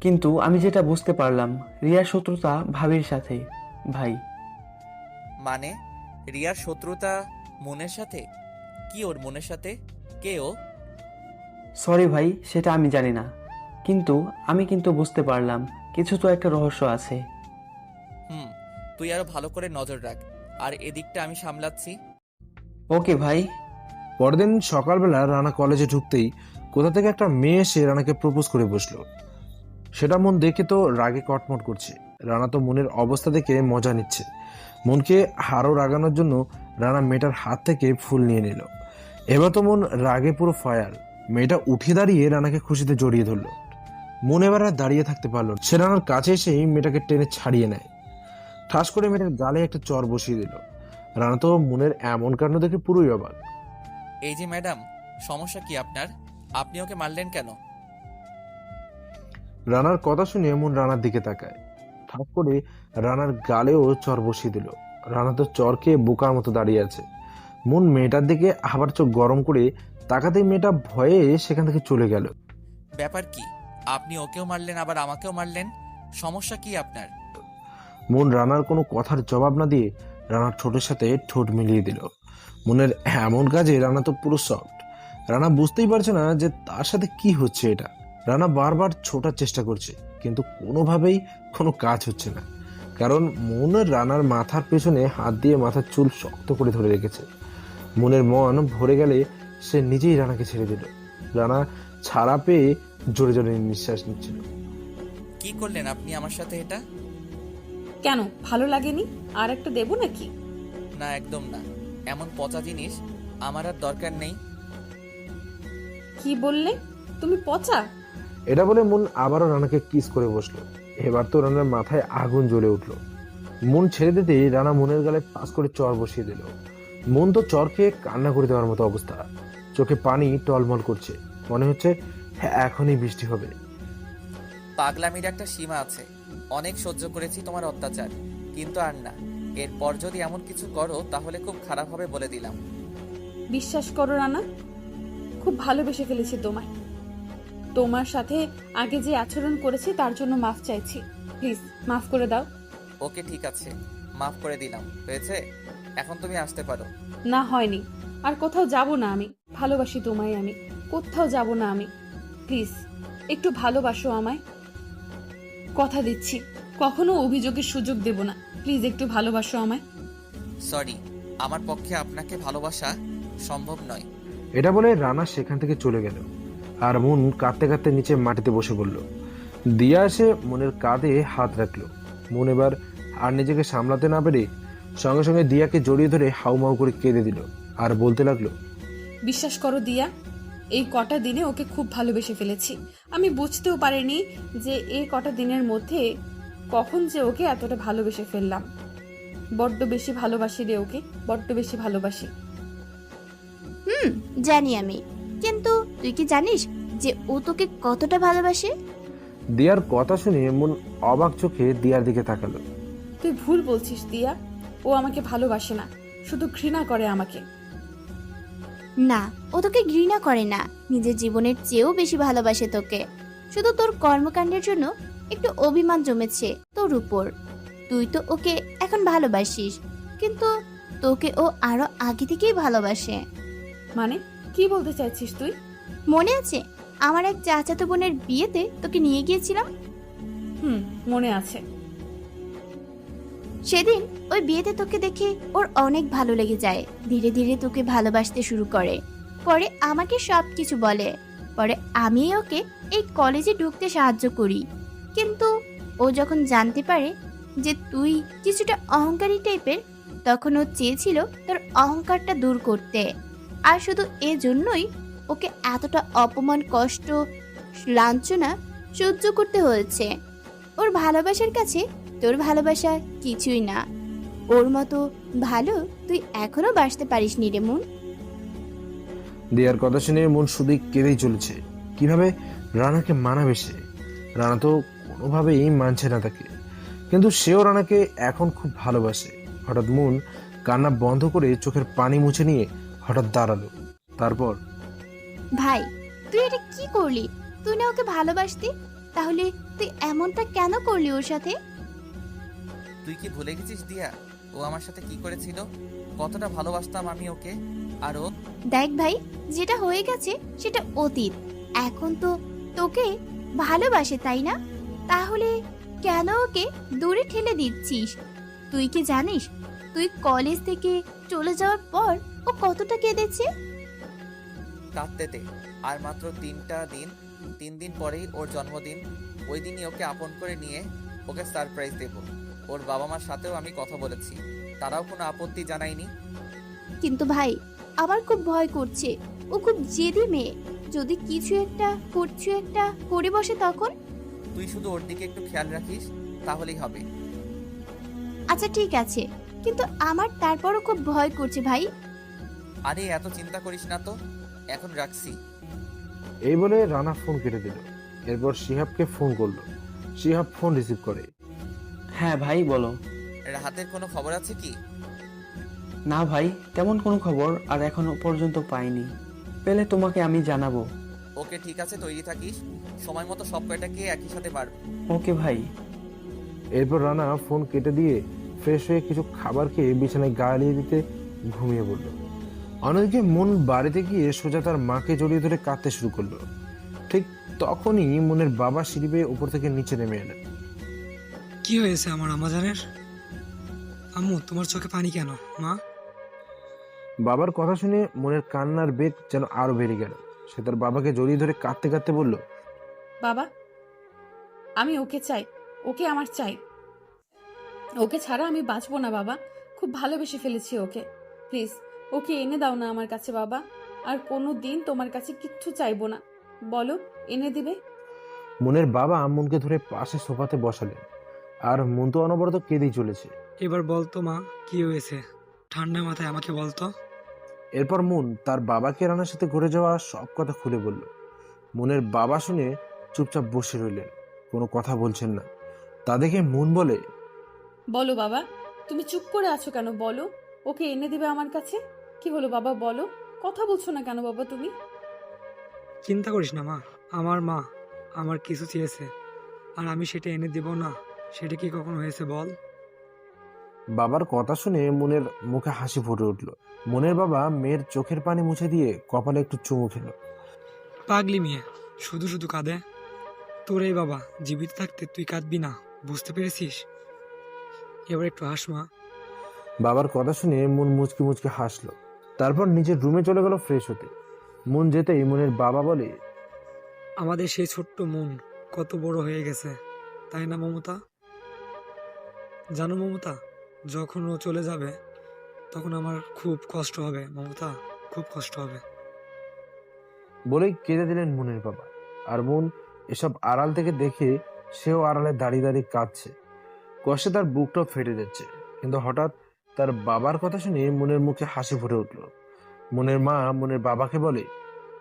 কিন্তু আমি যেটা বুঝতে পারলাম, রিয়ার শত্রুতা ভাবির সাথে। ভাই মানে রিয়ার শত্রুতা মনের সাথে? কি ওর মনের সাথে? কে ও? সরি ভাই, সেটা আমি জানি না, কিন্তু আমি বুঝতে পারলাম কিছু তো একটা রহস্য আছে। তুই আরো ভালো করে নজর রাখ, আর এদিকটা আমি সামলাচ্ছি। ওকে ভাই। পরদিন সকালবেলা রানা কলেজে ঢুকতেই কোথা থেকে একটা মেয়ে এসে রানাকে প্রপোজ করে বসলো। সেটা মন দেখে তো রাগে কটমট করছে। রানা তো মনের অবস্থা দেখে মজা নিচ্ছে। মনকে আরো রাগানোর জন্য রানা মেয়েটার হাত থেকে ফুল নিয়ে নিল। এবার তো মন রাগে পুরো ফায়ার। মেয়েটা উঠে দাঁড়িয়ে রানাকে খুশিতে জড়িয়ে ধরলো। মন এবার আর দাঁড়িয়ে থাকতে পারলো না। সে রানার কাছে এসেই মেয়েটাকে টেনে ছাড়িয়ে নেয়। ঠাস করে মেয়েটার গালে একটা চর বসিয়ে দিল। রানা তো মনের এমন কাণ্ড দেখে পুরোই অবাক। এই যে ম্যাডাম, সমস্যা কি আপনার? আপনি ওকে মারলেন কেন? রানার কথা শুনে মন রানার দিকে তাকায়। ঠাপ করে রানার গালেও চর বসিয়ে দিল। রানা তো চর খেয়ে বোকার মতো দাঁড়িয়ে আছে। মন মেয়েটার দিকে আবার চোখ গরম করে তাকাতেই মেয়েটা ভয়ে সেখান থেকে চলে গেল। ব্যাপার কি? আপনি ওকেও মারলেন আবার আমাকেও মারলেন, সমস্যা কি আপনার? মন রানার কোনো কথার জবাব না দিয়ে রানার ঠোঁটের সাথে ঠোঁট মিলিয়ে দিল। মনের এমন কাজে রানা তো পুরো সফট। রানা বুঝতেই পারছে না যে তার সাথে কি হচ্ছে এটা। রানা বারবার ছোটার চেষ্টা করছে, কিন্তু কোনোভাবেই কোনো কাজ হচ্ছে না, কারণ মনের রানার মাথার পেছনে হাত দিয়ে মাথার চুল শক্ত করে ধরে রেখেছে। মনের মন ভরে গেলে সে নিজেই রানাকে ছেড়ে দিল। রানা ছাড়া পেয়ে জোরে জোরে নিঃশ্বাস নিচ্ছিল। কি করলেন আপনি আমার সাথে এটা? কেন, ভালো লাগেনি? আর একটা দেবো নাকি? না, একদম না। এমন পচা জিনিস আমার আর দরকার নেই। কি বললে তুমি? পচা? এটা বলে মন আবারও রানাকে কিস করে বসলো। এবার তো রানার মাথায় আগুন জ্বলে উঠলো। মন ছেড়ে দিতেই রানা মনের গালে পাস করে চর বসিয়ে দিল। মন তো চর খেয়ে কান্না করে দেওয়ার মতো অবস্থা। চোখে পানি টলমল করছে, মনে হচ্ছে হ্যাঁ এখনই বৃষ্টি হবে। পাগলামির একটা সীমা আছে। অনেক সহ্য করেছি তোমার অত্যাচার, কিন্তু আর না। এরপর যদি এমন কিছু করো তাহলে খুব খারাপ হবে বলে দিলাম। বিশ্বাস করো রানা, খুব ভালোবেসে ফেলেছি তোমায়। তোমার সাথে আগে যে আচরণ করেছি তার জন্য মাফ চাইছি। প্লিজ মাফ করে দাও। ওকে, ঠিক আছে, মাফ করে দিলাম। হয়েছে, এখন তুমি আসতে পারো। না, হয়নি। আর কোথাও যাব না আমি। ভালোবাসি তোমায় আমি, কোথাও যাব না আমি। প্লিজ একটু ভালোবাসো আমায়। কথা দিচ্ছি কখনো অভিযোগের সুযোগ দেব না। প্লিজ একটু ভালোবাসো আমায়। সরি, আমার পক্ষে আপনাকে ভালোবাসা সম্ভব নয়। এটা বলে রানা সেখান থেকে চলে গেল। আর মন কাঁদতে কাঁদতে নিচে মাটিতে বসে পড়ল। দিয়া এসে মনের কাঁধে হাত রাখলো। মন এবার আর নিজেকে সামলাতে না পেরে সঙ্গে সঙ্গে দিয়াকে জড়িয়ে ধরে হাউমাউ করে কেঁদে দিল আর বলতে লাগলো, বিশ্বাস করো দিয়া, এই কটা দিনে ওকে খুব ভালোবেসে ফেলেছি। আমি বুঝতেও পারিনি যে এই কটা দিনের মধ্যে কখন যে ওকে এতটা ভালোবেসে ফেললাম। বড্ড বেশি ভালোবাসি রে ওকে, বড্ড বেশি ভালোবাসি। জানি আমি, কিন্তু তুই কি জানিস যে ও তোকে কতটা ভালোবাসে? দিয়ার কথা শুনে মন অবাক চোখে দিয়ার দিকে তাকালো। তুই ভুল বলছিস দিয়া, ও আমাকে ভালোবাসে না, শুধু ঘৃণা করে আমাকে। না, ও তোকে ঘৃণা করে না, নিজের জীবনের চেয়েও বেশি ভালোবাসে তোকে। শুধু তোর কর্মকাণ্ডের জন্য একটু অভিমান জমেছে তোর উপর। তুই তো ওকে এখন ভালোবাসিস, কিন্তু তোকে ও আরো আগে থেকেই ভালোবাসে। মানে কি বলতে চাইছিস তুই? মনে আছে আমার এক চাচাতো বোনের বিয়েতে তোকে নিয়ে গিয়েছিলাম? মনে আছে। সেদিন ওই বিয়েতে তোকে দেখে ওর অনেক ভালো লেগে যায়। ধীরে ধীরে তোকে ভালোবাসতে শুরু করে। পরে আমাকে সবকিছু বলে। পরে আমি ওকে এই কলেজে ঢুকতে সাহায্য করি। কিন্তু ও যখন জানতে পারে যে তুই কিছুটা অহংকারী টাইপের, তখন ও চেয়েছিল তোর অহংকারটা দূর করতে। আর শুধু এজন্যই ওকে এতটা অপমান, কষ্ট, লাঞ্ছনা সহ্য করতে হয়েছে। ওর ভালোবাসার কাছে তোর ভালোবাসা কিছুই না। ওর মতো ভালো তুই এখনো বাসতে পারিসনি রে মন। দিয়ার কথা শুনে মন শুধুই কেঁদেই চলেছে। কিভাবে রানাকে মানাবে সে? রানা তো কোনোভাবেই মানছে না তাকে, কিন্তু সেও রানাকে এখন খুব ভালোবাসে। হঠাৎ মন কান্না বন্ধ করে চোখের পানি মুছে নিয়ে হঠাৎ দাঁড়ালো। তারপর, ভাই তুই এটা কি করলি? তুই না ওকে ভালোবাসতি, তাহলে তুই এমনটা কেন করলি ওর সাথে? তুই কি ভুলে গেছিস দিয়া, ও আমার সাথে কি করেছিল? কতটা ভালোবাসতাম আমি ওকে। আর ও দেখ ভাই, যেটা হয়ে গেছে সেটা অতীত। এখন তো তোকে ভালোবাসে, তাই না? তাহলে কেন ওকে দূরে ঠেলে দিচ্ছিস? তুই কি জানিস তুই কলেজ থেকে চলে যাওয়ার পর ও কতটা কেঁদেছে? কাঁদতে দে, আর মাত্র 3 দিন পরেই ওর জন্মদিন। ওই দিনই ওকে আপন করে নিয়ে ওকে সারপ্রাইজ দেব। ওর বাবা মার সাথেও আমি কথা বলেছি, তারাও কোনো আপত্তি জানায়নি। কিন্তু ভাই, আমার খুব ভয় করছে। ও খুব জেদি মেয়ে। যদি কিছু একটা করে বসে তখন? তুই শুধু ওর দিকে একটু খেয়াল রাখিস, তাহলেই হবে। আচ্ছা ঠিক আছে, কিন্তু আমার তারপরও খুব ভয় করছে ভাই। আরে এত চিন্তা করিস না তো, এখন রাখছি। এই বলে রানা ফোন কেটে দিল। এরপর শিহাবকে ফোন করলো। শিহাব ফোন রিসিভ করে। হ্যাঁ ভাই বলো। রাহাতের কোনো খবর আছে কি? না ভাই, তেমন কোনো খবর আর এখনো পর্যন্ত পাইনি। পেলে তোমাকে আমি জানাবো। ওকে ঠিক আছে, তৈরি থাকিস। সময় মতো সব কয়টাকে একই সাথে মারব। ওকে ভাই। এরপর রানা ফোন কেটে দিয়ে ফ্রেশ হয়ে কিছু খাবার খেয়ে বিছানায় গা এলিয়ে দিতে ঘুমিয়ে পড়ল। অন্যদিকে মন বাড়িতে গিয়ে সোজা তার মাকে জড়িয়ে ধরে কাঁদতে শুরু করলো। ঠিক তখনই মনের বাবা সিঁড়ি বেয়ে উপর থেকে নিচে নেমে এলেন। কি হয়েছে আমার আমাজানের? আম্মু, তোমার চোখে পানি কেন মা? বাবার কথা শুনে মনের কান্নার বেগ যেন আরো বেড়ে গেল। সে তার বাবাকে জড়িয়ে ধরে কাঁদতে কাঁদতে বলল, বাবা, আমি ওকে চাই, ওকে আমার চাই। ওকে ছাড়া আমি বাঁচবো না বাবা। খুব ভালোবেসে ফেলেছি ওকে। প্লিজ ওকে এনে দাও না আমার কাছে বাবা। আর কোনো দিন তোমার কাছে কিচ্ছু চাইবো না। বলো, এনে দিবে? মনের বাবা মনকে ধরে পাশে সোফাতে বসালেন। আর মন তো অনবরত কেঁদেই চলেছে। এবার বলতো মা, কি হয়েছে? ঠান্ডা মাথায় আমাকে বলতো। এরপর মন তার বাবাকে রানার সাথে ঘুরে যাওয়া সব কথা খুলে বলল। মনের বাবা শুনে চুপচাপ বসে রইলেন, কোনো কথা বলছেন না। তা দেখে মন বলে, বলো বাবা, তুমি চুপ করে আছো কেন? বলো, ওকে এনে দিবে আমার কাছে। কি হলো বাবা, বলো। কথা বলছো না কেন বাবা তুমি? চিন্তা করিস না মা, আমার মা আমার কিছু চেয়েছে আর আমি সেটা এনে দেব না, সেটা কি কখনো হয়েছে বল? বাবার কথা শুনে মনের মুখে হাসি ফুটে উঠল। মনের বাবা মেয়ের চোখের পানি মুছে দিয়ে কপালে একটু চুমু খেল। পাগলি মেয়ে, শুধু শুধু কাঁদে। তোর এই বাবা জীবিত থাকতে তুই কাঁদবি না, বুঝতে পেরেছিস? এবার একটু হাস মা। বাবার কথা শুনে মন মুচকি মুচকি হাসলো। তারপর নিজের রুমে চলে গেল ফ্রেশ হতে। মন যেতেই মনের বাবা বলে, আমাদের সেই ছোট্ট মন কত বড় হয়ে গেছে, তাই না মমতা? জানো মমতা, যখন ও চলে যাবে তখন আমার খুব কষ্ট হবে মমতা, খুব কষ্ট হবে। বলেই কেঁদে দিলেন মনের বাবা। আর মন এসব আড়াল থেকে দেখে সেও আড়ালে দাঁড়িয়ে দাঁড়িয়ে কাঁদছে। কষ্টে তার বুকটাও ফেটে যাচ্ছে। কিন্তু হঠাৎ তার বাবার কথা শুনে মনের মুখে হাসি ফুটে উঠল। মনের মা মনের বাবাকে বলে,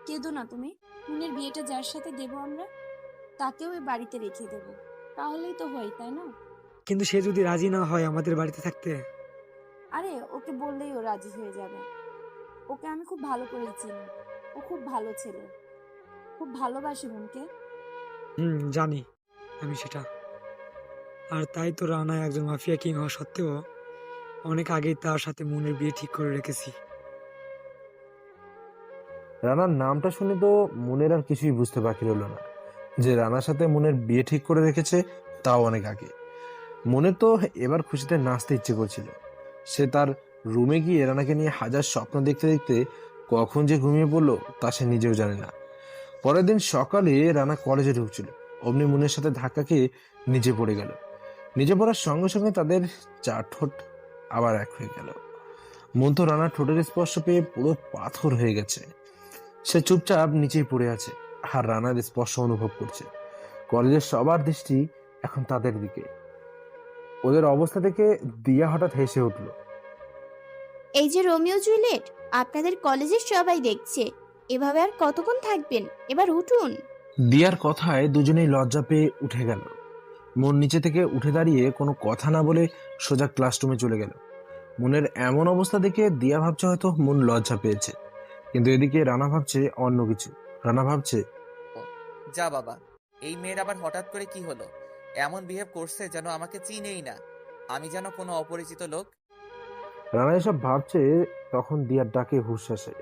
কেঁদো না তুমি। মুনের বিয়েটা যার সাথে দেব আমরা, তাকেও এই বাড়িতে রেখে দেব। তাহলেই তো হয়, তাই না? কিন্তু সে যদি রাজি না হয় আমাদের বাড়িতে থাকতে? আরে ওকে বললেই ও রাজি হয়ে যাবে। ওকে আমি খুব ভালো করে চিনি। ও খুব ভালো ছেলে, খুব ভালোবাসি মনকে। জানি আমি সেটা। আর তাই তো রানা একজন মাফিয়া কিং হওয়া সত্ত্বেও অনেক আগেই তার সাথে মুনের বিয়ে ঠিক করে রেখেছি। রানার নামটা শুনে তো মনের আর কিছুই বুঝতে বাকি রইল না, যে রানার সাথে মনের বিয়ে ঠিক করে রেখেছে, তাও অনেক আগে। মনের তো এবার খুশিতে নাচতে ইচ্ছে করছিল। সে তার রুমে গিয়ে রানাকে নিয়ে হাজার স্বপ্ন দেখতে দেখতে কখন যে ঘুমিয়ে পড়লো তা সে নিজেও জানে না। পরের দিন সকালে রানা কলেজে ঢুকছিল, অমনি মনের সাথে ধাক্কা খেয়ে নিচে পড়ে গেল। নিচে পড়ার সঙ্গে সঙ্গে তাদের চার ঠোঁট আবার এক হয়ে গেল। মন তো রানার ঠোঁটের স্পর্শ পেয়ে পুরো পাথর হয়ে গেছে। সে চুপচাপ নিচেই পড়ে আছে আর রানার স্পর্শ অনুভব করছে। কলেজের সবার দৃষ্টি এখন তাদের দিকে। ওদের অবস্থা দেখে দিয়া হঠাৎ হেসে উঠল। এই যে রোমিও জুলিয়েট, আপনাদের কলেজের সবাই দেখছে। এভাবে আর কতক্ষণ থাকবেন? এবার উঠুন। দিয়ার কথায় দুজনেই লজ্জা পেয়ে উঠে গেল। মন নিচে থেকে উঠে দাঁড়িয়ে কোনো কথা না বলে সোজা ক্লাসরুমে চলে গেল। মনের এমন অবস্থা দেখে দিয়া ভাবছে হয়তো মন লজ্জা পেয়েছে, কিন্তু এদিকে রানা ভাবছে অন্য কিছু। রানা ভাবছে, যা বাবা, এই মেয়ের আবার হঠাৎ করে কি হলো? এমন বিহেভ করছে যেন আমাকে চিনেই না, আমি যেন কোনো অপরিচিত লোক। রানা এসব ভাবছে তখন দিয়ার ডাকে হুঁশ আসে।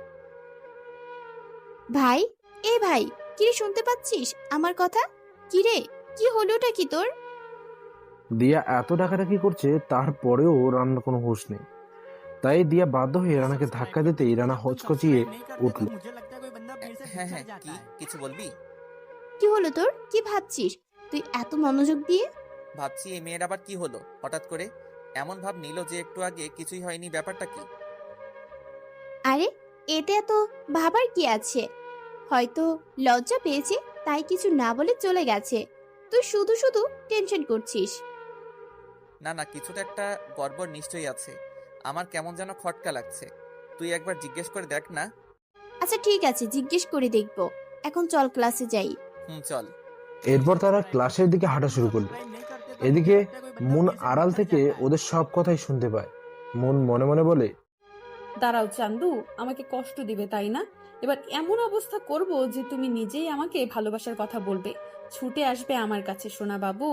ভাই, এ ভাই, কি রে, শুনতে পাচ্ছিস আমার কথা? কি রে, কি হলোটা কি তোর? দিয়া এত ডাকাডাকি করছে, তারপরেও রানার কোনো হুঁশ নেই। তাই দিয়া বাধ্য হয়ে রানাকে ধাক্কা দিতেই রানা হচকচিয়ে উঠল। হ্যাঁ হ্যাঁ, কি কিছু বলবি? কি হলো তোর? কি ভাবছিস তুই এত মনোযোগ দিয়ে? ভাবছি এই মেয়ের আবার কি হলো হঠাৎ করে? এমন ভাব নিল যে একটু আগে কিছুই হয়নি, ব্যাপারটা কি? আরে এতে এত ভাবার কি আছে? হয়তো লজ্জা পেয়েছে তাই কিছু না বলে চলে গেছে। তুই শুধু শুধু টেনশন করছিস। না না, কিছুটা একটা গড়বড় নিশ্চয়ই আছে। আমার কেমন যেন খটকা লাগছে। তুই একবার জিজ্ঞেস করে দেখ না। আচ্ছা ঠিক আছে, জিজ্ঞেস করে দেখবো। এখন চল ক্লাসে যাই। চল। এরপর তারা ক্লাসের দিকে হাঁটা শুরু করলো। এদিকে মন আড়াল থেকে ওদের সব কথাই শুনতে পায়। মন মনে মনে বলে, দাঁড়াও চান্দু, আমাকে কষ্ট দিবে তাই না? এবার এমন অবস্থা করব যে তুমি নিজেই আমাকে ভালোবাসার কথা বলবে, ছুটে আসবে আমার কাছে, সোনা বাবু।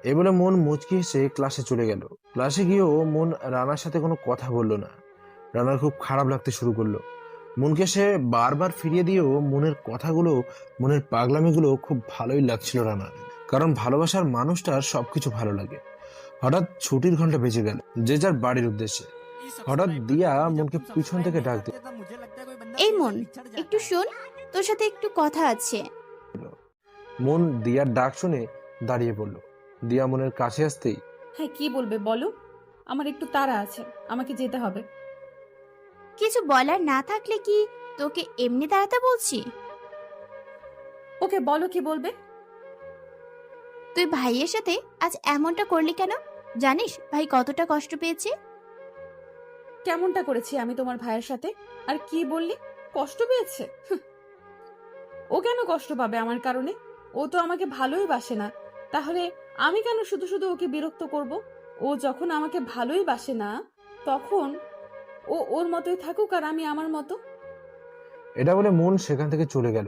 এ বলে মন মুচকি হেসে ক্লাসে চলে গেল। ক্লাসে গিয়েও মন রানার সাথে কোনো কথা বললো না। রানার খুব খারাপ লাগতে শুরু করলো। মনকে সে বারবার ফিরিয়ে দিয়েও মনের কথাগুলো, মনের পাগলামিগুলো খুব ভালোই লাগছিল রানার, কারণ ভালোবাসার মানুষটার সবকিছু ভালো লাগে। হঠাৎ ছুটির ঘন্টা বেজে গেল, যে যার বাড়ির উদ্দেশ্যে। হঠাৎ দিয়া মনকে পিছন থেকে ডাক দিল। এই মন, একটু শোন, তোর সাথে একটু কথা আছে। মন দিয়ার ডাক শুনে দাঁড়িয়ে পড়ল। দিয়া মনের কাছে আসতেই, হ্যাঁ, কি বলবে বলো, আমার একটু তাড়া আছে, আমাকে যেতে হবে। কিছু বলার না থাকলে কি তোকে এমনি দাঁড়াতে বলছি? ওকে বলো, কি বলবে? তুই ভাইয়ের সাথে আজ এমনটা করলি কেন? জানিস ভাই কতটা কষ্ট পেয়েছে? কেমনটা করেছি আমি তোমার ভাইয়ের সাথে? আর কি বললি, কষ্ট পেয়েছে? ও কেন কষ্ট পাবে আমার কারণে? ও তো আমাকে ভালোই বাসে না, তাহলে আমি কেন শুধু শুধু ওকে বিরক্ত করব? ও যখন আমাকে ভালোই বাসে না, তখন ও ওর মতোই থাকুক আর আমি আমার মতো। এটা বলে মন সেখান থেকে চলে গেল।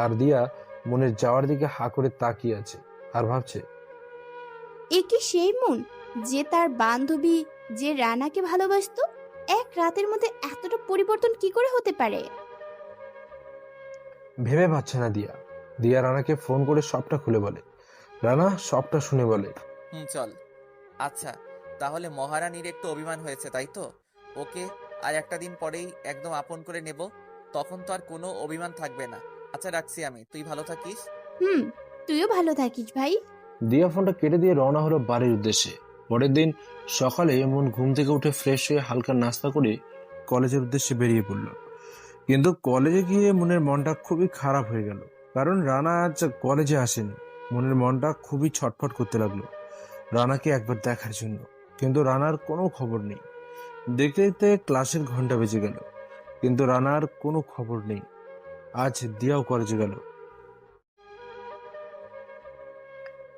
আর দিয়া মনের যাওয়ার দিকে হা করে তাকিয়ে আছে আর ভাবছে, এ কি সেই মন যে তার বান্ধবী যে রানাকে ভালোবাসতো? এক রাতের মধ্যে এতটা পরিবর্তন কি করে হতে পারে? ভেবে পাচ্ছে না দিয়া। দিয়া রানাকে ফোন করে সবটা খুলে বলে। রানা সবটা শুনে বলে, চল। আচ্ছা, তাহলে মহারানীর একটু অভিমান হয়েছে তাই তো? ওকে আর একটা দিন পরেই একদম আপন করে নেব, তখন তো আর কোনো অভিমান থাকবে না। আচ্ছা রাখছি আমি, তুই ভালো থাকিস। তুইও ভালো থাকিস ভাই। দিয়া ফোনটা কেটে দিয়ে রওনা হলো বাড়ির উদ্দেশ্যে। পরের দিন সকালে মন ঘুম থেকে উঠে ফ্রেশ হয়ে হালকা নাস্তা করে কলেজের উদ্দেশ্যে বেরিয়ে পড়ল। কিন্তু কলেজে গিয়ে মনের মনটা খুবই খারাপ হয়ে গেল, কারণ রানা আজ কলেজে আসেনি। মনের মনটা খুবই ছটফট করতে লাগলো রানাকে একবার দেখার জন্য, কিন্তু রানার কোনো খবর নেই। দেখতে দেখতে ক্লাসের ঘন্টা বেজে গেল, কিন্তু রানার কোনো খবর নেই। আজ দিয়াও কলেজে গেল।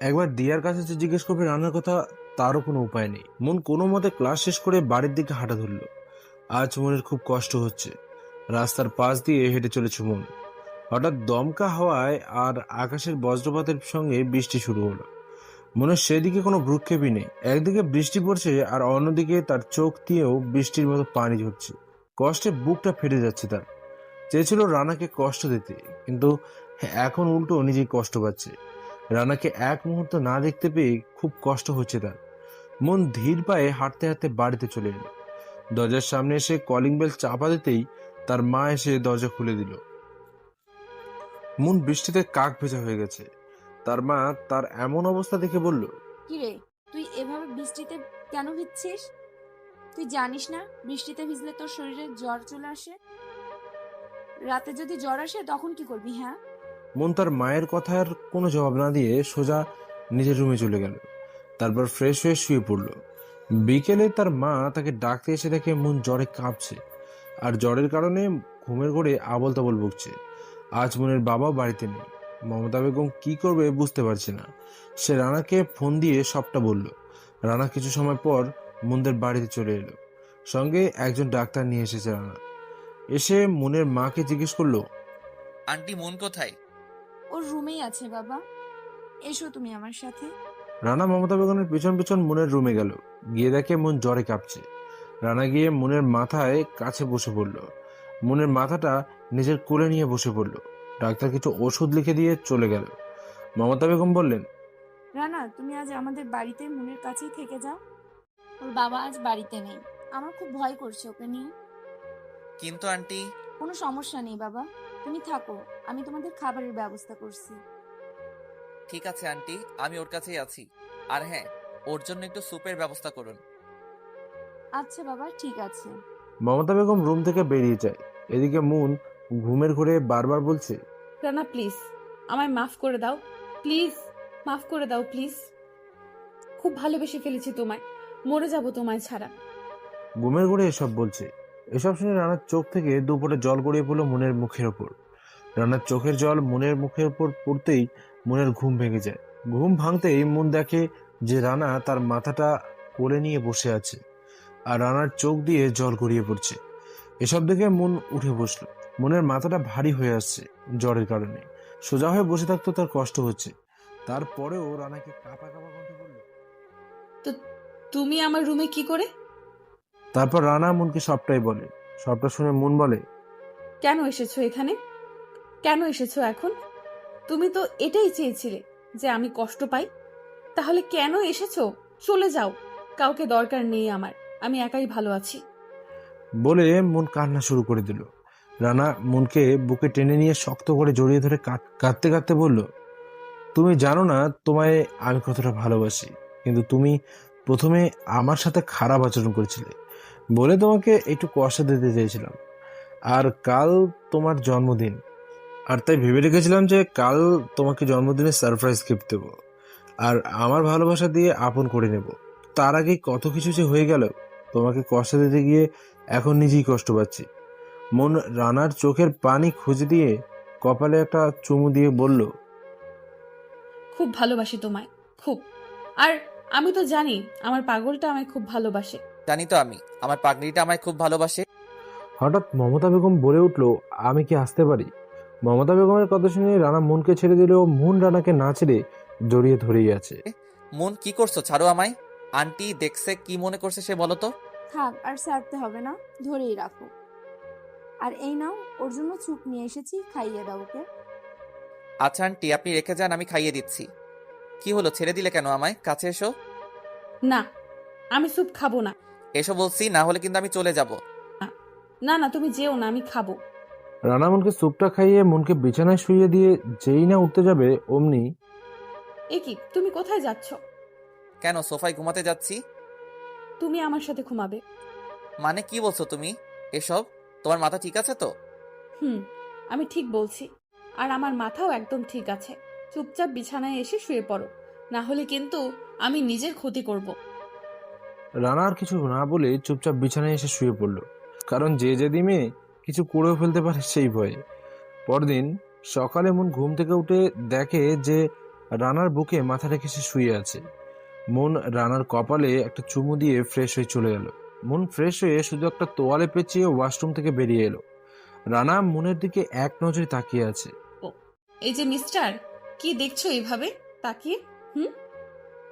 একবার দিয়ার কাছে যে জিজ্ঞেস করবে রানার কথা, তারও কোনো উপায় নেই। মন কোনো মতে ক্লাস শেষ করে বাড়ির দিকে হাঁটা ধরলো। আজ মনের খুব কষ্ট হচ্ছে। রাস্তার পাশ দিয়ে হেঁটে চলেছে মন। হঠাৎ দমকা হাওয়ায় আর আকাশের বজ্রপাতের সঙ্গে বৃষ্টি শুরু হলো। মনের সেদিকে কোনো ভ্রুক্ষেপই নেই। একদিকে বৃষ্টি পড়ছে আর অন্যদিকে তার চোখ দিয়েও বৃষ্টির মতো পানি ঝরছে। কষ্টে বুকটা ফেটে যাচ্ছে তার। চেয়েছিল রানাকে কষ্ট দিতে, কিন্তু এখন উল্টো নিজেই কষ্ট পাচ্ছে। রানাকে এক মুহূর্ত না দেখতে পেয়ে খুব কষ্ট হচ্ছে তার। মন ধীর পায়ে হাঁটতে হাঁটতে বাড়িতে চলে এলো। দরজার সামনে এসে কলিং বেল চাপা দিতেই তার মা এসে দরজা খুলে দিল। মন বৃষ্টিতে কাক ভেজা হয়ে গেছে। তার মা তার এমন অবস্থা দেখে বলল, কিরে, তুই এভাবে বৃষ্টিতে কেন ভিজছিস? তুই জানিস না বৃষ্টিতে ভিজলে তোর শরীরে জ্বর চলে আসে? রাতে যদি জ্বর আসে তখন কি করবি? হ্যাঁ, মন তার মায়ের কথার কোনো জবাব না দিয়ে সোজা নিজের রুমে চলে গেল। তারপর ফ্রেশ হয়ে শুয়ে পড়ল। বিকেলে তার মা তাকে ডাকতে এসে দেখে মন জ্বরে কাঁপছে, আর জ্বরের কারণে ঘুমের ঘোরে আবল তাবল বকছে। আজ মনের বাবাও বাড়িতে নেই। মমতা বেগম কি করবে বুঝতে পারছে না। সে রানাকে ফোন দিয়ে সবটা বলল। রানা কিছু সময় পর মনদের বাড়িতে চলে এলো। সঙ্গে একজন ডাক্তার নিয়ে এসেছে রানা। এসে মনের মাকে জিজ্ঞেস করলো, আন্টি মন কোথায়? ওর রুমেই আছে বাবা, এসো তুমি আমার সাথে। রানা মমতা বেগমের পিছন পিছন মনের রুমে গেল। গিয়ে দেখে মন জ্বরে কাঁপছে। রানা গিয়ে মনের মাথায় কাছে বসে পড়ল। মনের মাথাটা নিজের কোলে নিয়ে বসে পড়ল। ডাক্তার কিছু ওষুধ লিখে দিয়ে চলে গেল। মমতা বেগম বললেন, রানা, তুমি আজ আমাদের বাড়িতে মনের কাছেই থেকে যাও। ওর বাবা আজ বাড়িতে নেই, আমার খুব ভয় করছে ওকে নিয়ে। কিন্তু আন্টি। কোনো সমস্যা নেই বাবা, তুমি থাকো, আমি তোমাদের খাবারের ব্যবস্থা করছি। ঠিক আছে আন্টি, আমি ওর কাছেই আছি। আর হ্যাঁ, ওর জন্য একটু স্যুপের ব্যবস্থা করুন। আচ্ছা বাবা, ঠিক আছে। মমতা বেগম রুম থেকে বেরিয়ে যায়। এদিকে মুন ঘুমের ঘোরে বারবার বলছে, রানা প্লিজ, আমায় মাফ করে দাও, প্লিজ মাফ করে দাও প্লিজ। খুব ভালোবেসে ফেলেছি তোমায়, মরে যাব তোমায় ছাড়া। ঘুমের ঘোরে এসব বলছে। এসব শুনে রানার চোখ থেকে দুপটে জল গড়িয়ে পড়লো মনের মুখের ওপর। রানার চোখের জল মনের মুখের ওপর পড়তেই মনের ঘুম ভেঙে যায়। ঘুম ভাঙতেই মন দেখে যে রানা তার মাথাটা কোলে নিয়ে বসে আছে আর রানার চোখ দিয়ে জল গড়িয়ে পড়ছে। এসব দেখে মন উঠে বসলো। মনের মাথাটা ভারী হয়ে আসছে জ্বরের কারণে। সোজা হয়ে বসে থাকতো তার কষ্ট হচ্ছে, তারপরেও রানাকে কাঁপা কাঁপা কণ্ঠে বলল। তো তুমি আমার রুমে কি করে? তারপর রানা মনকে সবটাই বলে। সবটা শুনে মন বলে, কেন এসেছো এখানে? কেন এসেছো এখন? তুমি তো এটাই চেয়েছিলে যে আমি কষ্ট পাই। তাহলে কেন এসেছো? চলে যাও, কাউকে দরকার নেই আমার, আমি একাই ভালো আছি। বলে মন কান্না শুরু করে দিল। রানা মনকে বুকে টেনে নিয়ে শক্ত করে জড়িয়ে ধরে কাঁদতে কাঁদতে বলল, তুমি জানো না তোমায় আমি কতটা ভালোবাসি, কিন্তু তুমি প্রথমে আমার সাথে খারাপ আচরণ করেছিলে বলে তোমাকে একটু কষ্ট দিতে চেয়েছিলাম। আর কাল তোমার জন্মদিন, আর তাই ভেবে রেখেছিলাম যে কাল তোমাকে জন্মদিনে সারপ্রাইজ গিফট দেবো আর আমার ভালোবাসা দিয়ে আপন করে নেব। তার আগে কত কিছু যে হয়ে গেল, তোমাকে কষ্ট দিতে গিয়ে এখন নিজেই কষ্ট পাচ্ছি। মন রানার চোখের পানি খুঁজে দিয়ে কপালে একটা চুমু দিয়ে বলল, খুব ভালোবাসি তোমায়, খুব। আর আমি তো জানি আমার পাগলটা আমায় খুব ভালোবাসে। জানি তো আমি, আমার পাগড়িটা আমায় খুব ভালোবাসে। হঠাৎ মমতা বেগম বলে উঠলো, আমি কি আসতে পারি? মমতা বেগমের কথা শুনে রানা মনকে ছেড়ে দিলেও মন রানাকে না ছেড়ে জড়িয়ে ধরেই আছে। মন কি করছো? ছাড়ো আমায়। আন্টি দেখছে, কি মনে করছে সে বলো তো? থাক, আর ছাড়তে হবে না, ধরেই রাখো। আর এই নাও, ওর জন্য স্যুপ নিয়ে এসেছি, খাইয়ে দাও ওকে। আচ্ছা আন্টি, আপনি রেখে যান, আমি খাইয়ে দিচ্ছি। কি হলো, ছেড়ে দিলে কেন আমায়? কাছে এসো। না, আমি স্যুপ খাবো না। এসো বলছি, না হলে কিন্তু আমি চলে যাব। না না, তুমি যেও না, আমি খাবো। রানা মনকে স্যুপটা খাইয়ে মনকে বিছানায় শুইয়ে দিয়ে যেই না উঠতে যাবে অমনি, এ কি, তুমি কোথায় যাচ্ছ? কেন, সোফায় ঘুমাতে যাচ্ছি। তুমি আমার সাথে ঘুমাবে? মানে কি বলছো তুমি এসব? তোমার মাথা ঠিক আছে তো? আমি ঠিক বলছি, আর আমার মাথাও একদম ঠিক আছে। চুপচাপ বিছানায় এসে শুয়ে পড়ো, না হলে কিন্তু আমি নিজের ক্ষতি করব। রানা আর কিছু না বলে চুপচাপ বিছানায় এসে শুয়ে পড়ল, কারণ যে যদি মেয়ে কিছু করেও ফেলতে পারে সেই ভয়ে। পরদিন সকালে মন ঘুম থেকে উঠে দেখে যে রানার বুকে মাথা রেখে সে শুয়ে আছে। মন রানার কপালে একটা চুমু দিয়ে ফ্রেশ হয়ে চলে গেল। মন ফ্রেশ হয়ে শুধু একটা তোয়ালে পেঁচিয়ে ওয়াশরুম থেকে বেরিয়ে এলো। রানা মনের দিকে এক নজরে তাকিয়ে আছে। এই যে মিস্টার, কি দেখছো এইভাবে তাকিয়ে?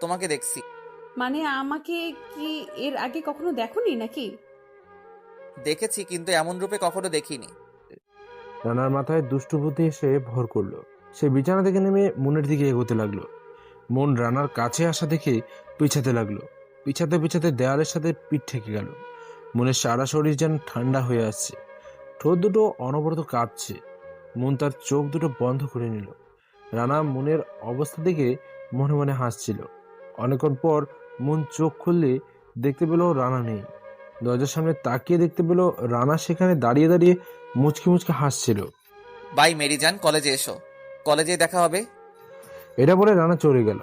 তোমাকে দেখছি। মানে আমাকে কি এর আগে কখনো দেখোনি নাকি? দেখেছি, কিন্তু এমন রূপে কখনো দেখিনি। রানার মাথায় দুষ্টু বুদ্ধি এসে ভর করলো। সে বিছানা থেকে নেমে মনের দিকে এগোতে লাগলো। মন রানার কাছে আসা দেখে পিছাতে লাগলো। পিছাতে পিছাতে দেয়ালের সাথে পিঠ ঠেকে গেল। মনের সারা শরীর যেন ঠান্ডা হয়ে আসছে। ঠোঁট দুটো অনবরত কাঁপছে। মন তার চোখ দুটো বন্ধ করে নিল। রানা মনের অবস্থা দেখে মনে মনে হাসছিল। অনেকক্ষণ পর মন চোখ খুললে দেখতে পেল রানা নেই। দরজার সামনে তাকিয়ে দেখতে পেল রানা সেখানে দাঁড়িয়ে দাঁড়িয়ে মুচকি মুচকি হাসছিল। বাই মেরিজান, কলেজে এসো, কলেজে দেখা হবে। এটা বলে রানা চলে গেল।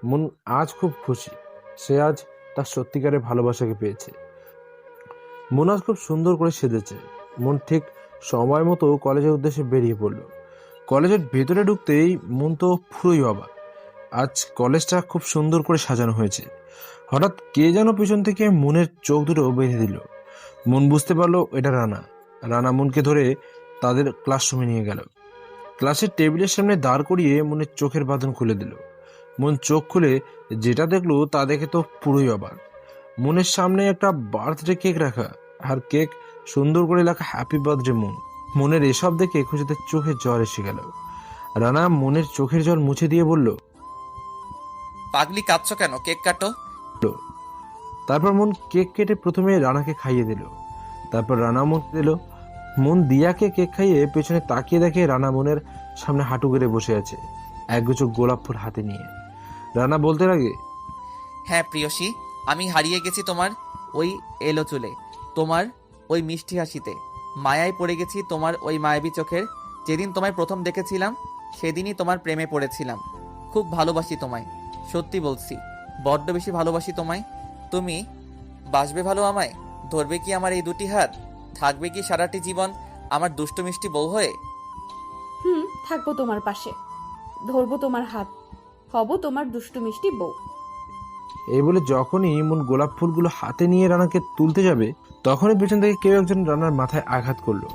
মন আজ খুব খুশি। সে আজ তার সত্যিকারের ভালোবাসাকে পেয়েছে। মন আজ খুব সুন্দর করে সেজেছে। মন ঠিক সময় মতো কলেজের উদ্দেশ্যে বেরিয়ে পড়ল। কলেজের ভেতরে ঢুকতেই মন তো পুরোই অবাক। আজ কলেজটা খুব সুন্দর করে সাজানো হয়েছে। হঠাৎ কে যেন পিছন থেকে মনের চোখ দুটো বেঁধে দিল। মন বুঝতে পারলো এটা রানা। রানা মনকে ধরে তাদের ক্লাসরুমে নিয়ে গেল। ক্লাসের টেবিলের সামনে দাঁড় করিয়ে মনের চোখের বাঁধন খুলে দিল। মন চোখ খুলে যেটা দেখলো তা দেখে তো পুরোই অবাক। মনের সামনে একটা বার্থডে কেক রাখা, আর কেক সুন্দর করে লেখা হ্যাপি বার্থডে মন। মনের এসব দেখে খুশিতে চোখে জল এসে গেল। রানা মনের চোখের জল মুছে দিয়ে বলল, পাগলি, কাঁদছো কেন? কেক কাটো। তারপর মন কেক কেটে প্রথমে রানাকে খাইয়ে দিল। তারপর রানা মন দিল। মন দিয়াকে কেক খাইয়ে পেছনে তাকিয়ে দেখে রানা মনের সামনে হাঁটু গেড়ে বসে আছে, একগুচ্ছ গোলাপ ফুল হাতে নিয়ে। রানা বলতে লাগে, হ্যাঁ প্রিয়সী, আমি হারিয়ে গেছি তোমার ওই এলো চুলে, তোমার ওই মিষ্টি হাসিতে। মায়ায় পড়ে গেছি তোমার ওই মায়াবী চোখের। যেদিন তোমায় প্রথম দেখেছিলাম সেদিনই তোমার প্রেমে পড়েছিলাম। খুব ভালোবাসি তোমায়, সত্যি বলছি, বড্ড বেশি ভালোবাসি তোমায়। তুমি বাসবে ভালো আমায়? ধরবে কি আমার এই দুটি হাত? থাকবে কি সারাটি জীবন আমার দুষ্ট মিষ্টি বউ হয়ে? থাকবো তোমার পাশে, ধরবো তোমার হাত, হব তোমার দুষ্টু মিষ্টি বউ। এই বলে যখনই মুন গোলাপ ফুলগুলো হাতে নিয়ে রানাকে তুলতে যাবে, তখনই পেছন থেকে কেউ একজন রানার মাথায় আঘাত করলো।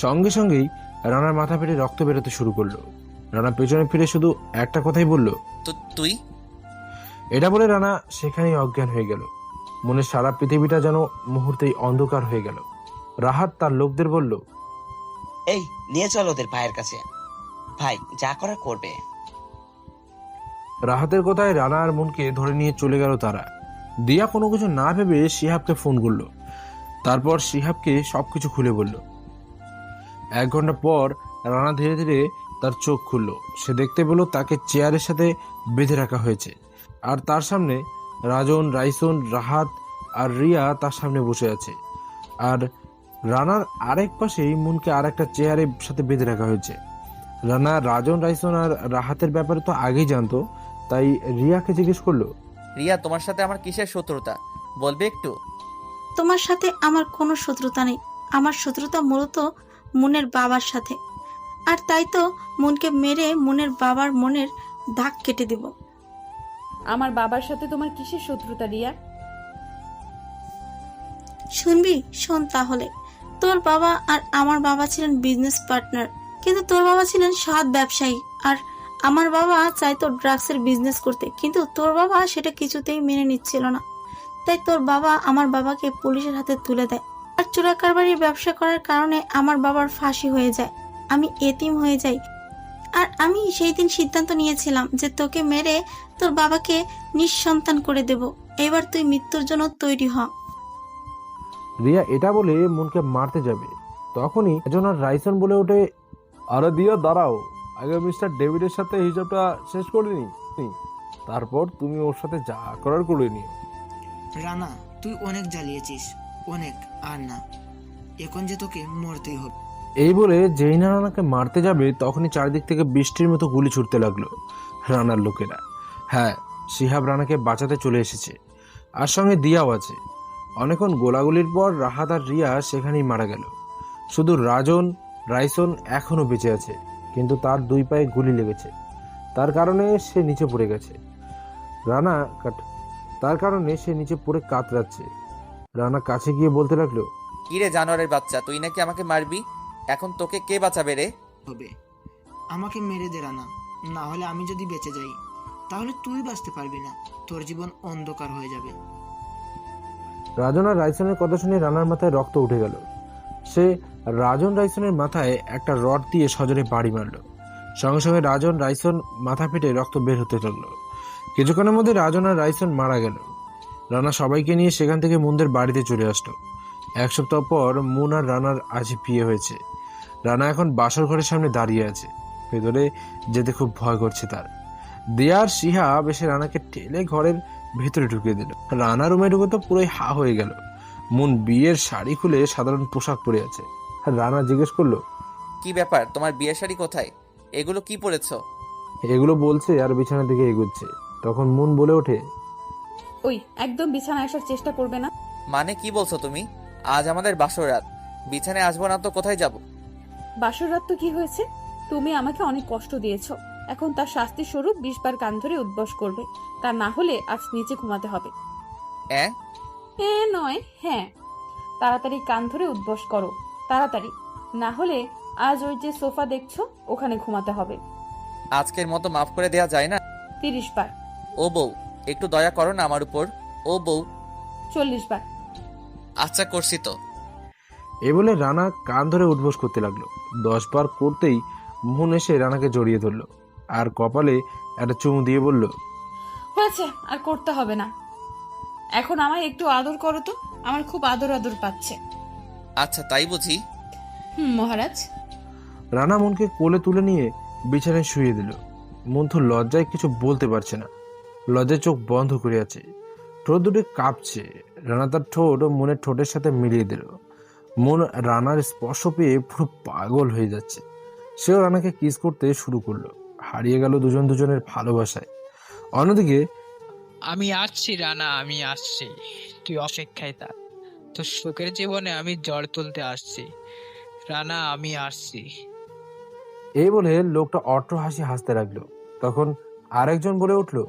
সঙ্গে সঙ্গেই রানার মাথা ফেটে রক্ত বেরোতে শুরু করলো। রানা পেছনে ফিরে শুধু একটা কথাই বলল, তো তুই? এটা বলে রানা সেখানেই অজ্ঞান হয়ে গেল। মনের সারা পৃথিবীটা যেন মুহূর্তেই অন্ধকার হয়ে গেল। রাহাত তার লোকদের বলল, এই নিয়ে চল ওদের ভাইয়ের কাছে, ভাই যা করার করবে। রাহাতের কথায় রানা আর মুনকে ধরে নিয়ে চলে গেল তারা। দিয়া কোনো কিছু না ভেবে শিহাবকে ফোন করলো। তারপর শিহাবকে সবকিছু খুলে বলল। 1 ঘন্টা পর রানা ধীরে ধীরে তার চোখ খুলল। সে দেখতে পেল তাকে চেয়ারের সাথে বেঁধে রাখা হয়েছে, আর তার সামনে রাজন, রাইসন, রাহাত আর রিয়া তার সামনে বসে আছে। আর রানার আরেক পাশেই মুনকে আর একটা চেয়ারের সাথে বেঁধে রাখা হয়েছে। রানা রাজন, রাইসন আর রাহাতের ব্যাপারে তো আগেই জানতো, তাই রিয়াকে জিজ্ঞেস করলো, রিয়া, তোমার সাথে আমার কিসের শত্রুতা বলবে একটু? তোমার সাথে আমার কোনো শত্রুতা নেই। আমার শত্রুতা মূলত মুনের বাবার সাথে, আর তাই তো মুনকে মেরে মুনের বাবার মনের দাগ কেটে দিব। আমার বাবার সাথে তোমার কিসের শত্রুতা রিয়া? শুনবি? শোন তাহলে। তোর বাবা আর আমার বাবা ছিলেন বিজনেস পার্টনার, কিন্তু তোর বাবা ছিলেন সৎ ব্যবসায়ী, আর আমার বাবা চাইতো ড্রাগসের বিজনেস করতে, কিন্তু তোর বাবা সেটা কিছুতেই মেনে নিচ্ছিল না। তাই তোর বাবা আমার বাবাকে পুলিশের হাতে তুলে দেয়, আর চোরা কারবারির ব্যবসা করার কারণে আমার বাবার ফাঁসি হয়ে যায়, আমি এতিম হয়ে যাই। আর আমি সেই দিন সিদ্ধান্ত নিয়েছিলাম যে তোকে মেরে তোর বাবাকে নিঃসন্তান করে দেব। এবার তুই মৃত্যুর জন্য তৈরি হ। রিয়া এটা বলে মুনকে মারতে যাবে, তখনই একজন আর রাইসন বলে ওঠে, আরে দিয়া দাঁড়াও, আগে মিস্টার ডেভিডের সাথে হিসাবটা শেষ করে নি, তারপর তুমি ওর সাথে যা করার করে নিও। রানা, তুই অনেক জ্বালিয়েছিস, অনেক, আর না, এখন যে তোকে মরতেই হবে। এই বলে যেই না রানাকে মারতে যাবে, তখনই চারিদিক থেকে বৃষ্টির মতো গুলি ছুটতে লাগলো রানার লোকেরা। হ্যাঁ, শিহাব রানাকে বাঁচাতে চলে এসেছে, আর সঙ্গে দিয়াও আছে। অনেকক্ষণ গোলাগুলির পর রাহাত আর রিয়া সেখানেই মারা গেল। শুধু রাজন, রাইসন এখনো বেঁচে আছে, কিন্তু তার 2 পায়ে গুলি লেগেছে। তার কারণে সে নিচে পড়ে গেছে। তার কারণে সে নিচে পড়ে কাতরাচ্ছে। রানা কাছে গিয়ে বলতে লাগলো, কিরে জানোয়ারের বাচ্চা, তুই নাকি আমাকে মারবি? এখন তোকে কে বাঁচাবে রে? হবে, আমাকে মেরে দে রানা, না হলে আমি যদি বেঁচে যাই তাহলে তুই বাঁচতে পারবি না, তোর জীবন অন্ধকার হয়ে যাবে। রাজন আর রাইসনের কথা শুনে রানার মাথায় রক্ত উঠে গেল। সে রাজন রাইসনের মাথায় একটা রড দিয়ে সজোরে বাড়ি মারল। সঙ্গে সঙ্গে রাজন, রাইসন মাথা ফেটে রক্ত বের হতে লাগলো। কিছুক্ষণের মধ্যে রাজন আর রাইসন মারা গেল। রানা সবাইকে নিয়ে সেখান থেকে মুনদের বাড়িতে চলে আসলো। 1 সপ্তাহ পর মুন আর রানার আজ বিয়ে হয়েছে। রানা এখন বাসর ঘরের সামনে দাঁড়িয়ে আছে, ভেতরে যেতে খুব ভয় করছে তার। দিয়ার শিহাব এসে রানাকে ঠেলে ঘরের ভেতরে ঢুকিয়ে দিল। রানা রুমে ঢুকে তো পুরোই হা হয়ে গেল। মুন বিয়ের শাড়ি খুলে সাধারণ পোশাক পরে আছে। আর রানা জিজ্ঞেস করলো, কি ব্যাপার, তোমার বিয়ের শাড়ি কোথায়? এগুলো কি পরেছো? এগুলো বলছে আর বিছানার দিকে এগোচ্ছে। তখন মুন বলে ওঠে, ওই একদম বিছানায় আসার চেষ্টা করবে না। মানে কি বলছো তুমি? আজ আমাদের বাসর রাত, বিছানায় আসবো না তো কোথায় যাব? বাসর রাত তো কি হয়েছে? তুমি আমাকে অনেক কষ্ট দিয়েছো, এখন তার শাস্তি স্বরূপ 20 বার কান ধরে উদ্বাস করবে, তা না হলে আজ নিচে ঘুমাতে হবে। নয়, হ্যাঁ, তাড়াতাড়ি কান ধরে উদ্বাস করো, তাড়াতাড়ি, না হলে আজ ওই যে সোফা দেখছো ওখানে ঘুমাতে হবে। আজকের মতো মাফ করে দেয়া যায় না? 30 বার। ও বউ, একটু দয়া করো না আমার উপর। ও বউ। 40 বার। আচ্ছা, করছি তো। এ বলে রানা কান ধরে উঠবোস করতে লাগলো। 10 বার করতেই মুন এসে রানাকে জড়িয়ে ধরলো আর কপালে একটা চুমু দিয়ে বলল, হয়েছে, আর করতে হবে না। এখন আমায় একটু আদর করো তো, আমার খুব আদর আদর পাচ্ছে। আচ্ছা, তাই বুঝি। মহারাজ। রানা মুনকে কোলে তুলে নিয়ে বিছানায় শুয়ে দিল। মুন তো লজ্জায় কিছু বলতে পারছে না, লজ্জায় চোখ বন্ধ করে আছে, ঠোঁট দুটো কাঁপছে। রানা তার ঠোঁট মনের ঠোঁটের সাথে মিলিয়ে দিল। মন রানার স্পর্শ পেয়ে পুরো পাগল হয়ে যাচ্ছে। সেও রানাকে কিস করতে শুরু করলো। হারিয়ে গেল দুজনের ভালোবাসায়। অন্যদিকে, আমি আসছি রানা, আমি আসছি, তুই অপেক্ষায় থাক, তোর সুখের জীবনে আমি ঝড় তুলতে আসছি রানা, আমি আসছি। এই বলে লোকটা অট্ট হাসি হাসতে লাগলো। তখন আরেকজন বলে উঠলো,